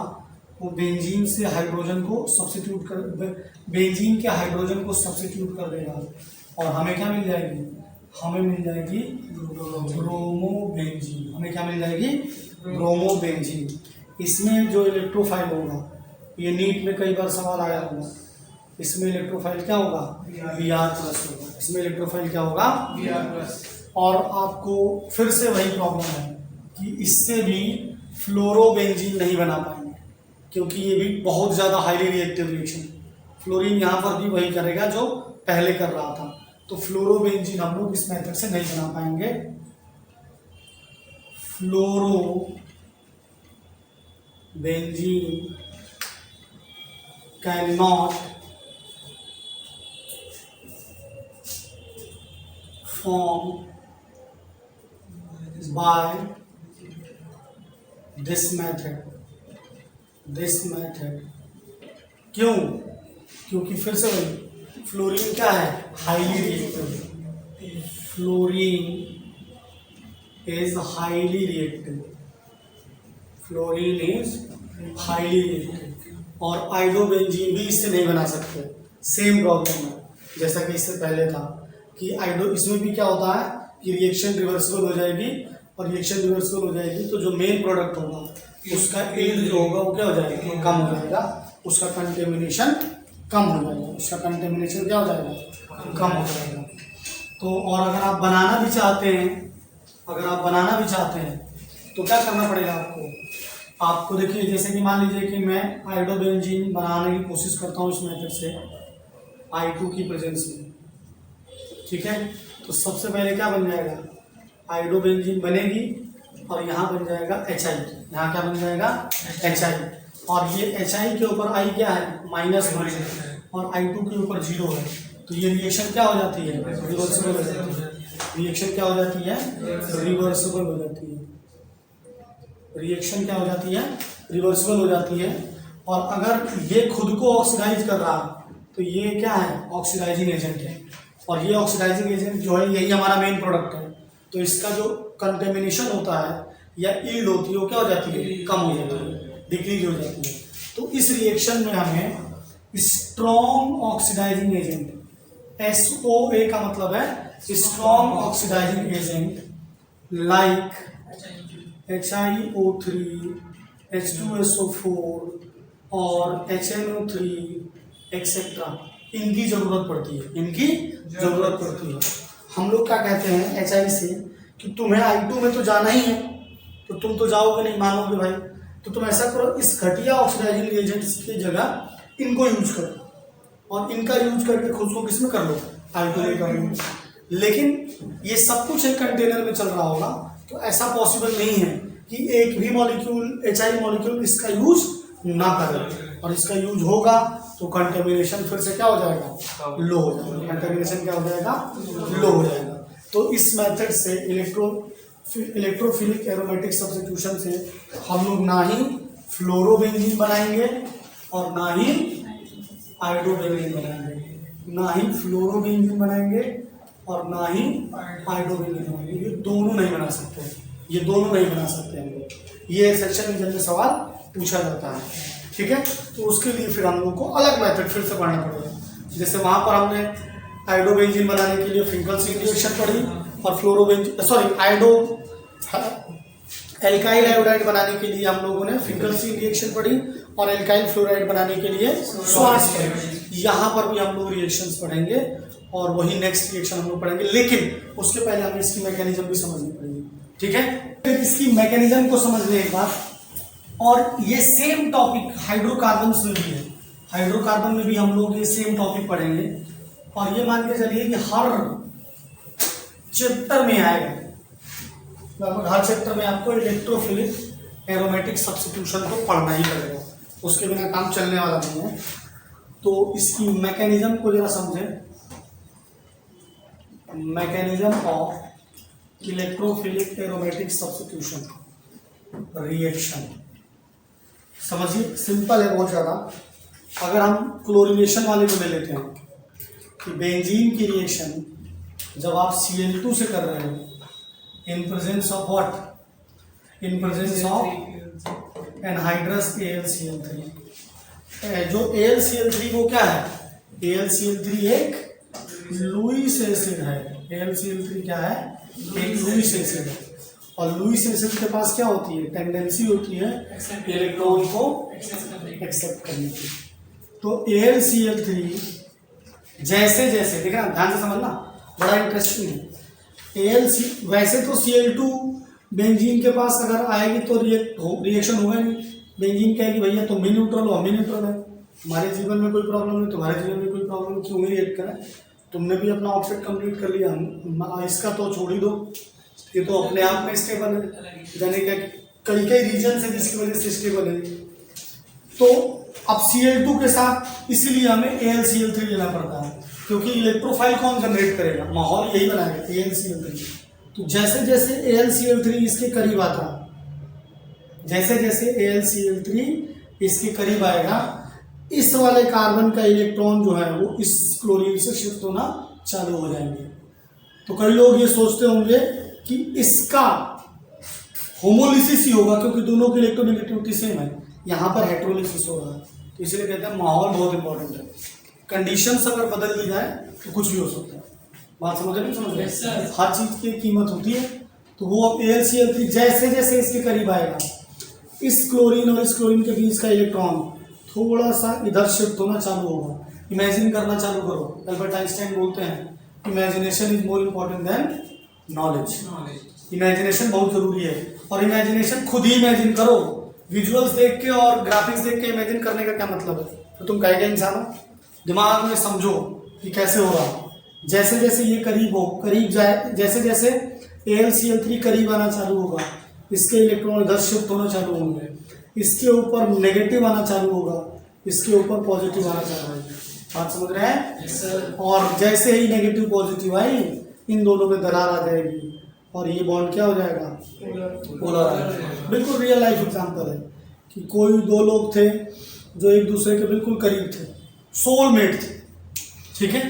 वो बेंजीन से हाइड्रोजन को सब्स्टिट्यूट कर, बेंजीन के हाइड्रोजन को सब्स्टिट्यूट कर देगा और हमें क्या मिल जाएगी? हमें मिल जाएगी ब्रोमोबेंजीन। हमें क्या मिल जाएगी? ब्रोमोबेंजीन। इसमें जो इलेक्ट्रोफाइल होगा, ये नीट में कई बार सवाल आया होगा, इसमें इलेक्ट्रोफाइल क्या होगा? Br+ होगा। इसमें इलेक्ट्रोफाइल क्या होगा? Br+। और आपको फिर से वही प्रॉब्लम है कि इससे भी फ्लोरोबेंजीन नहीं बना पाएंगे, क्योंकि ये भी बहुत ज़्यादा हाईली रिएक्टिव रिएक्शन। फ्लोरीन यहाँ पर भी वही करेगा जो पहले कर रहा था, तो फ्लोरोबेंजीन हम लोग इस मेथड से नहीं बना पाएंगे। Fluorobenzene can not form by this method। क्यों? क्योंकि फिर से वही फ्लोरीन क्या है, highly reactive, fluorine is highly reactive, fluorine is highly reactive. और आइडोबेंजीन भी इससे नहीं बना सकते, सेम प्रॉब्लम है जैसा कि इससे पहले था कि आइडो, इसमें भी क्या होता है कि रिएक्शन रिवर्सिबल हो जाएगी, और रिएक्शन रिवर्सिबल हो जाएगी तो जो मेन प्रोडक्ट होगा उसका यील्ड जो होगा वो क्या हो जाएगा, कम हो जाएगा, उसका कंटेमिनेशन कम हो जाएगा, उसका कंटेमिनेशन क्या हो जाएगा, कम हो जाएगा। तो और अगर आप बनाना भी चाहते हैं, अगर आप बनाना भी चाहते हैं तो क्या करना पड़ेगा आपको देखिए, जैसे कि मान लीजिए कि मैं आइडोबेंजीन बनाने की कोशिश करता हूँ इस मेथड से I2 की प्रेजेंस में, ठीक है। तो सबसे पहले क्या बन जाएगा, आइडोबेंजीन बनेगी और यहाँ बन जाएगा HI, यहाँ क्या बन जाएगा HI, और ये HI के ऊपर I क्या है -1 और I2 के ऊपर 0 है, तो ये रिएक्शन क्या हो जाती है, रिवर्सिबल हो जाती है, रिएक्शन क्या हो जाती है, रिवर्सिबल हो जाती है, रिएक्शन क्या हो जाती है, रिवर्सिबल हो जाती है। और अगर ये खुद को ऑक्सीडाइज कर रहा तो ये क्या है, ऑक्सीडाइजिंग एजेंट है, और ये ऑक्सीडाइजिंग एजेंट जो है यही हमारा मेन प्रोडक्ट है, तो इसका जो कंटेमिनेशन होता है या यील्ड होती है वो क्या हो जाती है, कम हो जाती है, डिक्रीज हो जाती है। तो इस रिएक्शन में हमें स्ट्रॉन्ग ऑक्सीडाइजिंग एजेंट, SOA का मतलब है strong oxidising agent, like HiO3, H2SO4 और HNO3 एक्सेट्रा, इनकी जरूरत पड़ती है, इनकी जरूरत पड़ती है। हम लोग क्या कहते हैं HI से कि तुम्हें I2 में तो जाना ही है, तो तुम तो जाओगे नहीं, मानोगे भाई, तो तुम ऐसा करो इस घटिया ऑक्सीडाइजिंग एजेंट्स की जगह इनको यूज करो, और इनका यूज करके खुद को किसमें कर लो, I2 में कर लो। लेकिन ये सब कुछ एक कंटेनर में चल रहा होगा, तो ऐसा पॉसिबल नहीं है कि एक भी मॉलिक्यूल HI मॉलिक्यूल इसका यूज ना करे, और इसका यूज होगा तो कंटेमिनेशन फिर से क्या हो जाएगा, लो हो जाएगा, कंटेमिनेशन क्या हो जाएगा, लो हो जाएगा। तो इस मेथड से इलेक्ट्रोफिलिक एरोमेटिक सब्स्टिट्यूशन से हम लोग ना ही फ्लोरोबेंजीन बनाएंगे और ना ही आइडोबेंजीन बनाएंगे, ना ही फ्लोरोबेंजीन बनाएंगे और ना ही आइडोबेंजीन बनाएंगे, ये दोनों नहीं बना सकते, ये दोनों नहीं बना सकते हम लोग। ये सेक्शन में सवाल पूछा जाता है, ठीक है। तो उसके लिए फिर हम लोग को अलग मेथड फिर से पढ़ना पड़ेगा। जैसे वहाँ पर हमने आइडोबेंजीन बनाने के लिए फ्रिंकल्स रिएक्शन पढ़ी, और फ्लोरोबेंजीन एल्काइल आयोडाइड बनाने के लिए हम लोगों ने फ्रिंकल्स रिएक्शन पढ़ी, और एल्काइल फ्लोराइड बनाने के लिए स्वार्ट्ज पढ़ी। यहाँ पर भी हम लोग रिएक्शंस पढ़ेंगे, और वही नेक्स्ट रिएक्शन हम लोग पढ़ेंगे, लेकिन उसके पहले हमें इसकी मैकेनिज्म भी समझनी पड़ेगी, ठीक है। फिर इसकी मैकेनिज्म को समझने के बाद, और ये सेम टॉपिक हाइड्रोकार्बन में भी है, हाइड्रोकार्बन में भी हम लोग ये सेम टॉपिक पढ़ेंगे, और ये मान के चलिए कि हर चैप्टर में आएगा, लगभग हर चैप्टर में आपको इलेक्ट्रोफिलिक एरोमेटिक सब्स्टिट्यूशन को पढ़ना ही पड़ेगा, उसके बिना काम चलने वाला नहीं है। तो इसकी मैकेनिज्म को जरा समझें, mechanism of electrophilic aromatic substitution reaction, समझिए सिंपल है बहुत ज़्यादा। अगर हम क्लोरीनेशन वाले को ले लेते हैं कि बेंजीन की रिएक्शन जब आप Cl2 से कर रहे हो in presence of what, in presence of anhydrous AlCl3, जो AlCl3 वो क्या है, AlCl3 एक लुईस एसिड है, AlCl3 क्या है, एक लुईस एसिड है, और लुईस एसिड के पास क्या होती है, टेंडेंसी होती है इलेक्ट्रॉन को एक्सेप्ट करने की। तो AlCl3 जैसे जैसे, देखना ध्यान से समझना, बड़ा इंटरेस्टिंग है। वैसे तो Cl2 बेंजीन के पास अगर आएगी तो रिएक्शन होगा नहीं, बेंजीन कहेगी भैया तुम भी न्यूट्रल हो, हम भी न्यूट्रल है, हमारे जीवन में कोई प्रॉब्लम नहीं, तुम्हारे जीवन में कोई प्रॉब्लम नहीं, क्यों ही रिएक्ट करें, तुमने भी अपना ऑब्जेक्ट कंप्लीट कर लिया, इसका तो छोड़ ही दो, ये तो अपने आप में स्टेबल है, यानी कि कई कई रीजन है जिसकी वजह से स्टेबल है। तो अब Cl2 के साथ इसीलिए हमें AlCl3 लेना पड़ता है, क्योंकि इलेक्ट्रोफाइल कौन जनरेट करेगा, माहौल यही बनाएगा AlCl3। तो जैसे जैसे AlCl3 इसके करीब आता, जैसे जैसे AlCl3 इसके करीब आएगा, इस वाले कार्बन का इलेक्ट्रॉन जो है वो इस क्लोरीन से शिफ्ट होना चालू हो जाएंगे। तो कई लोग ये सोचते होंगे कि इसका होमोलिसिस ही होगा क्योंकि दोनों की इलेक्ट्रोनेगेटिविटी सेम है, यहाँ पर हेट्रोलिसिस हो रहा है। तो इसलिए कहते हैं माहौल बहुत इंपॉर्टेंट है, कंडीशंस अगर बदल दी जाए तो कुछ भी हो सकता है। बात समझ रहे, समझ रहे? हर चीज़ की कीमत होती है। तो वो अब AlCl3 जैसे जैसे इसके करीब आएगा, इस क्लोरीन और इस क्लोरीन के बीच का इलेक्ट्रॉन थोड़ा सा इधर शिफ्ट होना चालू होगा। इमेजिन करना चालू करो। अल्बर्ट आइंस्टाइन बोलते हैं imagination is more important then knowledge. Imagination बहुत जरूरी है, और इमेजिनेशन खुद ही इमेजिन करो। विजुअल्स देख के और ग्राफिक्स देख के इमेजिन करने का क्या मतलब है? तो तुम कहेंगे इंसान हो, दिमाग में समझो कि कैसे हो रहा। जैसे जैसे ये करीब जाए, जैसे जैसे AlCl3 करीब आना चालू होगा, इसके इलेक्ट्रॉन इधर शिफ्ट होना चालू होंगे, इसके ऊपर नेगेटिव आना चालू होगा, इसके ऊपर पॉजिटिव आना चालू होगा। बात समझ रहे हैं? और जैसे ही नेगेटिव पॉजिटिव आई, इन दोनों में दरार आ जाएगी और ये बॉन्ड क्या हो जाएगा? पोलर आ जाएगा। बिल्कुल रियल लाइफ एग्जांपल है कि कोई दो लोग थे जो एक दूसरे के बिल्कुल करीब थे, सोलमेट थे, ठीक है।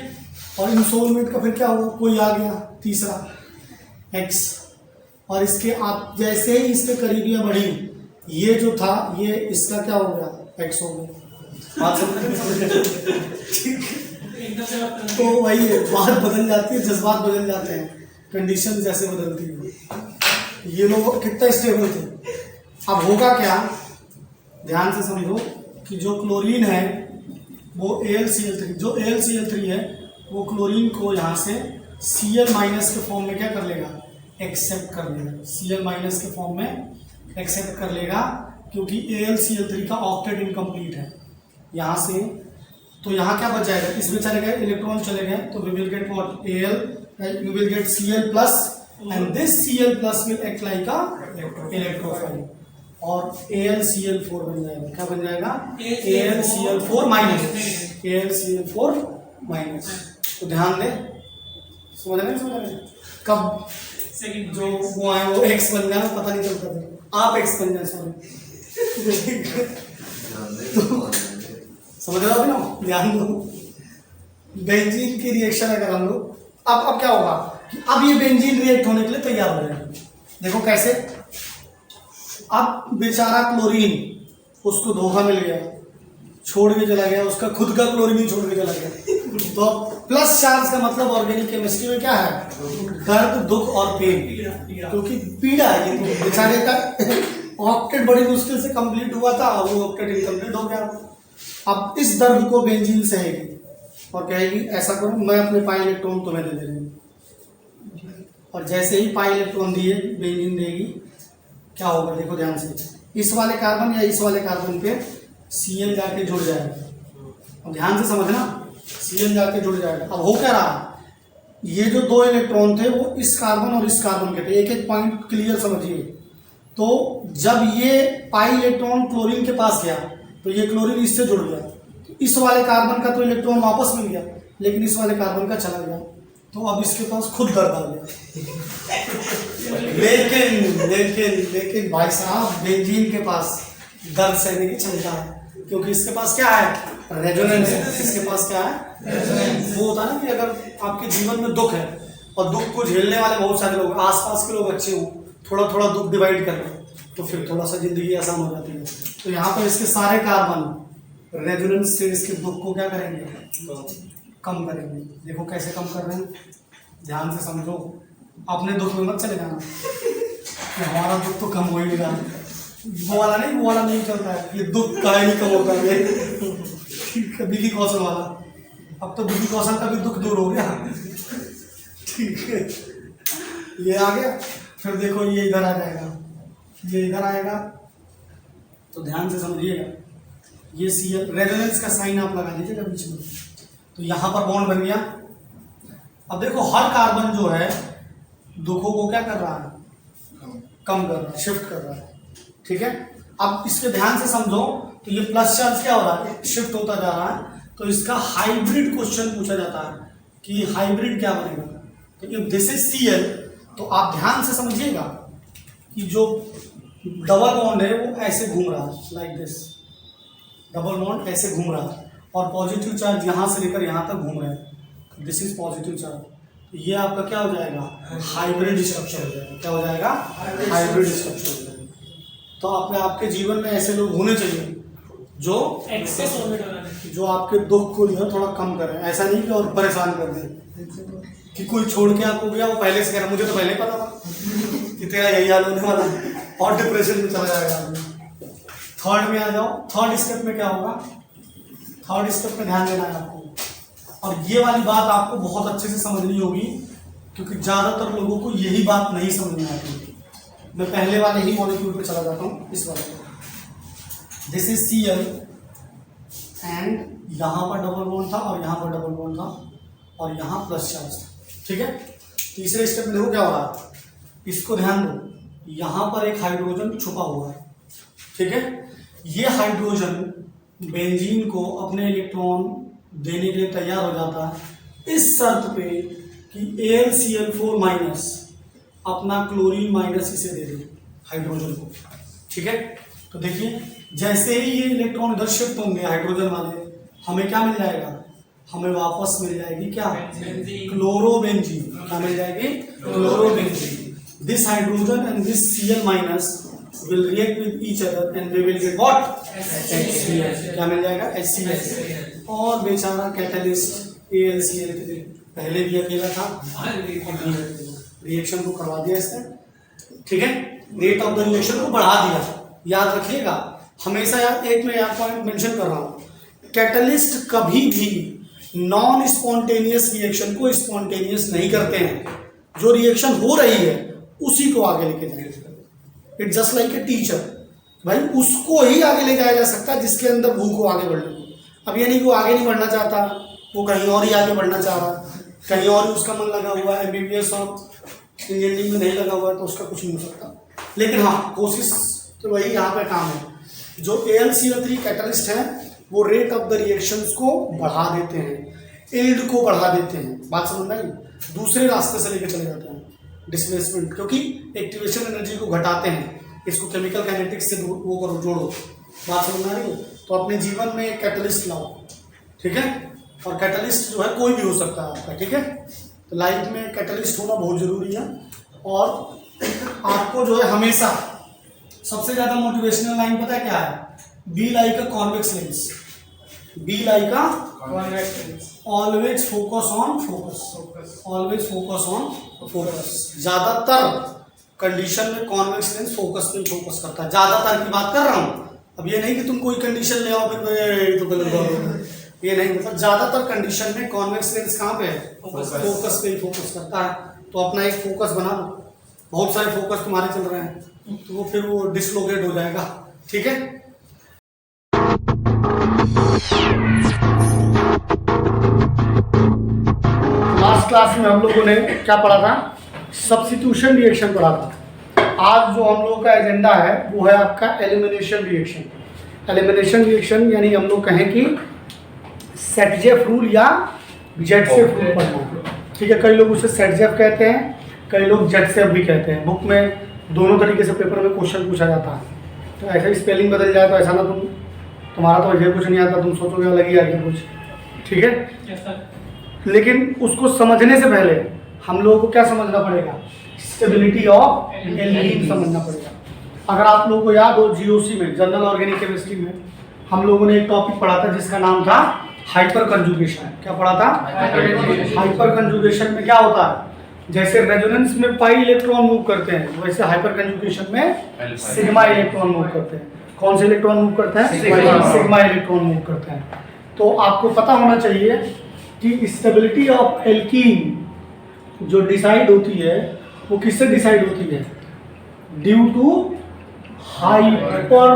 और इन सोलमेट का फिर क्या हुआ? कोई आ गया तीसरा X, और इसके आप जैसे ही इसके करीबियाँ बढ़ी, ये जो था ये इसका क्या हो गया? X हो गया। बात समझ? ठीक है। तो वही है, बात बदल जाती है, जज्बात बदल जाते हैं, कंडीशन जैसे बदलती है। ये लोग कितना स्टेबल थे। अब होगा क्या, ध्यान से समझो कि जो क्लोरीन है वो AlCl3, जो AlCl3 है वो क्लोरीन को यहाँ से Cl माइनस के फॉर्म में क्या कर लेगा? एक्सेप्ट कर लेगा। Cl माइनस के फॉर्म में एक्सेप्ट कर लेगा क्योंकि AlCl3 का ऑक्टेट इनकम्प्लीट है यहाँ से। तो यहाँ क्या बच जाएगा? इसमें चले गए इलेक्ट्रॉन, चले गए, तो we will get what? we will get Cl plus, and this Cl plus will act like a electrophile और AlCl4 बन जाएगा। क्या बन जाएगा? AlCl4 minus, AlCl4 minus. तो ध्यान दे, समझ रहे? कब जो वो है वो X बन जाए पता नहीं चलता था, आप X बन जाए, सॉरी। तो समझ रहे हो अभी ना? ध्यान दो, बेंजीन की रिएक्शन अगर हम लोग अब क्या होगा कि अब ये बेंजीन रिएक्ट होने के लिए तैयार हो जाएगा। देखो कैसे, अब बेचारा क्लोरीन, उसको धोखा मिल गया, छोड़ के चला गया, उसका खुद का क्लोरीन ही छोड़ के चला गया। तो प्लस चार्ज का मतलब ऑर्गेनिक केमिस्ट्री में क्या है? दर्द, दुख और पेन, क्योंकि पीड़ा है। ये तो बेचारे का ऑक्टेट बड़ी मुश्किल से कंप्लीट हुआ था, वो ऑक्टेट इनकम्प्लीट हो गया। अब इस दर्द को बेंजीन सहेगी और कहेगी ऐसा करो, मैं अपने पाई इलेक्ट्रॉन तुम्हें दे देंगे। और जैसे ही पाई इलेक्ट्रॉन दिए, बेंजीन देगी, क्या होगा? देखो ध्यान से, इस वाले कार्बन या इस वाले कार्बन पे Cl जाके जुड़ जाएगा। अब ध्यान से समझना, Cl जाके जुड़ जाएगा। अब हो क्या रहा, ये जो दो इलेक्ट्रॉन थे वो इस कार्बन और इस कार्बन के थे। एक एक पॉइंट क्लियर समझिए। तो जब ये पाई इलेक्ट्रॉन क्लोरीन के पास गया तो ये क्लोरीन इससे जुड़ गया, तो इस वाले कार्बन का तो इलेक्ट्रॉन वापस मिल गया, लेकिन इस वाले कार्बन का चला गया। तो अब इसके पास खुद दर्द आ गया। लेकिन भाई साहब, बेंजीन के पास दर्द सहने की क्षमता है, क्योंकि इसके पास क्या है? रेजोनेंस है। इसके पास क्या है? वो होता है ना कि अगर आपके जीवन में दुख है और दुख को झेलने वाले बहुत सारे लोग, आसपास के लोग अच्छे हों, थोड़ा थोड़ा दुख डिवाइड कर लें, तो फिर थोड़ा सा जिंदगी आसान हो जाती है। तो यहाँ पर इसके सारे कार्बन रेजोनेंस से इसके दुख को क्या करेंगे? कम करेंगे। देखो कैसे कम कर रहे हैं, ध्यान से समझो। अपने दुख में मत चले जाना कि हमारा दुख तो कम हो ही रहा है, वो वाला नहीं चलता है। ये दुख का ही कम होता है। विकी कौशल वाला, अब तो विकी कौशल का भी दुख दूर हो गया। ठीक है, ये आ गया। फिर देखो ये इधर आ जाएगा, ये इधर आएगा। तो ध्यान से समझिएगा, ये Cl रेजोनेंस का साइन आप लगा दीजिएगा बीच में। तो यहाँ पर बॉन्ड बन गया। अब देखो हर कार्बन जो है दुखों को क्या कर रहा है? कम कर रहा है, शिफ्ट कर रहा है। ठीक है, अब इसके ध्यान से समझो। तो ये प्लस चार्ज क्या हो रहा है? शिफ्ट होता जा रहा है। तो इसका हाइब्रिड क्वेश्चन पूछा जाता है कि हाइब्रिड क्या बनेगा। तो इफ दिस इज Cl, तो आप ध्यान से समझिएगा कि जो डबल बॉन्ड है वो ऐसे घूम रहा है, लाइक दिस। डबल बॉन्ड ऐसे घूम रहा है और पॉजिटिव चार्ज यहाँ से लेकर यहाँ तक घूम रहा है। This is positive charge. ये आपका क्या हो जाएगा, हाइब्रिड स्ट्रक्चर हो जाएगा। क्या हो जाएगा, हाइब्रिड स्ट्रक्चर हो जाएगा। तो आपके जीवन में ऐसे लोग होने चाहिए जो एक्सेस ऑर्बिट बनाने जो आपके दुख को जो है थोड़ा कम करें। ऐसा नहीं कि और परेशान कर दें कि कोई छोड़ के आपको गया, वो पहले से कह रहा मुझे तो पहले ही पता था कि तेरा यही हाल होने वाला है, और डिप्रेशन में चला जाएगा आदमी। थर्ड में आ जाओ। थर्ड स्टेप में क्या होगा, थर्ड स्टेप में ध्यान देना है आपको। और ये वाली बात आपको बहुत अच्छे से समझनी होगी, क्योंकि ज़्यादातर लोगों को यही बात नहीं समझ में आती। मैं पहले वाले ही मॉलिक्यूल पे चला जाता हूँ, इस वाले। दिस इज Cl एंड यहाँ पर डबल बॉन्ड था और यहाँ पर डबल बॉन्ड था और यहाँ प्लस चार्ज था। ठीक है, तीसरे स्टेप में देखो क्या हो रहा है, इसको ध्यान दो, यहाँ पर एक हाइड्रोजन छुपा हुआ है। ठीक है, ये हाइड्रोजन बेंजीन को अपने इलेक्ट्रॉन देने के लिए तैयार हो जाता है, इस शर्त पे कि AlCl4 माइनस अपना क्लोरीन माइनस इसे दे दे हाइड्रोजन को। ठीक है, तो देखिए जैसे ही ये इलेक्ट्रॉन इधर शिफ्ट होंगे हाइड्रोजन वाले, हमें क्या मिल जाएगा, हमें वापस मिल जाएगी क्या, क्लोरोबेंजीन। क्या मिल जाएगी, chlorobenzene. This hydrogen and this Cl minus will react with each other and we will get what, HCl। क्या मिल जाएगा, HCl। और बेचारा कैटलिस्ट AlCl के लिए पहले भी अकेला था, रिएक्शन को करवा दिया इसने। ठीक है, रेट ऑफ द रिएक्शन को बढ़ा दिया। याद रखिएगा हमेशा, यार एक मैं यहाँ पॉइंट मेंशन कर रहा हूँ, कैटलिस्ट कभी भी नॉन स्पॉन्टेनियस रिएक्शन को स्पॉन्टेनियस नहीं करते हैं। जो रिएक्शन हो रही है उसी को आगे लेके जाएंगे। It's just like a teacher, भाई उसको ही आगे ले जाया जा सकता है जिसके अंदर भूख को आगे बढ़ने को। अब ये नहीं कि वो आगे नहीं बढ़ना चाहता, वो कहीं और ही आगे बढ़ना चाह रहा, कहीं और ही उसका मन लगा हुआ है, MBBS और इंजीनियरिंग में नहीं लगा हुआ है, तो उसका कुछ नहीं हो सकता। लेकिन हाँ, कोशिश तो वही यहाँ पे काम है। जो AlCl3 कैटलिस्ट हैं वो रेट ऑफ द रिएक्शंस को बढ़ा देते हैं, यील्ड को बढ़ा देते हैं। बात समझ में आई, दूसरे रास्ते से लेके चले जाते हैं डिस्प्लेसमेंट, क्योंकि एक्टिवेशन एनर्जी को घटाते हैं। इसको केमिकल काइनेटिक्स से वो करो, जोड़ो। बात समझ में आ रही है, तो अपने जीवन में कैटलिस्ट लाओ। ठीक है, और कैटलिस्ट जो है कोई भी हो सकता है आपका। ठीक है, तो लाइफ में कैटलिस्ट होना बहुत जरूरी है। और आपको जो है हमेशा सबसे ज्यादा मोटिवेशनल लाइन पता है क्या है, be like a convex lens, be like a always focus on focus, always focus on focus. ज्यादातर कंडीशन में कॉन्वेक्स लेंस फोकस पे फोकस करता है, ज्यादातर की बात कर रहा हूँ। अब ये नहीं कि तुम कोई कंडीशन ले आओ फिर तो गलत बात है, ये नहीं, मतलब ज्यादातर कंडीशन में कॉन्वेक्स लेंस कहाँ पे है, फोकस पे ही फोकस करता है। तो अपना एक फोकस बना लो, बहुत सारे फोकस तुम्हारे चल रहे हैं तो वो फिर वो डिसलोकेट हो जाएगा। ठीक है, लास्ट क्लास में हम लोगों ने क्या पढ़ा था, सब्स्टिट्यूशन रिएक्शन पढ़ा था। आज जो हम लोग का एजेंडा है वो है आपका एलिमिनेशन रिएक्शन। एलिमिनेशन रिएक्शन यानी हम लोग कहें कि सेटजेफ रूल या जेटसेफ रूल पढ़ना। ठीक है, कई लोग उसे सेटजेफ कहते हैं, कई लोग जेटसेफ भी कहते हैं। बुक में दोनों तरीके से पेपर में क्वेश्चन पूछा जाता है। तो ऐसे ही स्पेलिंग बदल जाए तो ऐसा ना तुम्हारा तो वैसे कुछ नहीं आता, तुम सोचोगे अलग ही आ गया कुछ। ठीक है, लेकिन उसको समझने से पहले हम लोगों को क्या समझना पड़ेगा, स्टेबिलिटी ऑफ एल्कीन समझना पड़ेगा। अगर आप लोगों को याद हो GOC में, जनरल ऑर्गेनिक केमिस्ट्री में, हम लोगों ने एक टॉपिक पढ़ा था जिसका नाम था हाइपर कंजुगेशन। क्या पढ़ा था, हाइपर कंजुगेशन में क्या होता है, जैसे रेजोनेंस में पाई इलेक्ट्रॉन मूव करते हैं, वैसे हाइपर कंजुगेशन में सिग्मा इलेक्ट्रॉन मूव करते हैं। कौन से इलेक्ट्रॉन मूव करते हैं, सिग्मा इलेक्ट्रॉन मूव करते हैं। तो आपको पता होना चाहिए कि स्टेबिलिटी ऑफ एल्कीन जो डिसाइड होती है वो किससे डिसाइड होती है, ड्यू टू हाइपर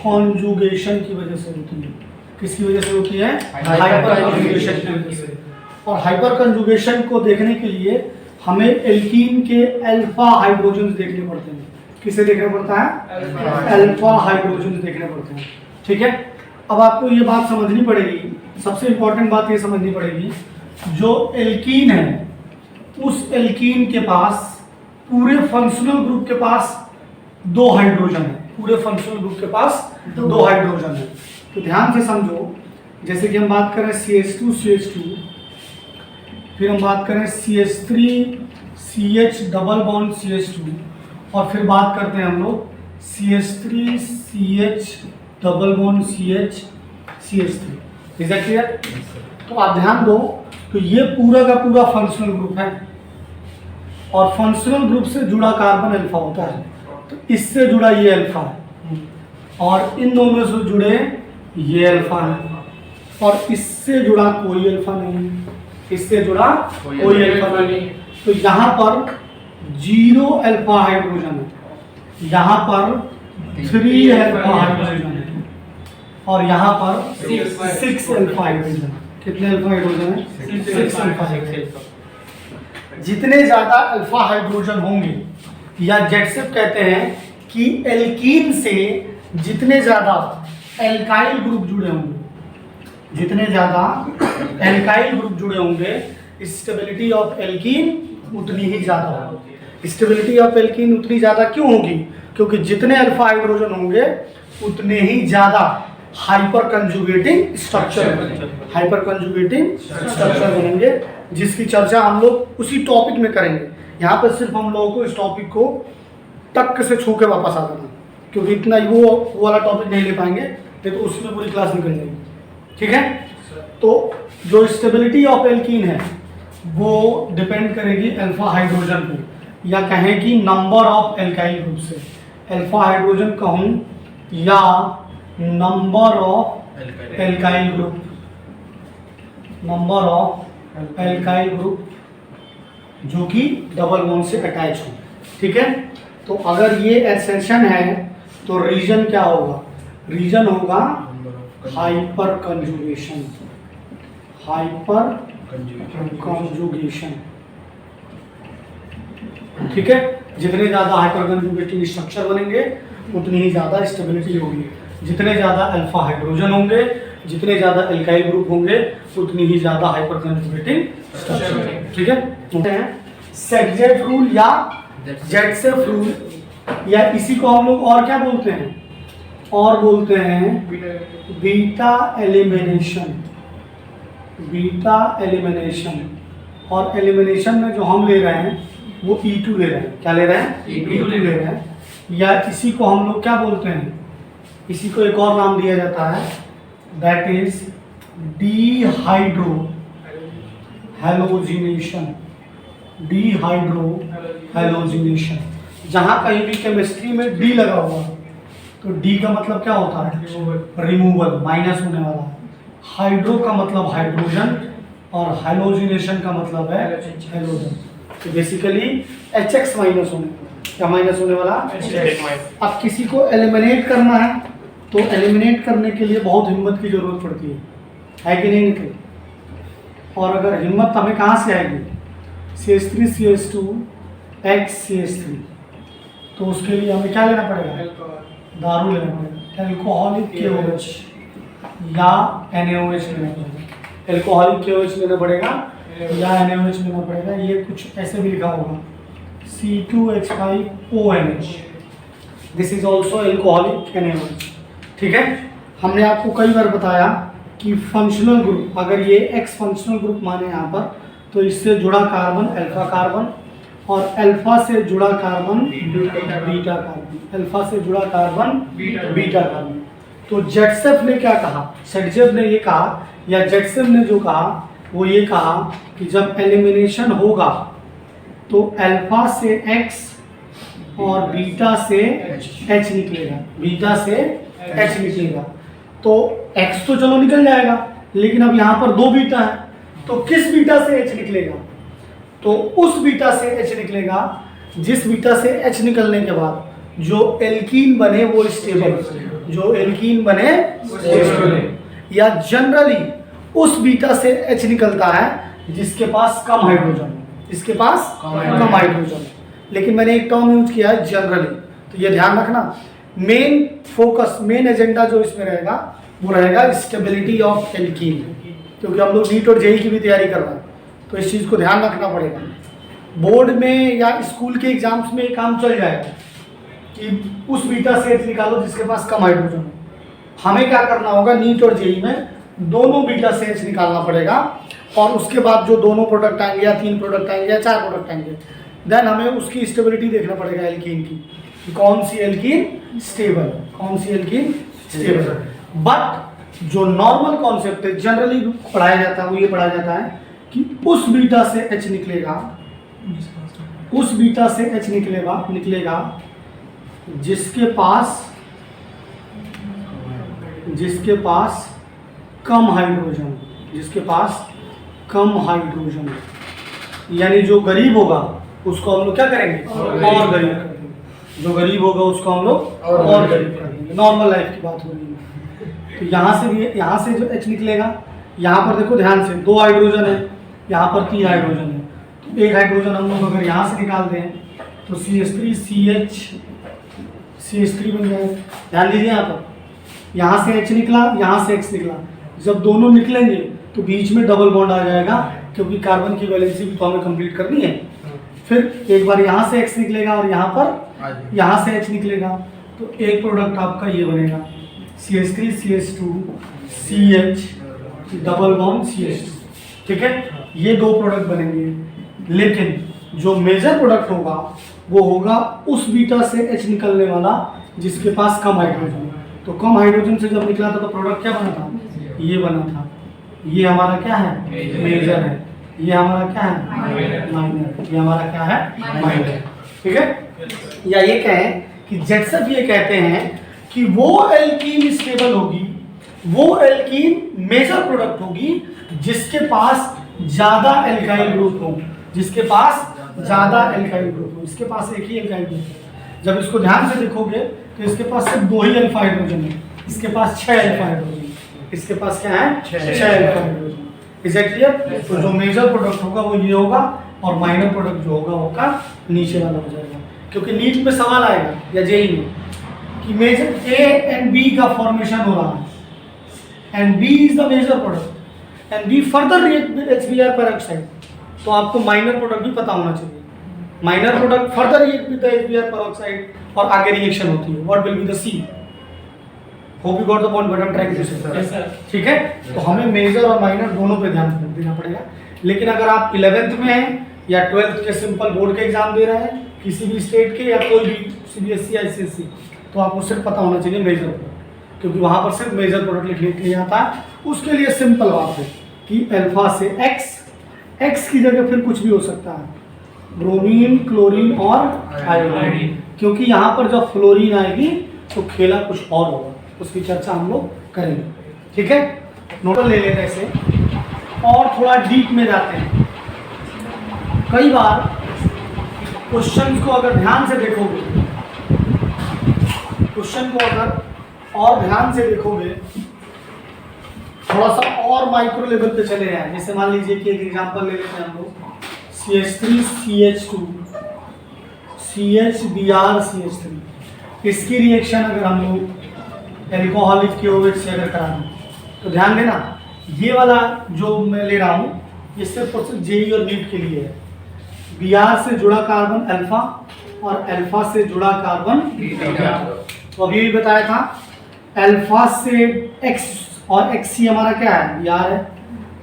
कॉन्जुगेशन की वजह से होती है। किसकी वजह से होती है, हाइपर कॉन्जुगेशन की वजह से। और हाइपर कंजुगेशन को देखने के लिए हमें एल्कीन के अल्फा हाइड्रोजन देखने पड़ते हैं। किसे देखना पड़ता है, अल्फा हाइड्रोजन देखने पड़ते हैं। ठीक है, अब आपको ये बात समझनी पड़ेगी, सबसे इंपॉर्टेंट बात ये समझनी पड़ेगी, जो एल्कीन है उस एल्कीन के पास पूरे फंक्शनल ग्रुप के पास 2 हाइड्रोजन है। पूरे फंक्शनल ग्रुप के पास दो हाइड्रोजन है। तो ध्यान से समझो, जैसे कि हम बात करें CH2 CH2, फिर हम बात करें CH3 CH double bond CH2, और फिर बात करते हैं हम लोग CH3 CH double bond CH CH3। Is that clear? तो आप ध्यान दो, तो ये पूरा का पूरा फंक्शनल ग्रुप है, और फंक्शनल ग्रुप से जुड़ा कार्बन अल्फा होता है। तो इससे जुड़ा ये अल्फा है, और इन दोनों से जुड़े ये अल्फा है, और इससे जुड़ा कोई अल्फा नहीं है, इससे जुड़ा कोई अल्फा नहीं। तो यहाँ पर 0 अल्फा हाइड्रोजन है, यहाँ पर 3 अल्फा हाइड्रोजन है, और यहाँ पर 6 अल्फा हाइड्रोजन है। कितने अल्फा हाइड्रोजन है? 6 अल्फा हाइड्रोजन। जितने ज्यादा अल्फा हाइड्रोजन होंगे, या जेटसेप कहते हैं कि एल्कीन से जितने ज्यादा एल्काइल ग्रुप जुड़े होंगे, जितने ज्यादा एल्काइल ग्रुप जुड़े होंगे, स्टेबिलिटी ऑफ एल्कीन उतनी ही ज्यादा होगी। स्टेबिलिटी ऑफ एल्कीन उतनी ज्यादा क्यों होगी? क्योंकि जितने अल्फा हाइड्रोजन होंगे उतने ही ज्यादा हाइपर कंजुगेटिंग स्ट्रक्चर बनेंगे, जिसकी चर्चा हम लोग उसी टॉपिक में करेंगे। यहाँ पर सिर्फ हम लोगों को इस टॉपिक को टक से छू के वापस आ जाना, क्योंकि इतना वो वाला टॉपिक नहीं ले पाएंगे, नहीं तो उसमें पूरी क्लास निकल जाएगी। ठीक है? तो जो स्टेबिलिटी ऑफ एल्कीन है वो डिपेंड करेगी अल्फा हाइड्रोजन पे, या कहें कि नंबर ऑफ एल्काइल ग्रुप से। अल्फा हाइड्रोजन कहूँ या number of alkyl group, number of alkyl group जो कि डबल बॉन्ड से अटैच हो। ठीक है? तो अगर ये एसेशन है तो रीजन क्या होगा? रीजन होगा हाइपर कंजुगेशन, हाइपर कंजुगेशन। ठीक है? जितने ज्यादा हाइपर कंजुगेटिंग स्ट्रक्चर बनेंगे उतनी ही ज्यादा स्टेबिलिटी होगी। जितने ज्यादा अल्फा हाइड्रोजन होंगे, जितने ज्यादा एल्काइल ग्रुप होंगे, उतनी ही ज्यादा हाइपर कंजुगेटिंग स्ट्रक्चर। ठीक है? सेटजेट रूल या जेटसेप रूल, या इसी को हम लोग और क्या बोलते हैं? और बोलते हैं बीटा एलिमिनेशन। बीटा एलिमिनेशन, और एलिमिनेशन में जो हम ले रहे हैं वो E2 ले रहे हैं। क्या ले रहे हैं? E2 ले रहे हैं। या इसी को हम लोग क्या बोलते हैं? इसी को एक और नाम दिया जाता है, that is dehydro halogenation. Dehydro halogenation. जहाँ कहीं भी केमिस्ट्री में डी लगा हुआ तो डी का मतलब क्या होता है? रिमूवल, माइनस होने वाला। हाइड्रो का मतलब हाइड्रोजन, और हैलोजिनेशन का मतलब है हैलोजन। तो बेसिकली HX माइनस होने वाला। क्या माइनस होने वाला? अब किसी को एलिमिनेट करना है तो एलिमिनेट करने के लिए बहुत हिम्मत की जरूरत पड़ती है कि नहीं निकले? और अगर हिम्मत हमें कहाँ से आएगी? CH3 CH2 X CH3। तो उसके लिए हमें क्या लेना पड़ेगा? दारू लेना पड़ेगा, एल्कोहलिक KOH या NaOH लेना पड़ेगा। एल्कोहलिक KOH लेना पड़ेगा या NaOH लेना पड़ेगा। ये कुछ ऐसे भी लिखा होगा C2H5ONH, this is also alcoholic NaOH। ठीक है? हमने आपको कई बार बताया कि फंक्शनल ग्रुप, अगर ये X फंक्शनल ग्रुप माने यहाँ पर, तो इससे जुड़ा कार्बन अल्फा कार्बन, और अल्फा से जुड़ा कार्बन बीटा कार्बन, अल्फा से जुड़ा कार्बन बीटा कार्बन। तो जेटसेप ने क्या कहा? सेटजेप ने ये कहा, या जेटसेप ने जो कहा वो ये कहा कि जब एलिमिनेशन होगा तो अल्फा से X और बीटा से H निकलेगा, बीटा से H निकलेगा। तो X तो चलो निकल जाएगा, लेकिन अब यहाँ पर 2 बीटा है, तो किस बीटा से H निकलेगा? तो उस बीटा से H निकलेगा जिस बीटा से H निकलने के बाद जो एल्कीन बने वो स्टेबल, जो एल्कीन बने वो स्टेबल। या जनरली उस बीटा से H निकलता है जिसके पास कम हाइड्रोजन, इसके पास कम हाइड्रोजन। लेकिन मैंने एक टर्म यूज किया है जनरली, तो ये ध्यान रखना। मेन फोकस, मेन एजेंडा जो इसमें रहेगा वो रहेगा स्टेबिलिटी ऑफ एल्कीन, क्योंकि हम लोग नीट और जेई की भी तैयारी कर रहे हैं, तो इस चीज़ को ध्यान रखना पड़ेगा। बोर्ड में या स्कूल के एग्जाम्स में काम चल जाएगा कि उस बीटा से H निकालो जिसके पास कम हाइड्रोजन हो, हमें क्या करना होगा, नीट और जेई में दोनों बीटा से एच निकालना पड़ेगा, और उसके बाद जो दोनों प्रोडक्ट आएंगे या 3 प्रोडक्ट आएंगे या 4 प्रोडक्ट आएंगे, देन हमें उसकी स्टेबिलिटी देखना पड़ेगा एल्कीन की, कि कौन सी एल्कीन स्टेबल, कौन सी एल्कीन स्टेबल। बट जो नॉर्मल कॉन्सेप्ट है, जनरली पढ़ाया जाता है, वो ये पढ़ाया जाता है कि उस बीटा से एच निकलेगा, उस बीटा से एच निकलेगा जिसके पास कम हाइड्रोजन, जिसके पास कम हाइड्रोजन, यानी जो गरीब होगा उसको हम लोग क्या करेंगे, और गरीब कर देंगे। जो गरीब होगा उसको हम लोग और गरीब कर देंगे। नॉर्मल लाइफ की बात हो रही है। तो यहाँ से जो एच निकलेगा, यहाँ पर देखो ध्यान से 2 हाइड्रोजन है, यहाँ पर 3 हाइड्रोजन है, तो 1 हाइड्रोजन हम लोग अगर यहाँ से निकालते हैं तो CH3 CH3 बन जाएगा। ध्यान दीजिए यहाँ से H निकला, यहाँ से X निकला, जब दोनों निकलेंगे तो बीच में डबल बॉन्ड आ जाएगा, क्योंकि कार्बन की वैलेंसी भी तो हमें कंप्लीट करनी है। फिर एक बार यहाँ से X निकलेगा और यहाँ से H निकलेगा, तो एक प्रोडक्ट आपका ये बनेगा CH3 CH2 CH double bond CH2, ठीक है। ये 2 प्रोडक्ट बनेंगे, लेकिन जो मेजर प्रोडक्ट होगा वो होगा उस बीटा से H निकलने वाला जिसके पास कम हाइड्रोजन है। तो कम हाइड्रोजन से जब निकला था तो प्रोडक्ट क्या बना था, ये बना था। ये हमारा क्या है, मेजर है, ये हमारा क्या है, माइनर, ये हमारा क्या है, माइनर, ठीक है। या ये कहें कि जेटसफ ये कहते हैं कि वो एल्कीन स्टेबल होगी, वो एल्कीन मेजर प्रोडक्ट होगी जिसके पास ज्यादा एल्काइल ग्रुप हो, जिसके पास ज्यादा एल्काइल ग्रुप हो। इसके पास एक ही एल्काइल ग्रुप है। जब इसको ध्यान से देखोगे तो इसके पास सिर्फ 2 ही अल्फा हाइड्रोजन है, इसके पास 6 अल्फा हाइड्रोजन, इसके पास क्या है, 6 alpha hydrogen. Is it clear? तो जो मेजर प्रोडक्ट होगा वो ये होगा, और माइनर प्रोडक्ट जो होगा वो का नीचे वाला हो जाएगा। क्योंकि नीट में सवाल आएगा या जेई में कि मेजर A एंड B का फॉर्मेशन हो रहा है, and B is the major product and B further react with HBr peroxide, तो आपको माइनर प्रोडक्ट भी पता होना चाहिए। Minor product further react with HBr peroxide और आगे रिएक्शन होती है, what will be the C। Hope you got the point what I am trying to say, ठीक है। तो हमें मेजर और माइनर दोनों पे ध्यान देना पड़ेगा। लेकिन अगर आप 11th में हैं या 12th के सिंपल बोर्ड के एग्जाम दे रहे हैं, किसी भी स्टेट के या कोई भी CBSE या ICSE, तो आपको सिर्फ पता होना चाहिए मेजर प्रोडक्ट, क्योंकि वहाँ पर सिर्फ मेजर प्रोडक्ट लिखने के लिए आता है। उसके लिए सिंपल बात है कि अल्फा से X की जगह फिर कुछ भी हो सकता है, ब्रोमीन, क्लोरीन और आयोडीन, क्योंकि यहाँ पर जब फ्लोरीन आएगी तो खेला कुछ और होगा, उसकी चर्चा हम लोग करेंगे, ठीक है। नोट ले लेते हैं इसे और थोड़ा डीप में जाते हैं। कई बार क्वेश्चन को अगर ध्यान से देखोगे, क्वेश्चन को अगर और ध्यान से देखोगे, थोड़ा सा और माइक्रो लेवल पे चले जाए। जैसे मान लीजिए कि एक एग्जांपल ले लेते हैं हम लोग, CH3 CH2 CHBr CH3, इसकी रिएक्शन अगर हम लोग एल्कोहलिक क्लोरेट से अगर करा दें तो ध्यान देना, ये वाला जो मैं ले रहा हूँ ये सिर्फ और सिर्फ जेई और नीट के लिए है। Br से जुड़ा कार्बन अल्फा और अल्फा से जुड़ा कार्बन बीटा। तो अभी भी बताया था, अल्फा से X और XC हमारा क्या है, Br है,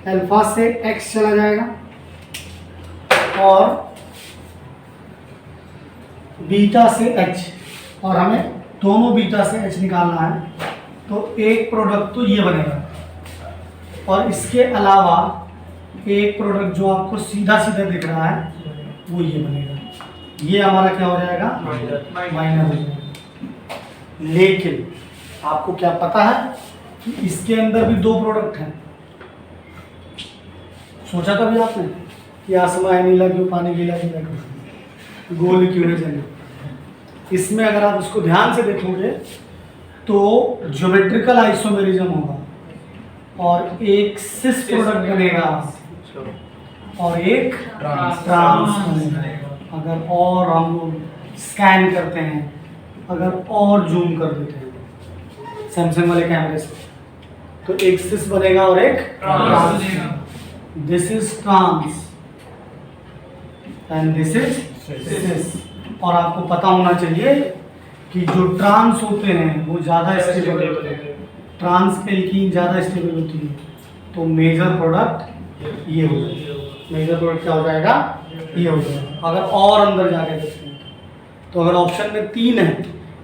अल्फा से X चला जाएगा और बीटा से H, और हमें दोनों बीटा से H निकालना है। तो एक प्रोडक्ट तो ये बनेगा, और इसके अलावा एक प्रोडक्ट जो आपको सीधा सीधा दिख रहा है वो ये बनेगा। ये हमारा क्या हो जाएगा, माइनर हो जाएगा। लेकिन आपको क्या पता है कि इसके अंदर भी 2 प्रोडक्ट हैं। सोचा कभी आपने कि आसमान नीला क्यों, पानी गीला क्यों, गोल क्यों है जले? इसमें अगर आप इसको ध्यान से देखोगे तो ज्योमेट्रिकल आइसोमेरिज्म होगा, और एक सिस प्रोडक्ट बनेगा और एक ट्रांस बनेगा। अगर और हम लोग स्कैन करते हैं, अगर और जूम कर देते हैं सैमसंग वाले कैमरे से, तो एक सिस बनेगा और एक trans. This is trans and this is cis. और आपको पता होना चाहिए कि जो ट्रांस होते हैं वो ज़्यादा स्टेबल होते हैं, ट्रांस एल्कीन ज़्यादा स्टेबल होती है, तो मेजर प्रोडक्ट ये हो जाएगा। मेजर प्रोडक्ट क्या हो जाएगा, ये हो जाएगा। अगर और अंदर जाके देखते हैं तो अगर ऑप्शन में 3 है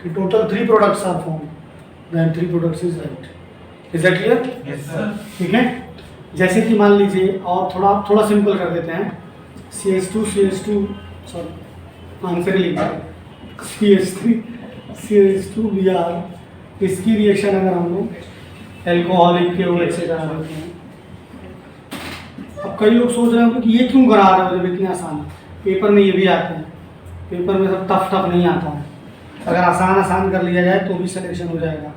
कि total 3 products are form, then 3 products is right. Is that clear? Yes sir. ठीक है। जैसे कि मान लीजिए, और थोड़ा सिंपल कर देते हैं, CH2 सॉरी आंसर लिखते हैं CH3 CH2 Br, इसकी रिएक्शन अगर हम लोग एल्कोहलिक KOH से करा देते हैं। अब कई लोग सोच रहे होंगे कि ये क्यों करा रहे हो जब इतनी आसान है, पेपर में ये भी आते हैं, पेपर में सब टफ नहीं आता है। अगर आसान कर लिया जाए तो भी सिलेक्शन हो जाएगा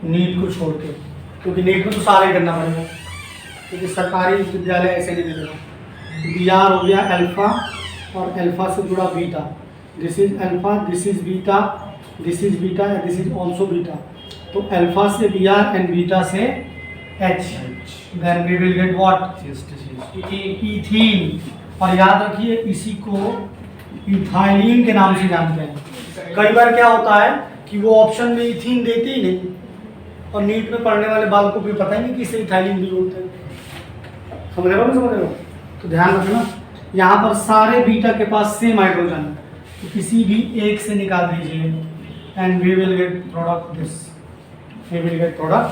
नीट को छोड़ के, क्योंकि नीट में तो सारे करना पड़ेगा, क्योंकि सरकारी विद्यालय ऐसे नहीं मिलेगा। Br हो गया अल्फा, और अल्फा से जुड़ा beta, this is alpha, this is beta, this is beta, this is also beta. तो अल्फा से Br एंड बीटा से H, then we will get what, ethene. और याद रखिए इसी को इथाइलिन के नाम से जानते हैं। कई बार क्या होता है कि वो ऑप्शन में इथीन देते ही नहीं, और नीट में पढ़ने वाले बालकों को पता ही नहीं कि इसे इथाइलिन भी बोलते हैं। समझ रहे हो? तो ध्यान रखना, यहाँ पर सारे बीटा के पास सेम हाइड्रोजन है, तो किसी भी एक से निकाल दीजिए and we will get product this, we will get product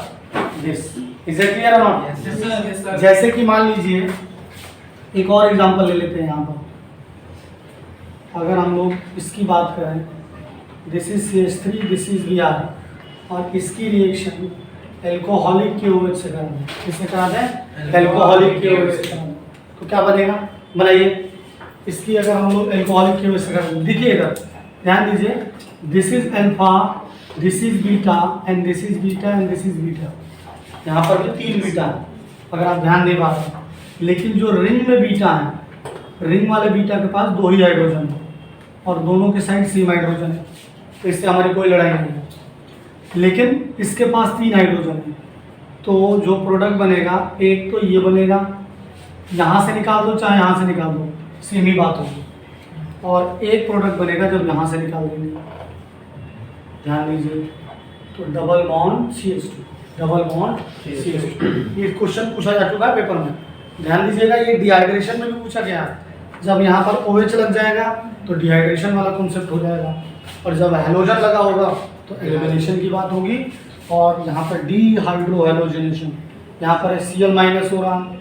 this. Is it clear और नॉट? Yes sir. जैसे कि मान लीजिए एक और एग्जांपल ले लेते हैं यहाँ पर। अगर हम लोग इसकी बात करें, this is CH3, this is Br, और इसकी रिएक्शन एल्कोहलिक KOH से करा दें। किससे करा दें? एल्कोहलिक KOH से करा दें। तो क्या बनेगा, बनाइए। इसकी अगर हम लोग एल्कोहलिक KOH से करा दें, देखिए इधर ध्यान दीजिए, this is alpha, this is beta and this is beta and this is beta. यहाँ पर भी 3 बीटा है अगर आप ध्यान दे पा रहे हैं, लेकिन जो रिंग में बीटा है, रिंग वाले बीटा के पास 2 ही हाइड्रोजन है और दोनों के साइड सेम हाइड्रोजन है, तो इससे हमारी कोई लड़ाई नहीं है। लेकिन इसके पास 3 हाइड्रोजन है, तो जो प्रोडक्ट बनेगा, एक तो ये बनेगा, यहाँ से निकाल दो चाहे यहाँ से निकाल दो, सेम ही बात होगी। और एक प्रोडक्ट बनेगा जब यहाँ से निकाल देंगे, ध्यान दीजिए, तो double bond CH2, double bond CH2। ये क्वेश्चन पूछा जा चुका है पेपर में, ध्यान दीजिएगा। ये डिहाइड्रेशन में भी पूछा गया है। जब यहाँ पर OH लग जाएगा तो डिहाइड्रेशन वाला कॉन्सेप्ट हो जाएगा, और जब हैलोजन लगा होगा तो एलिमिनेशन की बात होगी। और यहाँ पर डिहाइड्रो हैलोजनेशन, यहाँ पर HCl माइनस हो रहा,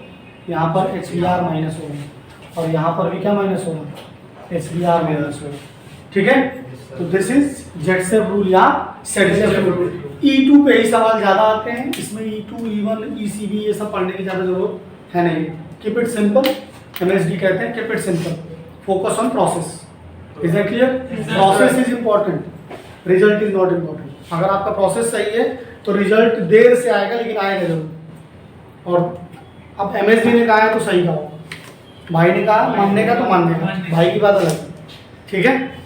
यहाँ पर HBr माइनस हो रहा, और यहाँ पर भी क्या माइनस हो रहा, HBr माइनस हो रहा। ठीक है, तो दिस इज जेटसेप रूल या सेडसेप रूल। E2 पे ही सवाल ज़्यादा आते हैं, इसमें E2, E1, ECB ये सब पढ़ने की ज़्यादा जरूरत है नहीं। कीप इट सिंपल, MSD कहते हैं, keep it simple, focus on process. Is that clear? Process is important, result is not important. अगर आपका प्रोसेस सही है तो रिजल्ट देर से आएगा, लेकिन आएगा जरूर। और अब MSD ने कहा है तो सही कहा, भाई ने कहा, मानने का तो मानने का, भाई की बात अलग है। ठीक है।